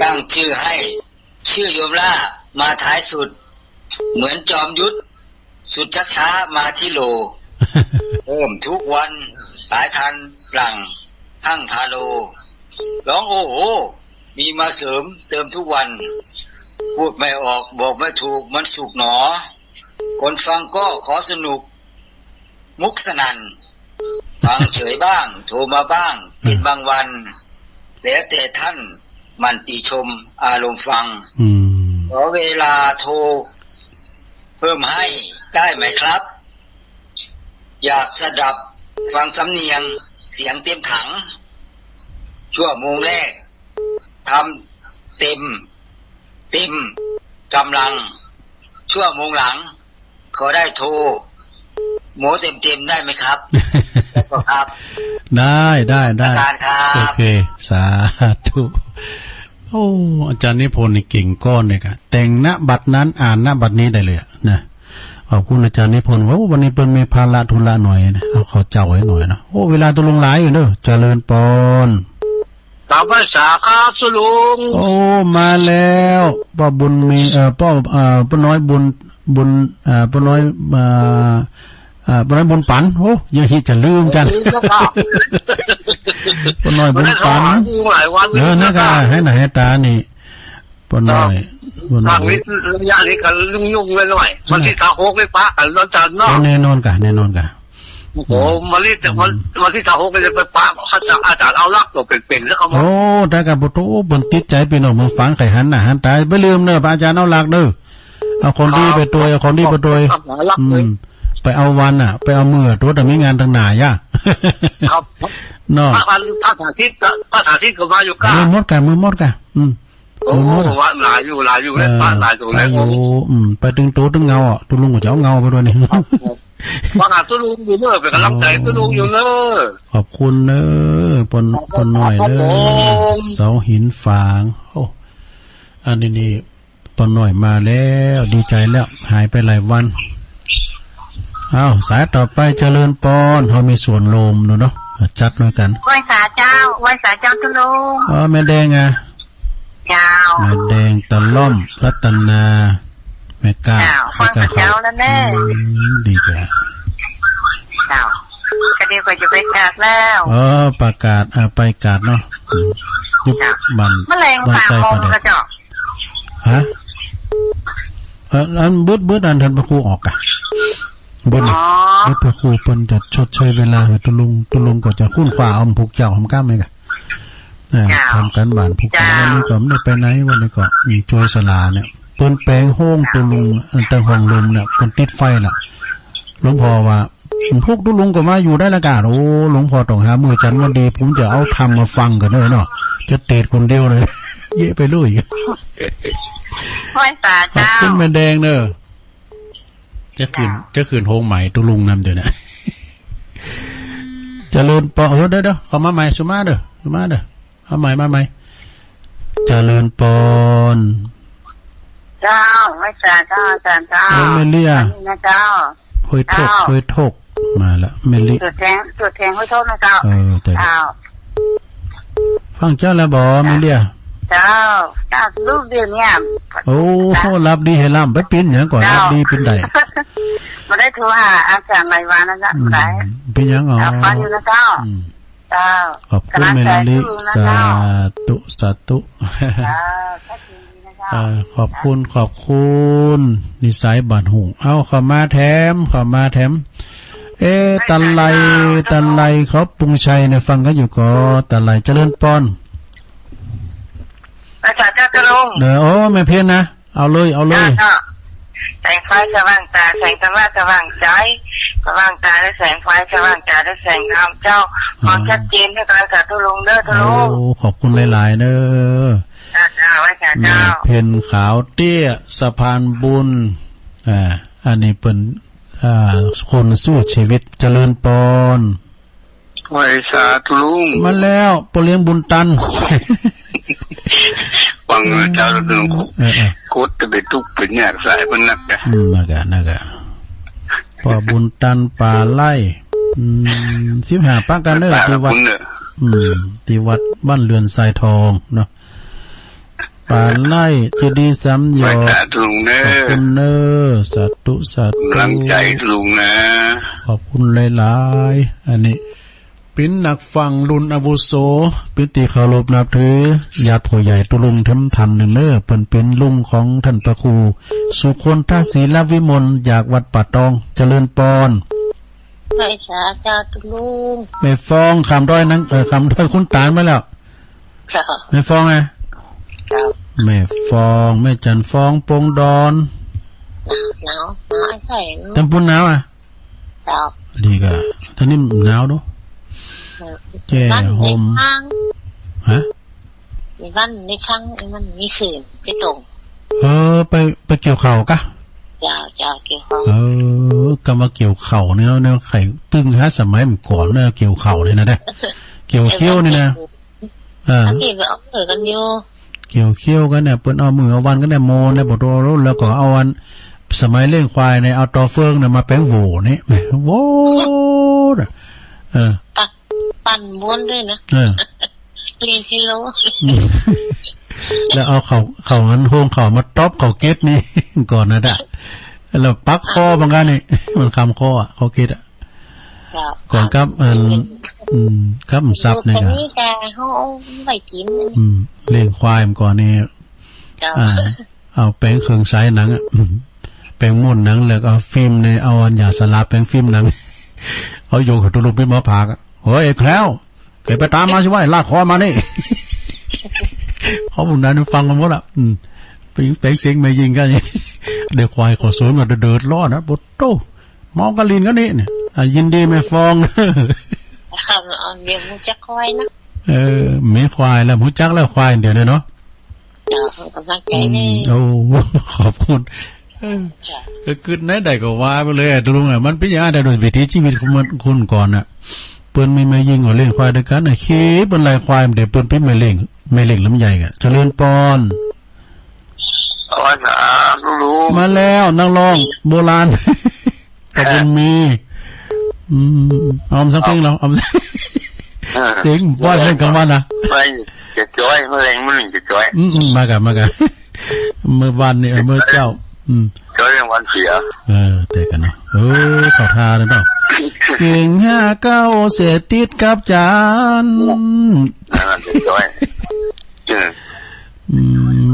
ตั้งชื่อให้ชื่อโยมล่ามาท้ายสุดเหมือนจอมยุทธสุดช้ามาที่โลเพิ่มทุกวันสายทันหลังทั้งฮาโลร้องโอ้โหมีมาเสริมเติมทุกวันพูดไม่ออกบอกไม่ถูกมันสุกหนอคนฟังก็ขอสนุกมุกสนั่นฟังเฉยบ้างโทรมาบ้างเป็นบางวันแล้วแต่ท่านมันติชมอารมณ์ฟังขอเวลาโทรเพิ่มให้ได้ไหมครับอยากสดับฟังสำเนียงเสียงเต็มถังชั่วโมงแรกทำเต็มกำลังชั่วโมงหลังขอได้โทรโมเต็มได้ไหมครับครับได้โอเคสาธุโอ้อาจารย์นิพนธ์นี่เก่งก้อนเลยค่ะแต่งณบัดนั้นอ่านณบัดนี้ได้เลยนะขอบคุณอาจารย์นิพนธ์ว่าวันนี้เป็นมีภาระธุระหน่อยนะเอาขอเจ้าไว้หน่อยนะโอ้เวลาตัวลงหลายอยู่เด้อเจริญปอนตามภาษาครับสุลุงโอ้มาแล้วป้าบุญมีป้าน้อยบุญป้าน้อยป้าน้อยบุญปันโอ้ยังคิดจะลืมกันป้าน้อยบุญปันนะกะให้หน่อยให้ตานี่ป้าน้อยทางนี้ระยะนี้กันยุ่งไปหน่อยมันที่ตาโคกไปปะกันแล้วจันเนาะแน่นอนกะ โอ้มารีแต่วันที่26ก็จะไปป้าอาจารย์เอาลักตัวเป็นๆแล้วเขาบอกโอ้แต่กับโตบนติดใจพี่น้องมึงฟังไข่หันหน้าหันตาไม่ลืมเนอะอาจารย์เอาหลักเด้อเอาคนดีไปตัวเอาคนดีไปตัวไปเอาวันอ่ะไปเอามือตัวแต่ไม่งานทางหนาย่ะครับเนาะภาษาทิศก็มาอยู่ก้ามือมดกันโอ้ว่าหลายอยู่แล้วหลายตัวแล้วไปดึงตัวดึงเงาอ่ะตัวลุงก็จะเอาเงาไปด้วยนี่ว่าหาตัวลุงอยู่เนอะเป็นกำลังใจตัวลุงอยู่เนอะขอบคุณเนอะปนหน่อยเนอะเสาหินฝางโอ้อันนี้ปนหน่อยมาแล้วดีใจแล้วหายไปหลายวันอ้าวสายต่อไปเจริญปอนเขามีส่วนโลมเนาะจัดด้วยกันไหว้สาเจ้าตัวลุงแม่แดงอ่ะเจ้าแม่แดงตะล่อมรัตนาแม่กาฟังเจ้าแล้วแม่ดีแกเจ้าก็เดี๋ยวก็จะไปกาดแล้วประกาศไปกาดเนาะยุบบันแมลงสาบมกระจอกฮะอันบึดอันทันพระครูออกอ่ะบึดพระครูเปิ้นจะชดเชยเวลาตุลุงก็จะคุ้นขวาเอาผูกเจ้าทำก้ามไหมกันทำกันบ้านผูกเจ้าวันนี้ก็ไม่ได้ไปไหนวันนี้ก็ช่วยสลาเนี่ยเปิ้นแปลงห้องตุลุงแต่ห้องลมเนี่ยเปิ้นติดไฟล่ะหลวงพ่อว่าพวกตุลุงก็มาอยู่ได้ละกาโอ้หลวงพ่อต้องหามือจันวันดีผมจะเอาทำมาฟังกันเลยเนาะจะเตะคนเดียวเลยเยอะไปเลยห้อยตาเจ้าขึ้นแม่แดงเนอะจะขืนโฮงใหม่ตุลุงนำเดี๋ยวนะเจริญปอเด้อเขามาใหม่สุมาเด้อเอาใหม่เจริญปอนเจ้าไม่จ่าเจ้าอาจารย์เจ้าเมลี่ยนะเจ้าห้อยทกมาละเมลี่จุดแทงห้อยทกนะเจ้าเจ้าฟังเจ้าแล้วบอเมลี่ยเจ้าลูกเดียวเนี่ยโอ้รับดีให้ล่ำไปปิ้นอย่างก่อนรับดีเป็นไดมาได้โทรหาอาจารย์ไรวานะจ๊ะได้เป็นยังอ๋อฟังอยู่นะเจ้าขอบคุณเมลิสาธุขอบคุณนิสัยบาดหูเอาเข้ามาแถมตันไลเขาปรุงชัยเนี่ยฟังกันอยู่ก็ตันไลเจริญปอนอาจารย์เจ้าจะลงโอ้ไม่เพี้ยนนะเอาเลยแสงไฟสว่างตาแสงธรรมะสว่างใจสว่างตาและแสงไฟสว่างตาและแสงธรรมเจ้าความชัดเจนให้การสาธุลงเด้อทุลุงขอบคุณหลายๆเด้อเจ้าเพนขาวเตี้ยสะพานบุญอันนี้เป็นคนสู้ชีวิตเจริญปอนไหว้สาธุลุงมาแล้วปเลี้ยงบุญตันฟังเจ้าเรื่องโคตรจะไปทุกเป็นยากสายมันนักนะนักพอบุญตันป่าไล่15ปักกันเด้อที่วัดบ้านเรือนทรายทองเนาะป่าไล่จะดีซ้ำยอขอบคุณเนอสาธุกำลังใจลุงนะขอบคุณหลายๆอันนี้เป็นนักฟังรุ่นอาวุโสปิติเคารพนับถือญาติผู้ใหญ่ตุลุงเทมทันเนอเป็นลุงของท่านพระครูสุคนทศีลวิมลจากวัดป่าตองเจริญปอนไปสาเจ้าตุลุงแม่ฟองคำด้อยนั้นคำด้อยคุณตาลมาแล้วแม่ฟองไงแม่ฟองแม่จันฟองปงดอนหนาวใส่จำปุ่นหนาวดีกะท่านี่หนาวด้วยแก่หมฮะในบ้านในครั้งมันมีขื่นไปตรงไปเกี่ยวเข่ากะเกี่ยวเข่ากำมาเกี่ยวเข่าเนี่ยไข่ตึงฮะสมัยก่อนเนี่ยเกี่ยวเข่าเลยนะเกี่ยวเขี้ยวนี่นะที่ไปเอากันอยู่เกี่ยวเขี้ยวกันเนี่ยเปิ้นเอามือเอาวันกันเนี่ยโมในบ่ตัวแล้วก็เอาวันสมัยเลี้ยงควายในเอาตอเฟืองเนี่ยมาแป้งโหนี่โว้ปั่นม้วนด้วยนะเรียนกิโลแล้วเอาเขาหันโฮงเขามาต๊อบเขาเก็ตนี่ก่อนนะแล้วปักคอบางกันนี่มันคำคอเขาเก็ตก่อนกับครับซับเนี่ยครับนี่แต่เขาไปกินเลี้ยงควายก่อนนี่เอาแป้งเครื่องใช้หนังแป้งม้วนหนังแล้วเอาฟิล์มในเอาอันยาสลาแป้งฟิล์มหนัง เอาโยกตุลุงเป็นหมอผากเฮ้ยแคล้วเกิดไปตามมาใช่ไหมลากคอมานี่ เขาบุญนั้นฟังกันหมดอ่ะเป็นเสียงไม่ยิงกันเด็กควายขอสวนมาเดือดร้อนนะบดโตมองกะลินก็นี่เนี่ยยินดีไม่ฟ้องเดี๋ยวมึงจะควายนะไม่ควายแล้วมูจักแล้วควายเดี๋ยวเนาะกำลังใจนี่โอ้ขอบคุณก็ขึ้นไหนได้ก็ว่าไปเลยตรงมันเป็นอย่างไรโดยวิถีชีวิตของมันคุณก่อนน่ะเปิ้นไม่ยิงหัวเล่งควายด้วยกันน่ะขี้เปิ้นลายควายเดี๋ยวเปิ้นเป็นไม่เล่งลำใหญ่กันเจริญปอนมาแล้วนักร้องโบราณขอบคุณมีเอาสักเพลงเราเอาเสียงบ่อยเล่นกลางวันนะไม่จะจ้อยเมื่อแรงมันจะจ้อยมากันเมื่อวันนี่เมื่อเจ้าจ้อยวันเสียแต่กันเนาะเข้าท่าเลยเนาะเก่ง59เสียติดกับจานจ้อย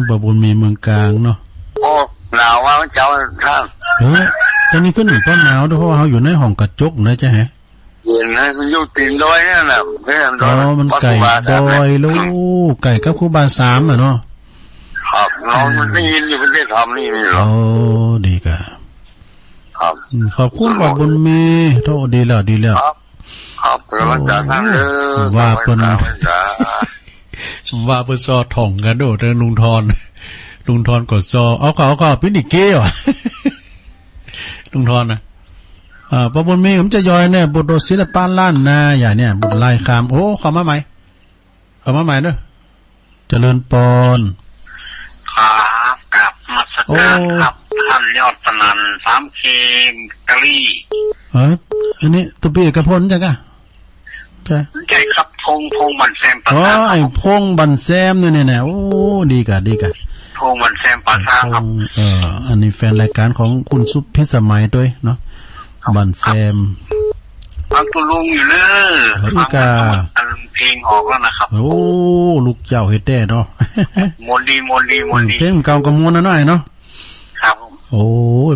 บบุญมีเมืองกลางเนาะโอ้หนาวว่าเจ้าท่านตอนนี้ขึ้นอีกต้นหนาวด้วยเพราะว่าเขาอยู่ในห้องกระจกนะจ๊ะฮะเย็นนะมันอยู่ตีนดอยนั่นน่ะเพื่อนดอยมันไก่ดอยลูกไก่กับครูบา3อ่ะเนาะครับน้องมันได้ยินอยู่ประเทศทำนี่หรอดีกะครับขอบคุณบอกบุญมีโทษดีแล้วครับพระอาจารย์ท่านว่าเปิ้นว่าเปิ้นซอถ่องกันโดดลุงทอนกดซอเอาเขาพินิเก้ว่ะลุงทอนนะประบุญมีผมจะย่อยเนี่ยบทศิลปะล้านนาอย่างเนี่ยบทลายคำโอ้เข้ามาใหม่เด้อเจริญปอนครับกับมาสักการครับท่านยอดพนัน3Kกะลี่อันนี้ตุปีเอกพลจังกะใช่ครับพงบันแซมปาซ่าไอ้พงบันแซมเนี่ยโอ้ดีกะพงบันแซมปาซ่าครับอันนี้แฟนรายการของคุณสุพิสมัยด้วยเนาะบันแซมฟังตุลุงอยู่เลยฟังเพลงออกแล้วนะครับโอ้ลูกเจ้าเฮ็ดแต่เนาะมนดีเพลงเก่ากับมวนน้อยเนาะครับโอ้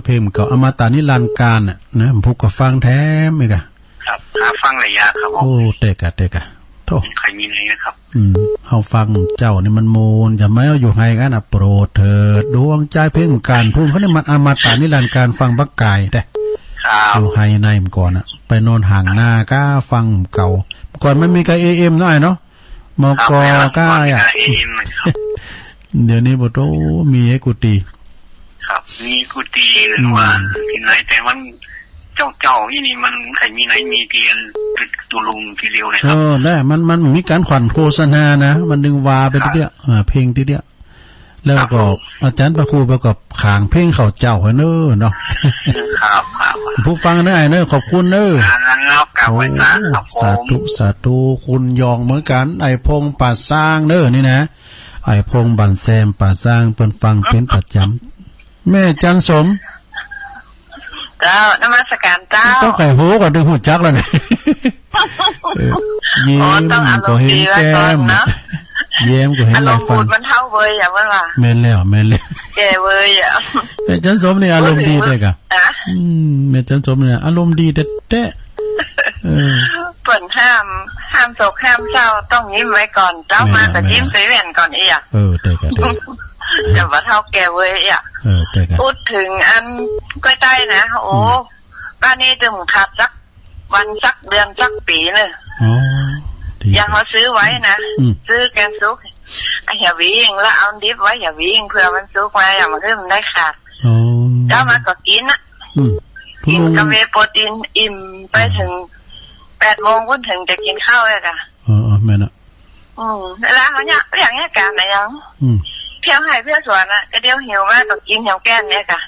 เพลงเก่าอมตะนิรันดร์การน่ะนะผมพูดกับฟังแท้มั้ยกะครับฟังระยะครับโอ้เตกะโธ่ใครมีไหนนะครับเฮาฟังเจ้านี่มันโมนจะไม่เอาอยู่ให้กันน่ะโปรดเถิดดวงใจเพลงการพูดเขานี่มันอมตะนิรันดร์การฟังบักไก่แต่อยู่ไฮในมันก่อนอ่ะไปนอนห่างหน้าก้าฟังเก่าก่อนไม่มีกับ AM น้อยเนาะมกก้าอ่ะเดี๋ยวนี้บ่โตมีไอ้กุฏิครับมีกุฏิหรือว่าที่ไหนแต่มันเจ้าที่นี่มันใครมีไหนมีเตียนตุลุงทีเดียวเลยครับได้มันมีการขวัญโฆษณานะมันดึงวาไปทีเดียวเพลงทีเดียวแล้วก็อาจารย์ประครูประกอบขางเพลงเขาเจ้าเน้อเนาะครับผู้ฟังเน้อเน้อขอบคุณเน้อสาธุคุณยองเหมือนกันไอ้พงป่าสร้างเน้อนี่นะไอ้พงบันแซมป่าสร้างเปิ้นฟังเป็นประจำแม่จันสมเจ้านมัสการเจ้าต้องไข่โหก่อนถึงหูจักแล้วเนี่ยยิ้มก็เห็นแก้มเย้มก็เห็นลายฟันมันเท่าเว้ยอ่ะมันว่าแม่นแล้วแกเว้ยอ่ะแม่จันสมนี่อารมณ์ดีได้กะแม่จันสมเนี่ยอารมณ์ดีเด๊ะเปิ่นห้ามโศกห้ามเศร้าต้องยิ้มไว้ก่อนเจ้ามาแต่ยิ้มเสียเวียนก่อนอีอ่ะได้กะจะว่าเท่าแกเว้ยอ่ะได้กะพูดถึงอันก้อยใต้นะโอ้บ้านนี้จะมึงขาดสักวันสักเดือนสักปีเนี่ยยังเขาซื้อไว้นะซื้อแกงซุกอย่าวิ่งแล้วเอาดิบไว้อย่าวิ่งเพื่อมันซุกมาอย่างมันขึ้นมันได้ขาดเจ้ามาก็กินนะกินกาแฟโปรตีนอิ่มไปถึง8 โมงก็ถึงจะกินข้าวเลยค่ะแม่นะแล้วเขาเนี่ยอย่างเงี้ยการอะไรยังเพี้ยวให้เพี้ยวสวนนะก็เดี๋ยวหิวมากก็กินเหี่ยวแก้มเนี่ยค่ะ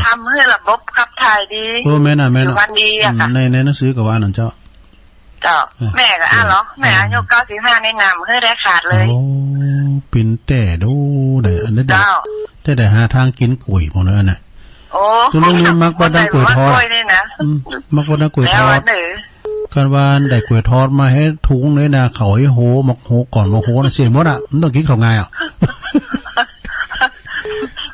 ทำให้ระบบขับถ่ายดีแม่น่ะวันดีอะค่ะในหนังสือกับว่านั่นเจ้าแม่ก็เหรอแม่อายุ95ในนำเพื่อได้ขาดเลยโอ้ปิ่นแต่ดูเด้ออันนี้แต่หาทางกินกุ๋ยหมดเลยน่ะโอ้ตุลุงนี่มักบ่ได้กุ๋ยทอดมักบ่ได้กุ๋ยทอดกันว่าได้กุ๋ยทอดมาให้ถุงเลยนะเขาให้โหมักโหก่อนมาโหนะเสียหมดอ่ะมันต้องกินข้าวไงอ่ะ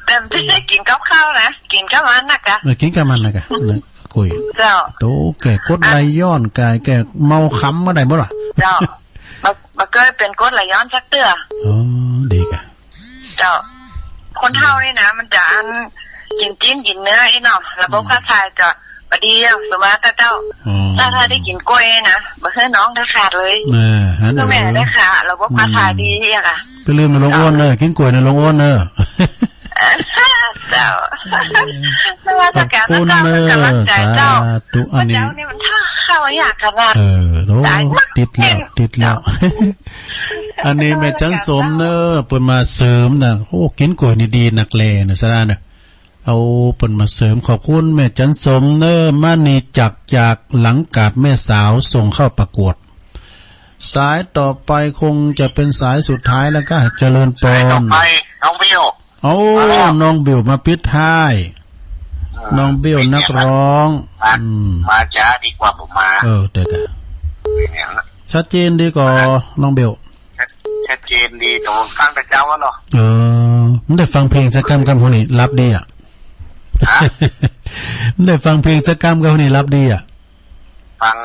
แต่ที่ได้กินกับข้าวนะกินกับมันนะกะกินกับมันนะกะ กล้วยเจ้าโตแก่กดไหลย้อนแก่เมาค้ำมาได้บ่ล่ะเจ้าบ่เคยเป็นกดไหลย้อนสักเตื้ออ๋อดีกะเจ้าคนเฒ่านี่นะมันจะอันกินจิ้มกินเนื้อไอ้เนาะระบบขับถ่ายจะบดีแล้วสมาร์ทเจ้าถ้าได้กินกล้วยนะบ่ให้น้องได้ขาดเลยแม่ได้ขาดระบบขับถ่ายดีอ่ะค่ะไปลืมในโรงอ้วนเนอะกินกล้วยในโรงอ้วนเนอะเจ้าขอบคุณเนอะสาธุอันนี้นี่มันข้าวอยากขนาดโอ้ติดแล้วอันนี้แม่จันสมเนอะเปิ่นมาเสริมน่ะโอ้กินกล้วยนี่ดีนักแลน่ะซะนะเนี่ยเอาเปิ่นมาเสริมขอบคุณแม่จันสมเนอะมานี่จากหลังกาดแม่สาวส่งเข้าประกวดสายต่อไปคงจะเป็นสายสุดท้ายแล้วก็เจริญปอนต่อไปน้องบิวน้องบิวมาปิดท้ายน้องบิวนักร้องมาช้าดีกว่าผมมาเด็กอะชัดเจนดีกว่าน้องบิวชัดเจนดีแต่ฟังแต่เจ้าว่าหรอมันได้ฟังเพลงสักกรรมกับคนนี้รับดีอ่ะมันได้ฟังเพลงสักกรรมกับคนนี้รับดีอ่ะฟัง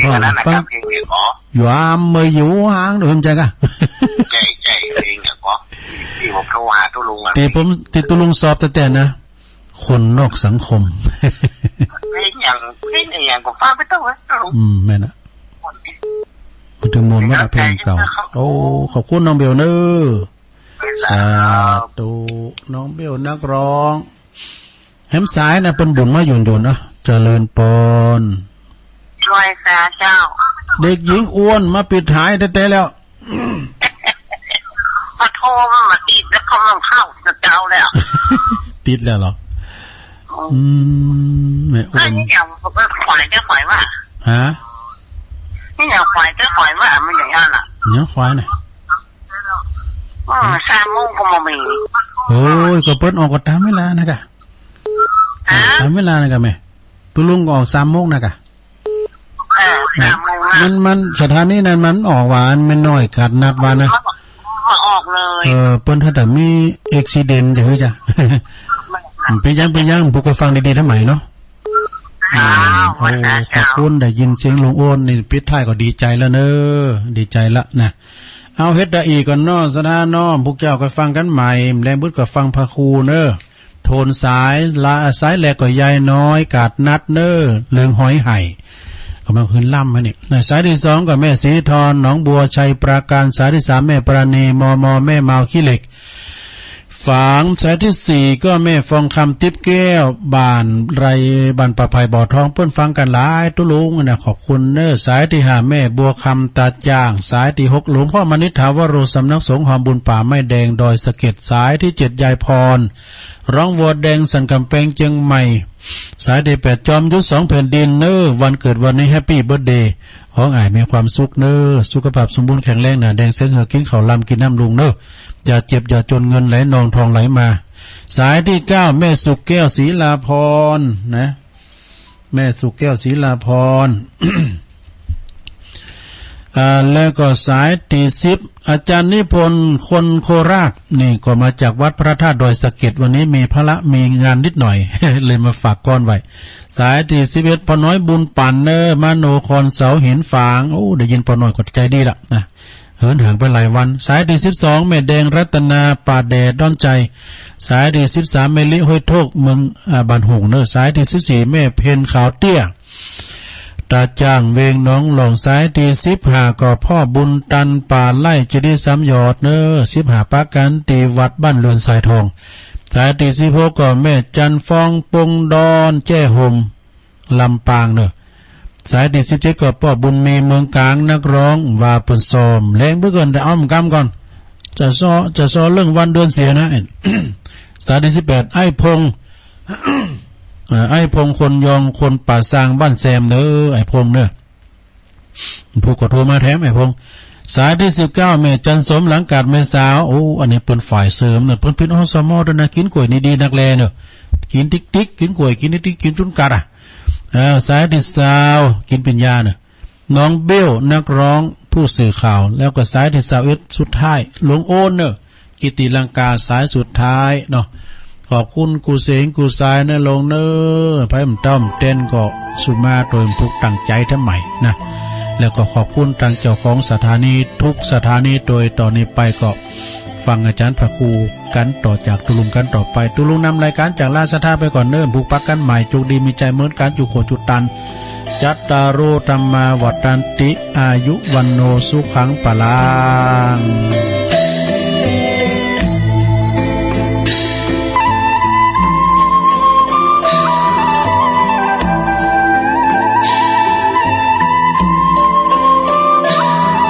เพลงนั้นนะครับเพลงนี้ขออยู่เมื่ออยู่ห่างดูใจกันใจเพลงเนี่ยขอที่ผมโทรหาตุลุงอ่ะตีตุลุงสอบแต่นะคนนอกสังคมเพลงอย่างก็ฟังไปต้องเลยแม่นะมันถึงมนว่าเพลงเก่าโอ้ขอบคุณน้องเบลเนอร์สาธุน้องเบลนักร้องแฮมสายนะเป็นบุญมาหยุ่นๆนะเจริญปอนช่วยแฟเจ้าเด็กหญิงอ้วนมาปิดท้ายแต่แล้วพอโทรมาติดแล้วเขาลงเข้าเจ้าแล้วติดแล้วเหรอไม่อ้วนนี่อย่างฝ่ายว่าฮะนี่อย่างฝ่ายว่ามันอย่างนั้นอ่ะเนี่ยฝ่ายไหน3 โมงก็มามีโอ้ยก็เปิดออกก็ตามเวลานะกะตามเวลานะกะแม่ตุลุงออก3 โมงนะกะมันสถานีนั้นมันออกหวานมันน้อยกัดนัดวานนะออกเลยเปิ้นถ้าแต่มีอุบัติเหตุจะเฮ้ยจ้ะไปยังพวกก็ฟังดีๆทั้งใหม่เนาะขอบคุณได้ยินเสียงลุงโอนนี่ปิดท้ายก็ดีใจแล้วเนอะดีใจละนะเอาเฮ็ดได้อีกก่อนเนาะสถานเนาะพวกเจ้าก็ฟังกันใหม่แรงบึดก็ฟังพระครูเนอะโทนสายแหลกก็ยายน้อยกาดนัดเนอเลืองหอยไห่กำลังขึ้นล่ำฮะนี่สายที่2กับแม่ศรีธรหนองบัวชัยปราการสายที่3แม่ปราณีมแม่เมาขี้เหล็กฝางสายที่4ก็แม่ฟองคำติ๊บแก้วบ้านประภัยบ่อทองเพิ่นฟังกันหลายตุลุงนะขอบคุณเนอสายที่5แม่บัวคำตาจ้างสายที่6หลวงพ่อมณิษฐาวโรสำนักสงฆ์หอมบุญป่าไม้แดงดอยสะเก็ดสายที่7ยายพรร้องวัวแดงสันกำแพงเชียงใหม่สายที่8จอมยุทธ2แผ่นดินเนอวันเกิดวันนี้แฮปปี้เบิร์ธเดย์ห้องมีความสุขเนอสุขภาพสมบูรณ์แข็งแรงนะแดงเส้นเหือกินข้าวลำกินน้ำลุงเนออย่าเจ็บอย่าจนเงินไหลนองทองไหลมาสายที่9แม่สุกแก้วศรีลาพรนะแม่สุกแก้วศรีลาพร แล้วก็สายที่10อาจารย์นิพนธ์คนโคราชนี่ก็มาจากวัดพระธาตุดอยสะเก็ดวันนี้มีพระมีงานนิดหน่อย เลยมาฝากก้อนไว้สายที่11พอน้อยบุญปั่นเนอมโนครเสาหินฝางโอ้ได้ยินพอน้อยก็ใจดีละนะเหินห่างไปหลายวันสายที่12แม่แดงรัตนาป่าแดดด้อนใจสายที่13แม่ลิห้วยโทกเมืองบ้านหงเนอสายที่14แม่เพนขาวเตี้ยตาจ้างเวงน้องหลองสายที่15ก็พ่อบุญตันป่าไล่จะได้3ยอดเนอ15ปากันตีวัดบ้านเรือนสายทองสายที่16ก็แม่จันฟองปงดอนแจ้ห่มลำปางเนอสายที่17ก็พ่อบุญมีเมืองกลางนักร้องว่าเปิ้นซ้อมแรงเบิ่งได้อ้อมกำก่อนจะซ้อเรื่องวันเดือนเสียนะ สายที่18ไอ้พง ไอ้พงคนยองคนป่าซางบ้านแซมเนอไอ้พงเนอผู้ก็โทรมาแถมไอ้พงสายที่19แม่จันสมหลังกาดแม่สาวโอ้อันนี้เปิ้นฝ่ายเสริมเนอเปิ้นเป็นอสมด้วยนะกินกล้วยนี่ดีนักแลเนอกินติ๊กกินกล้วยกินติ๊กกินจุนกัดสายที่20กินปัญญาเนอน้องเบี้ยวนักร้องผู้สื่อข่าวแล้วก็สายที่21สุดท้ายหลวงโอนเนอกิติลังกาสายสุดท้ายเนาะ ขอบคุณกูเสงกูสายเนลงเนอไพ่มต้อมเต้นก็สุมาโดยพุกตั้งใจทั้งใหม่นะแล้วก็ขอบคุณทางเจ้าของสถานีทุกสถานีโดยต่อนนี้ไปก็ฟังอาจารย์พระครูกันต่อจากตุลุงกันต่อไปตุลุงนำรายการจากลาสถาไปก่อนเนิ่มผูกปักกันใหม่จุกดีมีใจเหมือนการจุโขจุดตันจัตตารโรธรรมาวัฏันติอายุวันโนสุขังปะลัง